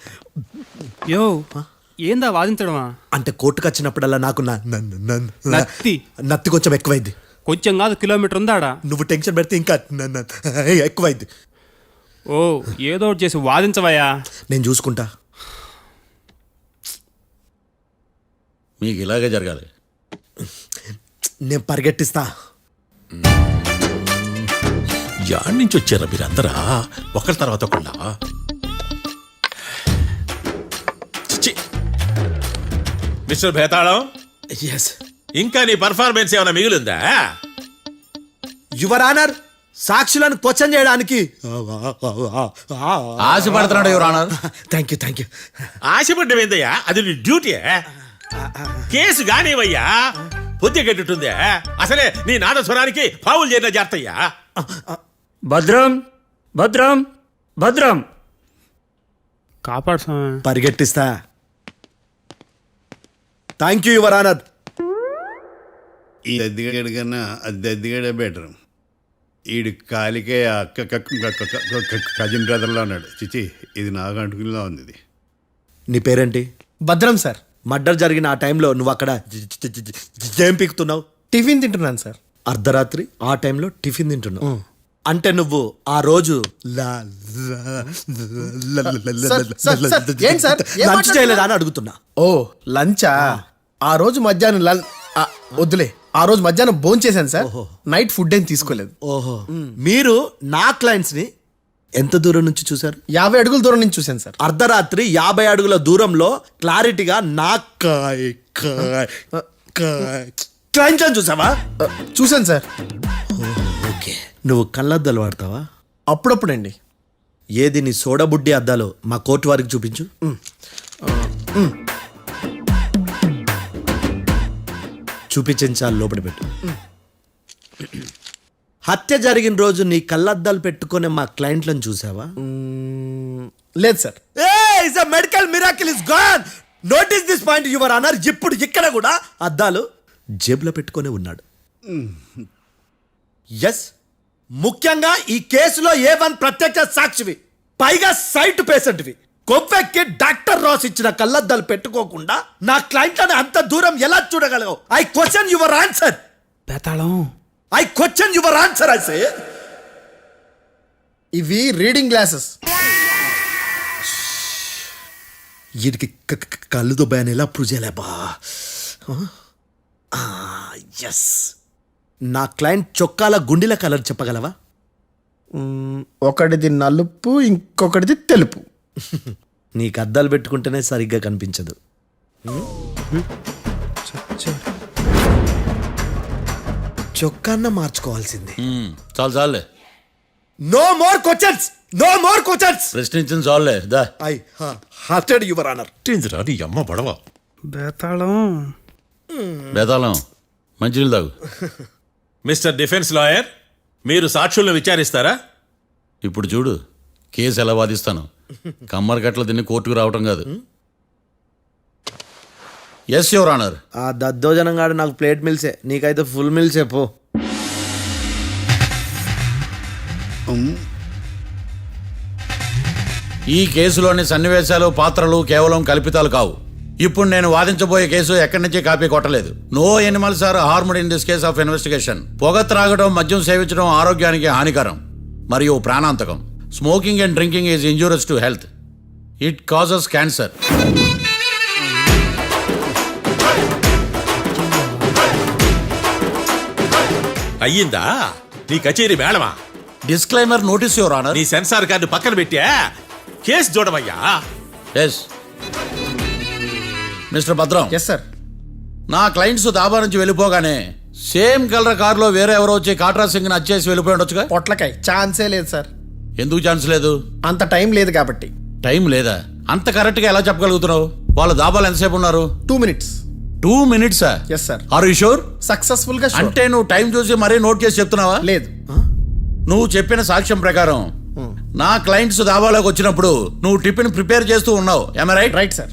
Speaker 3: యో ఏందా వాదించడమా?
Speaker 2: అంటే కోర్టుకు వచ్చినప్పుడల్లా నాకు
Speaker 3: నత్తి
Speaker 2: నత్తి కొంచెం ఎక్కువైంది.
Speaker 3: కొంచెం కాదు, కిలోమీటర్ ఉందాడా?
Speaker 2: నువ్వు టెన్షన్ పెడితే ఇంకా ఎక్కువైంది.
Speaker 3: ఓ ఏదో ఒకటి చేసి వాదించవయ్యా.
Speaker 2: నేను చూసుకుంటా.
Speaker 1: మీకు ఇలాగే జరగాలి.
Speaker 2: నేను పరిగెట్టిస్తా.
Speaker 12: యాడ్ నుంచి వచ్చారా మీరందరా ఒకరి తర్వాత ఒకళ్ళ? ఛీ! మిస్టర్ భేతాళం,
Speaker 2: ఎస్
Speaker 12: ఇంకా నీ పర్ఫార్మెన్స్ ఏమైనా మిగిలిందా?
Speaker 2: యువర్ ఆనర్, సాక్షులను క్వశ్చన్ చేయడానికి.
Speaker 1: ఆశపడుతున్నాడు యువర్ ఆనర్.
Speaker 2: Thank you.
Speaker 12: ఆశపడ్డమేందయ్యా? అది నీ డ్యూటీ. కేసు గానివయ్యా, బుద్ధి గట్టుందే. అసలే నీ నాదస్వరానికి పావులు చేరిన జాతయ్యా.
Speaker 11: భద్రం భద్రం భద్రం.
Speaker 3: కాపాడు స్వామి.
Speaker 2: పరిగెట్టిస్తా. Thank you your honour.
Speaker 4: ఈ దద్దిగాడి కన్నా అది దద్దిగాడే బెటర్. ఈడు కాలికే కజిన్ బ్రదర్లో ఉన్నాడు. చిచి, ఇది నాకు అంటుకునిలా ఉంది. ఇది
Speaker 2: నీ పేరేంటి?
Speaker 14: భద్రం సార్.
Speaker 2: మర్డర్ జరిగిన ఆ టైంలో నువ్వు అక్కడ ఏం పీకుతున్నావు?
Speaker 14: టిఫిన్ తింటున్నాను సార్.
Speaker 2: అర్ధరాత్రి ఆ టైంలో టిఫిన్ తింటున్నావు అంటే నువ్వు ఆ రోజు లంచ్ చేయలేదా అని అడుగుతున్నా.
Speaker 14: ఓ లంచా? ఆ రోజు మధ్యాహ్నం వద్దులే, ఆ రోజు మధ్యాహ్నం భోజనం చేశాను సార్. నైట్ ఫుడ్ ఏం తీసుకోలేదు.
Speaker 2: ఓహో, మీరు నా క్లయింట్స్ ని ఎంత దూరం నుంచి చూసారు?
Speaker 14: 50 అడుగుల దూరం నుంచి చూశాను సార్.
Speaker 2: అర్ధరాత్రి 50 అడుగుల దూరంలో క్లారిటీగా నా క్లయింట్స్ అని చూసావా?
Speaker 14: చూశాను సార్.
Speaker 2: ఓకే, నువ్వు కళ్ళద్దాలు వాడతావా?
Speaker 14: అప్పుడప్పుడండి.
Speaker 2: ఏది నీ సోడబుడ్డి అద్దాలు మా కోర్టు వారికి చూపించు. చూపించాలి, లోపల పెట్టు. హత్య జరిగిన రోజు నీ కళ్ళద్దాలు పెట్టుకునే మా క్లయింట్లను చూసావా?
Speaker 14: లేదు sir.
Speaker 2: Medical miracle is gone. Notice this point your honour. ఇప్పుడు ఇక్కడ కూడా అద్దాలు జేబులో పెట్టుకునే ఉన్నాడు. ఎస్, ముఖ్యంగా ఈ కేసులో A1 ప్రత్యక్ష సాక్షివి, పైగా సైట్ పేషెంట్వి. కొవ్వెక్కి డాక్టర్ రాస్ ఇచ్చిన కళ్ళద్దాలు పెట్టుకోకుండా నా క్లయింట్లను అంత దూరం ఎలా చూడగలవు? I question your answer.
Speaker 3: Bethalam,
Speaker 2: I question your answer. I say
Speaker 14: ఇవి రీడింగ్ గ్లాసెస్.
Speaker 2: వీడికి కళ్ళు దుబ్బాయని ఎలా ప్రూవ్ చేయలేబా? ఎస్, నా క్లయింట్ చొక్కాల గుండెల కలర్ చెప్పగలవా?
Speaker 14: ఒకటిది నలుపు, ఇంకొకటిది తెలుపు.
Speaker 2: నీకు అద్దాలు పెట్టుకుంటేనే సరిగ్గా కనిపించదు. చొక్కాన్న మార్చుకోవాల్సింది.
Speaker 1: చాలు చాలులే.
Speaker 2: No more questions, no more questions.
Speaker 1: ప్రశ్నించిన చాలులే. దా
Speaker 2: ఐ హార్టెడ్ యువర్ ఆనర్.
Speaker 12: నీ అమ్మ పడవ.
Speaker 3: బేతాళం,
Speaker 1: బేతాళం, మంచినీళ్ళు తాగు.
Speaker 12: మిస్టర్ డిఫెన్స్ లాయర్, మీరు సాక్షులను విచారిస్తారా?
Speaker 1: ఇప్పుడు చూడు కేసు ఎలా వాదిస్తాను. కమ్మరి గట్ల తిని కోర్టుకు రావటం కాదు. Yes your honour.
Speaker 2: ఆ దద్దోజనం గాడు నాకు ప్లేట్ మిల్సే, నీకైతే ఫుల్ మిల్సే పో.
Speaker 1: ఈ కేసులోని సన్నివేశాలు, పాత్రలు కేవలం కల్పితాలు కావు. ఇప్పుడు నేను వాదించబోయే కేసు ఎక్కడి నుంచి కాపీ కొట్టలేదు. No animals are harmed in this case of investigation. పొగ త్రాగడం, మద్యం సేవించడం ఆరోగ్యానికి హానికరం మరియు ప్రాణాంతకం. Smoking and drinking is injurious to health. It causes cancer.
Speaker 12: అయ్యిందా నీ కచేరీ మేడమా?
Speaker 1: Disclaimer notice your honour.
Speaker 12: నీ సెన్సార్ కార్డు పక్కన పెట్టా కేసు చూడమయ్యా.
Speaker 1: Yes mister Bhadram.
Speaker 14: Yes sir.
Speaker 1: నా క్లయింట్స్ దాబా నుంచి వెళ్ళిపోగానే సేమ్ కలర్ కారులో వేరే ఎవరో వచ్చి కాట్రా సింగ్ వచ్చేసి వెళ్ళిపోయి ఉండొచ్చుగా?
Speaker 14: పొట్లకాయ ఛాన్సే లేదు సార్.
Speaker 1: ఎందుకు ఛాన్స్ లేదు?
Speaker 14: అంత టైం లేదు కాబట్టి.
Speaker 1: టైం లేదా? అంత కరెక్ట్గా ఎలా చెప్పగలుగుతున్నావు? వాళ్ళ దాబాలు ఎంతసేపు ఉన్నారు?
Speaker 14: 2 minutes.
Speaker 1: 2 minutes?
Speaker 14: Yes sir.
Speaker 1: Are you sure?
Speaker 14: Successful గా sure.
Speaker 1: అంటే నువ్వు టైం చూసి మరీ నోట్ చేసి చెప్తున్నావా?
Speaker 14: లేదు.
Speaker 1: నువ్వు చెప్పిన సాక్ష్యం ప్రకారం నా క్లయింట్స్ దాబాలోకి వచ్చినప్పుడు నువ్వు టిఫిన్ ప్రిపేర్ చేస్తూ ఉన్నావు రైట్?
Speaker 14: Right sir.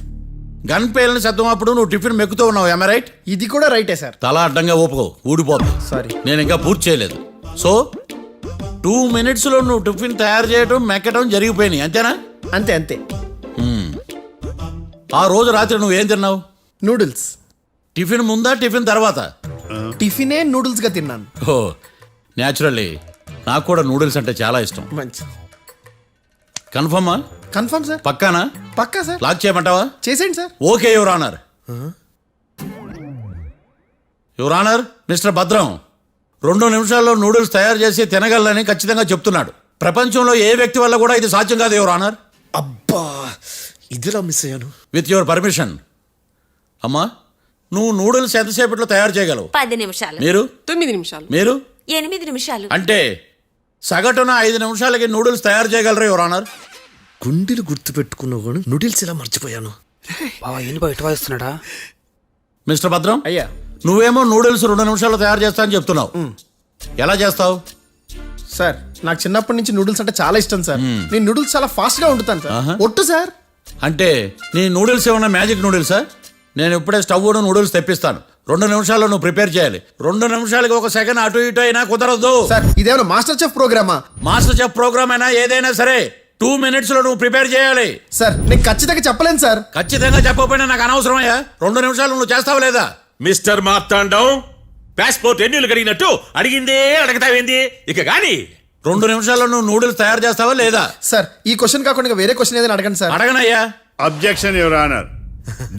Speaker 1: గన్ పేలిన శబ్దం అప్పుడు నువ్వు టిఫిన్ మెక్కుతూ ఉన్నావు రైట్?
Speaker 14: ఇది కూడా రైటే సార్.
Speaker 1: తల అడ్డంగా ఊపుకో, ఊడిపోతుంది.
Speaker 14: సారీ.
Speaker 1: నేను ఇంకా పూర్తి చేయలేదు. సో 2 minutes లో నువ్వు టిఫిన్ తయారు చేయడం మెక్కడం జరిగిపోయినాయి, అంతేనా?
Speaker 14: అంతే అంతే.
Speaker 1: ఆ రోజు రాత్రి నువ్వు ఏం తిన్నావు?
Speaker 14: నూడిల్స్.
Speaker 1: టిఫిన్ ముందా టిఫిన్ తర్వాత?
Speaker 14: టిఫినే నూడిల్స్ గా తిన్నాను.
Speaker 1: ఓ న్యాచురల్లీ నాకు కూడా నూడిల్స్ అంటే చాలా ఇష్టం.
Speaker 14: మంచి.
Speaker 1: కన్ఫర్మా?
Speaker 14: Confirm sir.
Speaker 1: పక్కానా?
Speaker 14: పక్కా సార్.
Speaker 1: లాక్ చేయమంటావా?
Speaker 14: చేసేయండి sir.
Speaker 1: Okay your honour. Your honour, mister Bhadram 2 నిమిషాల్లో నూడిల్స్ తయారు చేసి తినగలని ఖచ్చితంగా చెప్తున్నాడు. ప్రపంచంలో ఏ వ్యక్తి వల్ల కూడా ఇది సాధ్యం కాదు యువర్ ఆనర్.
Speaker 14: అబ్బా, ఇదిలా మిస్ అయ్యాను.
Speaker 1: With your permission. అమ్మా, నువ్వు నూడిల్స్ ఎంతసేపట్లో తయారు చేయగలవు?
Speaker 13: 10 నిమిషాలు.
Speaker 1: మీరు?
Speaker 6: 9 నిమిషాలు.
Speaker 1: మీరు?
Speaker 13: 8 నిమిషాలు.
Speaker 1: అంటే సగటున 5 నిమిషాలకి నూడిల్స్ తయారు చేయగలరు యువర్ ఆనర్.
Speaker 14: గుండెలు గుర్తు పెట్టుకున్నా కూడా నూడిల్స్ ఇలా మర్చిపోయాను.
Speaker 1: మిస్టర్ భద్రం,
Speaker 14: అయ్యా,
Speaker 1: నువ్వేమో నూడిల్స్ 2 నిమిషాల్లో తయారు చేస్తా అని చెప్తున్నావు. ఎలా చేస్తావు?
Speaker 14: సార్ నాకు చిన్నప్పటి నుంచి నూడిల్స్ అంటే చాలా ఇష్టం సార్. నేను నూడిల్స్ చాలా ఫాస్ట్ గా వండుతాను సార్. ఒట్టు సార్.
Speaker 1: అంటే నీ నూడిల్స్ ఏమన్నా మ్యాజిక్ నూడిల్సా? నేను ఇప్పుడే స్టవ్ నూడిల్స్ తెప్పిస్తాను. 2 నిమిషాల్లో నువ్వు ప్రిపేర్ చేయాలి. 2 నిమిషాలకి 1 సెకండ్ అటు ఇటు అయినా కుదరదు
Speaker 14: సార్. ఇదేమైనా మాస్టర్ చెఫ్ ప్రోగ్రామా?
Speaker 1: మాస్టర్ చెఫ్ ప్రోగ్రామ్ అయినా ఏదైనా సరే 2 minutes లో నువ్వు ప్రిపేర్ చేయాలి.
Speaker 14: సార్ నేను ఖచ్చితంగా చెప్పలేను సార్.
Speaker 1: ఖచ్చితంగా చెప్పకపోయినా నాకు అనవసరమయ్యా. 2 నిమిషాలు నువ్వు చేస్తావు లేదా?
Speaker 12: మిస్టర్ మార్తాండం, పాస్పోర్ట్ ఎన్నిళ్ళు కడిగినట్టు అడిగిందే అడగతావేంది? ఇక గాని
Speaker 1: 2 నిమిషాల్లో నువ్వు నూడిల్స్ తయారు చేస్తావా లేదా?
Speaker 14: సార్ ఈ క్వశ్చన్ కాకుండా వేరే క్వశ్చన్ ఏదైనా అడగండి సార్.
Speaker 1: అడగనయ్యా.
Speaker 4: Objection your honour.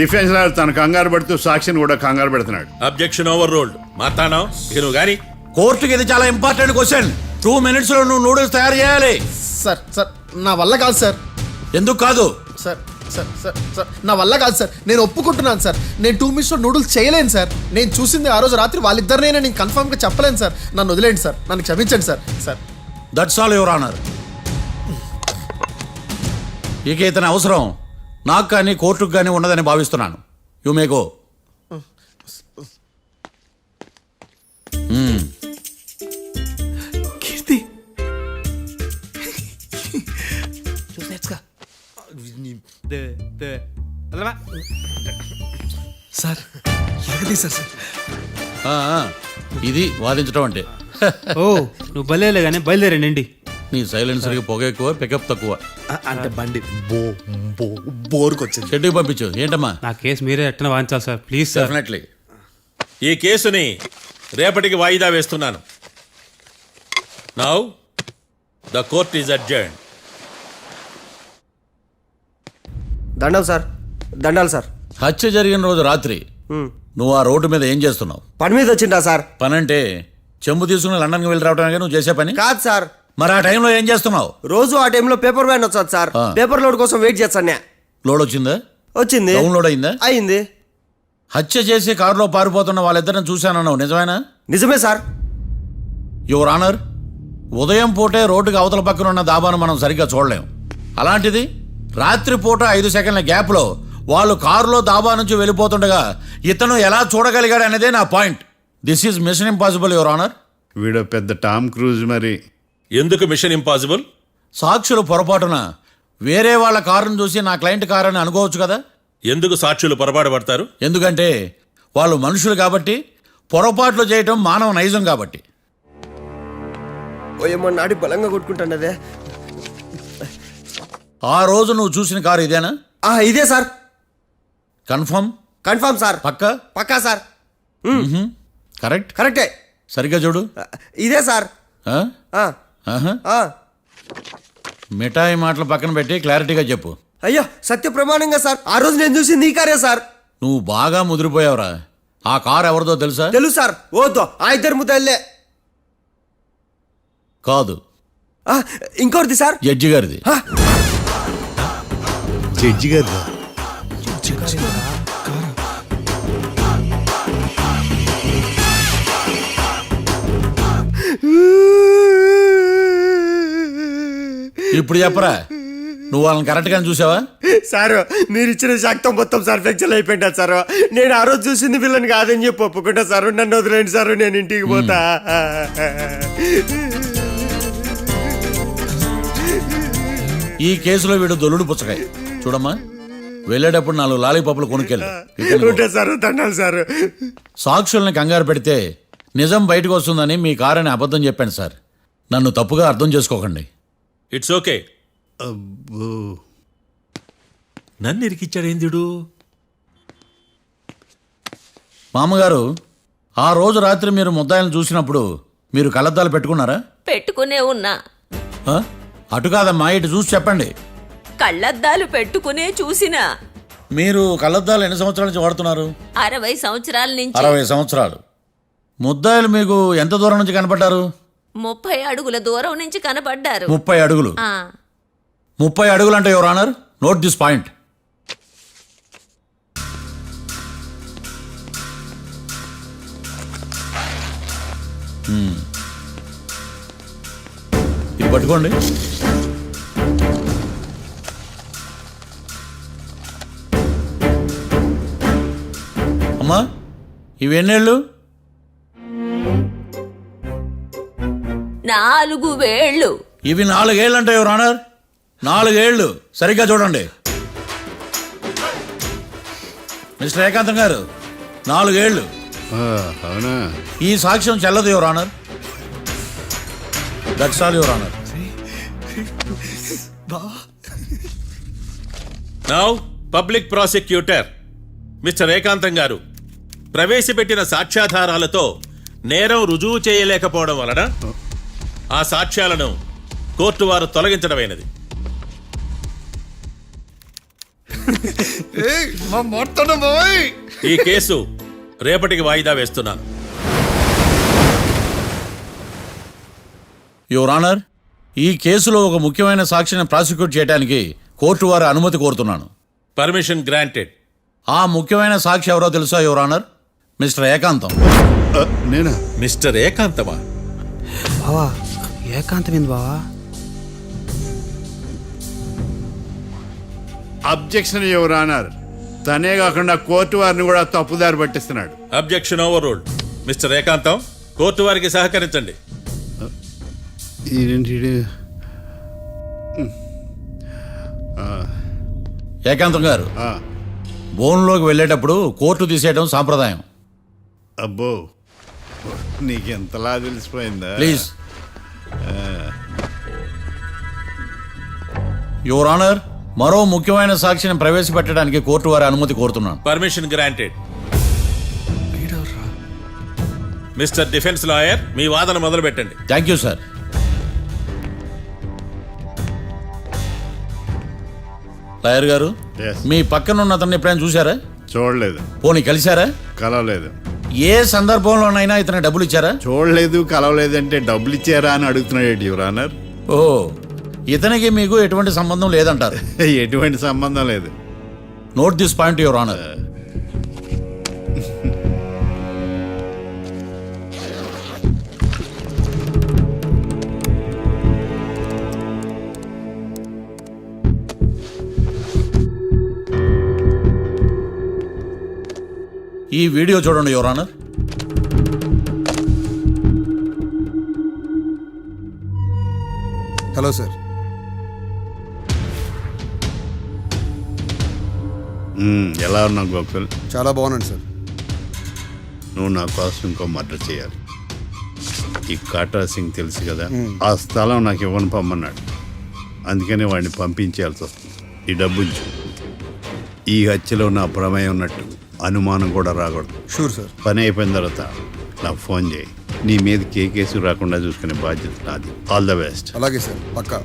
Speaker 4: Defence lawyer తన కంగారు పడుతూ సాక్షిని కూడా కంగారు పెడుతున్నాడు.
Speaker 12: Objection over ruled. మార్తాండం, ఇక నువ్వు గాని.
Speaker 1: కోర్టుకి ఇది చాలా ఇంపార్టెంట్ క్వశ్చన్. 2 minutes లో నువ్వు నూడిల్స్ తయారు చేయాలి.
Speaker 14: సార్ సార్ నా వల్ల కాదు సార్.
Speaker 1: ఎందుకు కాదు?
Speaker 14: సార్ సార్ సార్ సార్ నా వల్ల కాదు సార్. నేను ఒప్పుకుంటున్నాను సార్. నేను 2 minutes లో నూడిల్స్ చేయలేను సార్. నేను చూసింది ఆ రోజు రాత్రి వాళ్ళిద్దరినైనా నేను కన్ఫర్మ్ గా చెప్పలేను సార్. నన్ను వదిలేండి సార్. నన్ను క్షమించండి sir. Sir
Speaker 1: that's all your honour. ఇక ఇతని అవసరం నాకు కానీ కోర్టుకు కానీ ఉండదని భావిస్తున్నాను. You may go.
Speaker 2: Keerthi sir ఎరగదీశారు సార్.
Speaker 1: ఇది వాదించడం అంటే.
Speaker 3: ఓ నువ్వు బయలుదేరలే కానీ బయలుదేరండి.
Speaker 1: నీ సైలెన్సర్కి పొగ ఎక్కువ, పికప్ తక్కువ.
Speaker 14: అంటే బండి బోర్కి వచ్చింది.
Speaker 1: షెడ్యూకి పంపించు. ఏంటమ్మా?
Speaker 3: నా కేసు మీరే ఎట్టన వాంచాలి సార్, ప్లీజ్ సార్.
Speaker 1: డెఫినెట్లీ.
Speaker 12: ఈ కేసుని రేపటికి వాయిదా వేస్తున్నాను. Now the court is adjourned.
Speaker 10: దండం సార్. దండాలి సార్.
Speaker 1: హత్య జరిగిన రోజు రాత్రి నువ్వు ఆ రోడ్డు మీద ఏం చేస్తున్నావు?
Speaker 10: పని మీద వచ్చిందా సార్?
Speaker 1: పని అంటే చెంబు తీసుకుని లండన్కి వెళ్ళి రావడానికి నువ్వు చేసే పని
Speaker 10: కాదు సార్.
Speaker 1: మరి ఆ టైంలో ఏం చేస్తున్నావు?
Speaker 10: రోజు ఆ టైంలో పేపర్ వ్యాన్ వచ్చాది సార్. పేపర్ లోడ్ కోసం వెయిట్ చేస్తాను.
Speaker 1: లోడ్ వచ్చిందా?
Speaker 10: వచ్చింది.
Speaker 1: డౌన్లోడ్ అయిందా?
Speaker 10: అయింది.
Speaker 1: హత్య చేసి కారులో పారిపోతున్న వాళ్ళిద్దరిని చూశానన్నావు, నిజమేనా?
Speaker 10: నిజమే సార్.
Speaker 1: యువర్ ఆనర్, ఉదయం పూటే రోడ్డుకి అవతల పక్కన ఉన్న దాబాను మనం సరిగ్గా చూడలేం. అలాంటిది రాత్రిపూట 5 సెకండ్ల గ్యాప్లో వాళ్ళు కారులో దాబా నుంచి వెళ్ళిపోతుండగా ఇతను ఎలా చూడగలిగాడు అనేదే నా point. This is mission impossible your honour.
Speaker 4: వీడో పెద్ద టామ్ క్రూజ్ మరి.
Speaker 12: ఎందుకు మిషన్ ఇంపాసిబుల్?
Speaker 1: సాక్షులు పొరపాటున వేరే వాళ్ళ కారును చూసి నా క్లయింట్ కారు అని అనుకోవచ్చు కదా.
Speaker 12: ఎందుకు సాక్షులు పొరపాటు పడతారు?
Speaker 1: ఎందుకంటే వాళ్ళు మనుషులు కాబట్టి, పొరపాట్లు చేయటం మానవ నైజం కాబట్టి.
Speaker 10: ఏమో నాడి బలంగా కొట్టుకుంటానదే.
Speaker 1: ఆ రోజు నువ్వు చూసిన కారు ఇదేనా?
Speaker 10: ఇదే sir.
Speaker 1: Confirm?
Speaker 10: Confirm sir.
Speaker 1: Pakka?
Speaker 10: Pakka sir.
Speaker 1: Correct?
Speaker 10: కరెక్టే.
Speaker 1: సరిగ్గా చూడు.
Speaker 10: ఇదే సార్.
Speaker 1: మిఠాయి మాటలు పక్కన పెట్టి క్లారిటీగా చెప్పు.
Speaker 10: అయ్యో సత్య ప్రమాణంగా సార్, ఆ రోజు నేను చూసింది ఈ కారే సార్.
Speaker 1: నువ్వు బాగా ముదిరిపోయావురా. ఆ కారు ఎవరిదో తెలుసా?
Speaker 10: తెలుసు సార్. ఓతో ఆ ఇద్దరు ముద్దల్లే.
Speaker 1: కాదు,
Speaker 10: ఇంకోటిది సార్.
Speaker 1: జడ్జి గారిది.
Speaker 14: జడ్జి గారిదా?
Speaker 1: ఇప్పుడు చెప్పరా, నువ్వు వాళ్ళని కరెక్ట్ గా చూసావా?
Speaker 10: సార్ మీరు ఇచ్చిన శాక్తం మొత్తం సార్ ఫ్రాక్చర్ అయిపోయింటా సార్. నేను ఆ రోజు చూసింది వీళ్ళని కాదని చెప్పి ఒప్పుకుంటా సార్. నన్ను వదిలేండి సార్, నేను ఇంటికి పోతా.
Speaker 1: ఈ కేసులో వీడు దొల్లుడు పుచ్చకాయ. చూడమ్మా, వెళ్ళేటప్పుడు 4 లాలీపాపులు కొనుక్కెళ్ళు.
Speaker 4: Sir దండాలి sir.
Speaker 1: సాక్షుల్ని కంగారు పెడితే నిజం బయటకు వస్తుందని మీ కారని అబద్ధం చెప్పాను సార్. నన్ను తప్పుగా అర్థం చేసుకోకండి.
Speaker 12: It's okay.
Speaker 4: అబ్బో,
Speaker 12: నన్ను ఇరికిచ్చాడేందుడు?
Speaker 1: మామగారు, ఆ రోజు రాత్రి మీరు ముద్దాయిలను చూసినప్పుడు మీరు కళ్ళద్దాలు పెట్టుకున్నారా?
Speaker 13: పెట్టుకునే ఉన్నా.
Speaker 1: ఆ? అటు కాదమ్మా, ఇటు చూసి చెప్పండి.
Speaker 13: కళ్ళద్దాలు పెట్టుకునే చూసినా.
Speaker 1: మీరు కళ్ళద్దాలు ఎన్ని సంవత్సరాల నుంచి వాడుతున్నారు?
Speaker 13: 60 సంవత్సరాల నుంచి.
Speaker 1: 60 సంవత్సరాలు. ముద్దాయిలు మీకు ఎంత దూరం నుంచి కనపడ్డారు?
Speaker 13: 30 అడుగుల దూరం నుంచి కనపడ్డారు.
Speaker 1: 30 అడుగులు. 30 అడుగులు అంటే your honour, note this point. ఇది పట్టుకోండి. అమ్మా, ఇవి ఎన్నేళ్ళు?
Speaker 13: 4 వేళ్ళు.
Speaker 1: ఇవి 4 ఏళ్ళు అంటే యువర్ ఆనర్, 4 ఏళ్ళు. సరిగ్గా చూడండి మిస్టర్ ఏకాంతం గారు, 4 ఏళ్ళు.
Speaker 4: అవునా?
Speaker 1: ఈ సాక్ష్యం చెల్లదు your honour. That's all your honour.
Speaker 12: Now public prosecutor mister ఏకాంతం గారు ప్రవేశపెట్టిన సాక్ష్యాధారాలతో నేరం రుజువు చేయలేకపోవడం వలన ఆ సాక్ష్యాలను కోర్టు వారు తొలగించడమైనది. ఈ కేసు రేపటికి వాయిదా వేస్తున్నాను.
Speaker 1: యువర్ ఆనర్, ఈ కేసులో ఒక ముఖ్యమైన సాక్షిని ప్రాసిక్యూట్ చేయడానికి కోర్టు వారి అనుమతి కోరుతున్నాను.
Speaker 12: Permission granted.
Speaker 1: ఆ ముఖ్యమైన సాక్షి ఎవరో తెలుసా యువర్ ఆనర్? మిస్టర్ ఏకాంతం.
Speaker 4: నేనా?
Speaker 12: మిస్టర్ ఏకాంతమా?
Speaker 3: బావా, ఏకాంతమైంది బావా.
Speaker 4: Objection your honour. తనే కాకుండా కోర్టు వారిని కూడా తప్పుదారి పట్టిస్తున్నాడు.
Speaker 12: Objection overruled. Mister Ekantham, court వారికి సహకరించండి.
Speaker 1: ఏకాంతం గారు, బోన్లోకి వెళ్ళేటప్పుడు కోర్టు తీసేయడం సాంప్రదాయం.
Speaker 4: అబ్బో, నీకెంతలా తెలిసిపోయిందా?
Speaker 1: ప్లీజ్. యువర్ ఆనర్, మరో ముఖ్యమైన సాక్షిని ప్రవేశపెట్టడానికి కోర్టు వారి అనుమతి కోరుతున్నాను.
Speaker 12: Permission granted. Mister defence lawyer, మీ వాదన మొదలు పెట్టండి.
Speaker 1: Thank you sir. లాయర్ గారు, మీ పక్కన ఉన్న అతన్ని ఎప్పుడైనా చూసారా?
Speaker 4: చూడలేదు.
Speaker 1: పోనీ కలిశారా?
Speaker 4: కలవలేదు.
Speaker 1: ఏ సందర్భంలోనైనా ఇతను డబ్బులు ఇచ్చారా?
Speaker 4: చూడలేదు, కలవలేదు అంటే డబ్బులు ఇచ్చారా అని అడుగుతున్నాడు యువర్ ఆనర్.
Speaker 1: ఓ, ఇతనికి మీకు ఎటువంటి సంబంధం లేదంటారు?
Speaker 4: ఎటువంటి సంబంధం లేదు.
Speaker 1: Note this point your honour. ఈ వీడియో చూడండి యువర్ ఆనర్.
Speaker 2: Hello sir.
Speaker 4: ఎలా ఉన్నావు గోకుల్?
Speaker 2: చాలా బాగున్నాను సార్.
Speaker 4: నువ్వు నా కోసం ఇంకో మర్డర్ చేయాలి. ఈ కాటా సింగ్ తెలుసు కదా, ఆ స్థలం నాకు ఇవ్వని పొమ్మన్నాడు. అందుకనే వాడిని పంపించాల్సి వస్తుంది. ఈ డబ్బు ఇచ్చు. ఈ హత్యలో నా ప్రమేయం ఉన్నట్టు అనుమానం కూడా రాకూడదు.
Speaker 2: Sure sir.
Speaker 4: పని అయిపోయిన తర్వాత నాకు ఫోన్ చేయి. నీ మీద కేసు రాకుండా చూసుకునే బాధ్యత నాది. All the best.
Speaker 2: అలాగే సార్, పక్కా.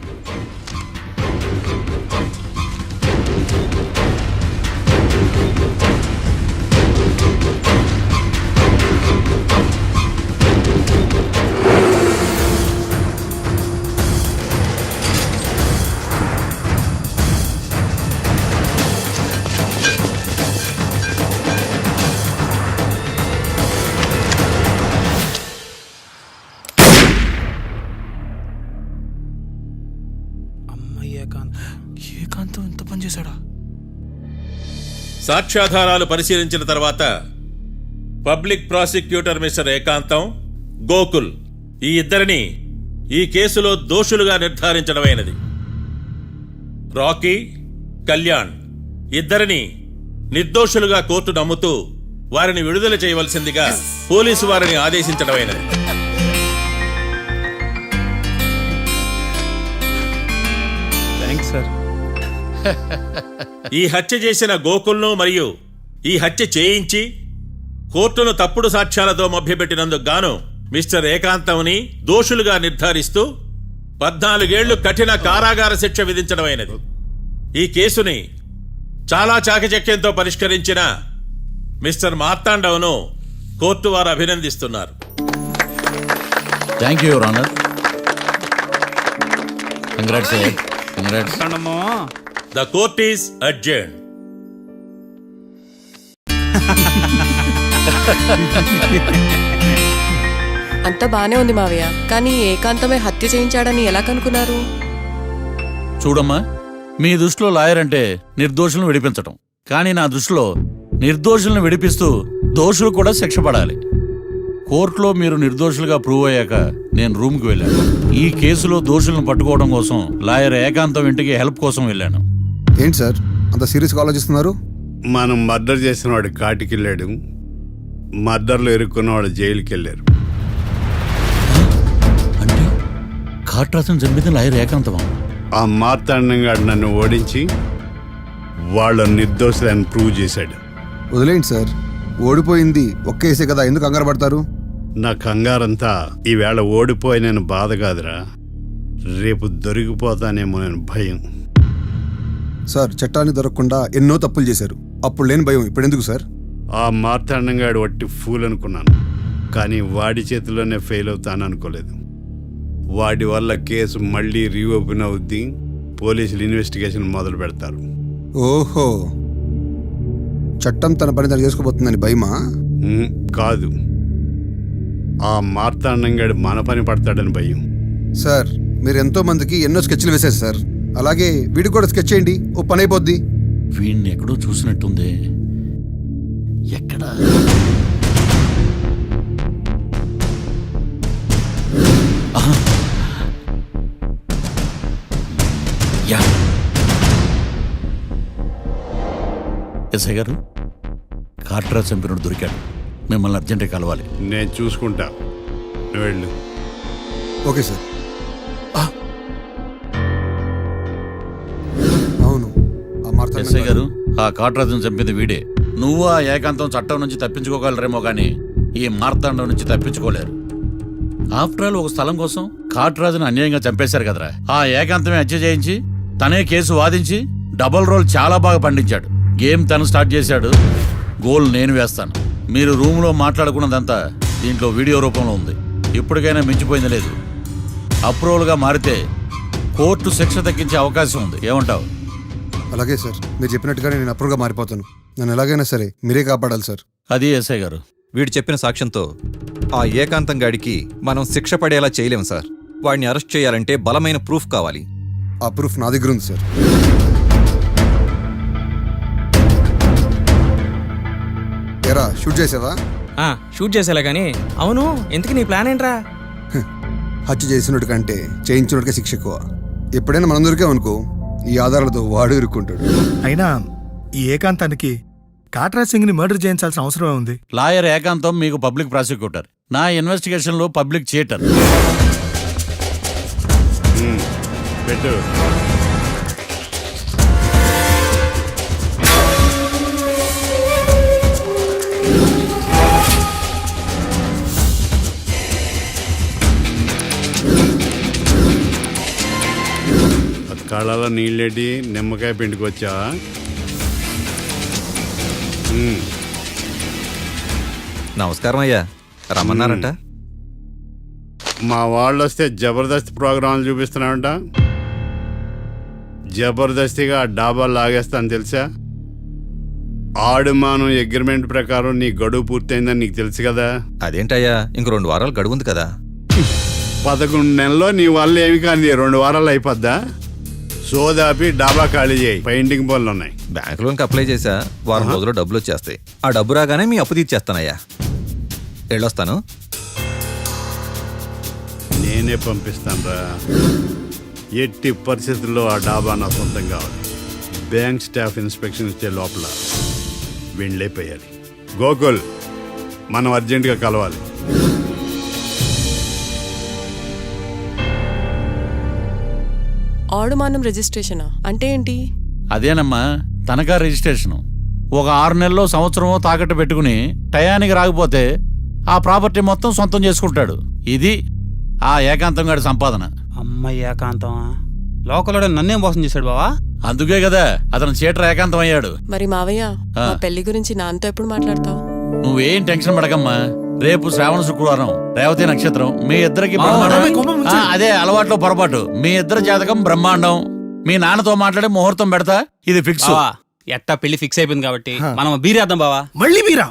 Speaker 5: ఏకాంతం ఎంత పని చేశాడా?
Speaker 12: సాక్ష్యాధారాలు పరిశీలించిన తర్వాత పబ్లిక్ ప్రాసిక్యూటర్ మిస్టర్ ఏకాంతం, గోకుల్ ఈ ఇద్దరిని ఈ కేసులో దోషులుగా నిర్ధారించడమైనది. రాకీ, కళ్యాణ్ ఇద్దరిని నిర్దోషులుగా కోర్టు నమ్ముతూ వారిని విడుదల చేయవలసిందిగా పోలీసు వారిని ఆదేశించడమైనది.
Speaker 3: Thanks sir.
Speaker 12: ఈ హత్య చేసిన గోకుల్ను మరియు ఈ హత్య చేయించి కోర్టును తప్పుడు సాక్ష్యాలతో మభ్యపెట్టినందుకు గాను మిస్టర్ ఏకాంతంని దోషులుగా నిర్ధారిస్తూ 14 ఏళ్లు కఠిన కారాగార శిక్ష విధించడమైనది. ఈ కేసుని చాలా చాకచక్యంతో పరిష్కరించిన మిస్టర్ మార్తాండవను కోర్టు వారు అభినందిస్తున్నారు.
Speaker 1: Thank you your honour. Congrats congrats.
Speaker 12: The court is adjourned.
Speaker 6: అంతా బానే ఉంది మావయ్య, కానీ ఏకాంతమే హత్య చేయించాడని ఎలా కనుక్కున్నారు?
Speaker 1: చూడమ్మా, మీ దృష్టిలో లాయర్ అంటే నిర్దోషులను విడిపించటం, కానీ నా దృష్టిలో నిర్దోషులను విడిపిస్తూ దోషులు కూడా శిక్ష పడాలి. కోర్టులో మీరు నిర్దోషులుగా ప్రూవ్ అయ్యాక నేను రూమ్కి వెళ్ళాను. ఈ కేసులో దోషులను పట్టుకోవడం కోసం లాయర్ ఏకాంతం ఇంటికి హెల్ప్ కోసం వెళ్ళాను.
Speaker 15: ఏంటి సార్ అంత సీరియస్గా ఆలోచిస్తున్నారు?
Speaker 4: మనం మర్డర్ చేసిన వాడు కాటికి వెళ్ళాడు, మర్డర్లో ఇరుక్కున్న వాడు జైలుకి వెళ్ళారు.
Speaker 1: అంటే కాట్రాసన్ చంపిన లాయర్ ఏకాంతమా?
Speaker 4: ఆ మార్తాండంగా నన్ను ఓడించి వాళ్ళ నిర్దోషులని ప్రూవ్ చేశాడు.
Speaker 15: వదిలేండి సార్, ఓడిపోయింది ఒక్కేసే కదా, ఎందుకు కంగారు పడతారు?
Speaker 4: నా కంగారంతా ఈవేళ ఓడిపోయిన బాధ కాదురా, రేపు దొరికిపోతానేమో నేను భయం.
Speaker 15: సార్ చట్టాన్ని దొరకకుండా ఎన్నో తప్పులు చేశారు, అప్పుడు లేని భయం ఇప్పుడు ఎందుకు సార్?
Speaker 4: ఆ మార్తాండంగాడు వట్టి ఫూల్ అనుకున్నాను, కానీ వాడి చేతిలోనే ఫెయిల్ అవుతాను అనుకోలేదు. వాడి వల్ల కేసు మళ్ళీ రీఓపెన్ అవుద్ది, పోలీసులు ఇన్వెస్టిగేషన్ మొదలు పెడతారు.
Speaker 15: ఓహో, చట్టం తన పని తను చేసుకోబోతుందని భయమా?
Speaker 4: కాదు, ఆ మార్తాండంగాడు మన పని పడతాడని భయం.
Speaker 15: సార్ మీరు ఎంతో మందికి ఎన్నో స్కెచ్లు వేశారు సార్, అలాగే వీడికి కూడా స్కెచ్ చేయండి, ఓ పని అయిపోద్ది.
Speaker 1: వీడిని ఎక్కడో చూసినట్టుంది. ఎక్కడ? ఎస్ఐ గారు, కాట్రా చంపినోడు దొరికాడు, మిమ్మల్ని అర్జెంట్గా కలవాలి.
Speaker 4: నేను చూసుకుంటా, నువ్వు వెళ్ళు.
Speaker 15: Okay sir. అవును,
Speaker 1: ఎస్ఐ గారు, ఆ కాట్రాజును చంపింది వీడే. నువ్వు ఆ ఏకాంతం చట్టం నుంచి తప్పించుకోగలరేమో కానీ ఈ మార్తాండం నుంచి తప్పించుకోలేరు. ఆఫ్టర్ ఆల్ ఒక స్థలం కోసం కాట్రాజును అన్యాయంగా చంపేశారు కదరా. ఆ ఏకాంతమే హత్య చేయించి తనే కేసు వాదించి డబుల్ రోల్ చాలా బాగా పండించాడు. గేమ్ తను స్టార్ట్ చేశాడు, గోల్ నేను వేస్తాను. మీరు రూమ్లో మాట్లాడుకున్నదంతా దీంట్లో వీడియో రూపంలో ఉంది. ఇప్పటికైనా మించిపోయింది లేదు. అప్రూవల్గా మారితే కోర్టు శిక్ష తగ్గించే అవకాశం ఉంది. ఏమంటావు?
Speaker 15: అలాగే సార్, మీరు చెప్పినట్టుగానే నేను అప్రూవ్గా మారిపోతాను. నన్ను ఎలాగైనా సరే మీరే కాపాడాలి సార్.
Speaker 1: అది ఎస్ఐ గారు.
Speaker 16: వీడు చెప్పిన సాక్ష్యంతో ఆ ఏకాంతం గాడికి మనం శిక్ష పడేలా చేయలేం సార్. వాడిని అరెస్ట్ చేయాలంటే బలమైన ప్రూఫ్ కావాలి.
Speaker 15: ఆ ప్రూఫ్ నా దగ్గర ఉంది సార్. ఎరా షూట్ చేసావా?
Speaker 7: షూట్ చేసేలా కానీ. అవును, ఎందుకు నీ ప్లాన్ ఏంట్రా?
Speaker 15: హత్య చేసినట్టు కంటే చేయించినట్టుగా శిక్ష ఎక్కువ. ఎప్పుడైనా మనం దొరికామనుకో ఈ ఆధారాలతో వాడు ఇరుక్కుంటాడు.
Speaker 2: అయినా ఈ ఏకాంతానికి కాట్రా సింగ్ ని మర్డర్ చేయించాల్సిన అవసరమే ఉంది.
Speaker 1: లాయర్ ఏకాంతం మీకు పబ్లిక్ ప్రాసిక్యూటర్, నా ఇన్వెస్టిగేషన్ లో పబ్లిక్ థియేటర్.
Speaker 4: పెట్టు. కళ్ళలో నీళ్ళెడ్డి నిమ్మకాయ పిండుకొచ్చావా?
Speaker 16: నమస్కారం అయ్యా, రమ్మన్నారంట.
Speaker 4: మా వాళ్ళు వస్తే జబర్దస్త్ ప్రోగ్రాంలు చూపిస్తున్నామంట. జబర్దస్తిగా డాబా లాగేస్తాను తెలుసా? ఆడుమాను అగ్రిమెంట్ ప్రకారం నీ గడువు పూర్తయిందని నీకు తెలుసు కదా.
Speaker 16: అదేంటయ్యా, ఇంక 2 వారాలు గడువు ఉంది కదా.
Speaker 4: 11 నెలల్లో నీ వల్ల ఏమి కానీ 2 వారాలు అయిపోద్దా? సోదాపి డాబా ఖాళీ చేయి, పెయింటింగ్ పనులు ఉన్నాయి.
Speaker 16: బ్యాంక్ లోన్కి అప్లై చేశా, వారం రోజుల్లో డబ్బులు వచ్చేస్తాయి. ఆ డబ్బు రాగానే మీ అప్పు తీర్చేస్తానయ్యా. వెళ్ళొస్తాను.
Speaker 4: నేనే పంపిస్తాను రా. ఎట్టి పరిస్థితుల్లో ఆ డాబా నా సొంతం కావాలి. బ్యాంక్ స్టాఫ్ ఇన్స్పెక్షన్ ఇచ్చే లోపల వెళ్ళైపోయాలి. గోకుల్, మనం అర్జెంటుగా కలవాలి.
Speaker 6: ఆడుమానం రిజిస్ట్రేషనా అంటే ఏంటి?
Speaker 1: అదేనమ్మా తనఖా రిజిస్ట్రేషను. ఒక 6 నెలల్లో సంవత్సరమో తాకట్టు పెట్టుకుని టయానికి రాకపోతే ఆ ప్రాపర్టీ మొత్తం సొంతం చేసుకుంటాడు. ఇది ఆ ఏకాంతం గారి సంపాదన.
Speaker 3: అమ్మ ఏకాంతం లోకల్లో నన్నేం మోసం చేశాడు బావా?
Speaker 1: అందుకే కదా అతను చీటర్ ఏకాంతం అయ్యాడు.
Speaker 6: మరి మావయ్య మా పెళ్లి గురించి నాన్నతో ఎప్పుడు మాట్లాడతావు?
Speaker 1: నువ్వేం టెన్షన్ పడకమ్మా. రేపు శ్రావణ శుక్రవారం, రేవతి నక్షత్రం, మీ ఇద్దరికి అదే అలవాట్లో పొరపాటు. మీ ఇద్దరి జాతకం బ్రహ్మాండం. మీ నాన్నతో మాట్లాడి ముహూర్తం పెడతా. ఇది ఫిక్స్.
Speaker 3: ఎట్టా పెళ్లి ఫిక్స్ అయిపోయింది కాబట్టి మనం బీరేద్దాం బావా.
Speaker 2: మళ్ళీ మీరా?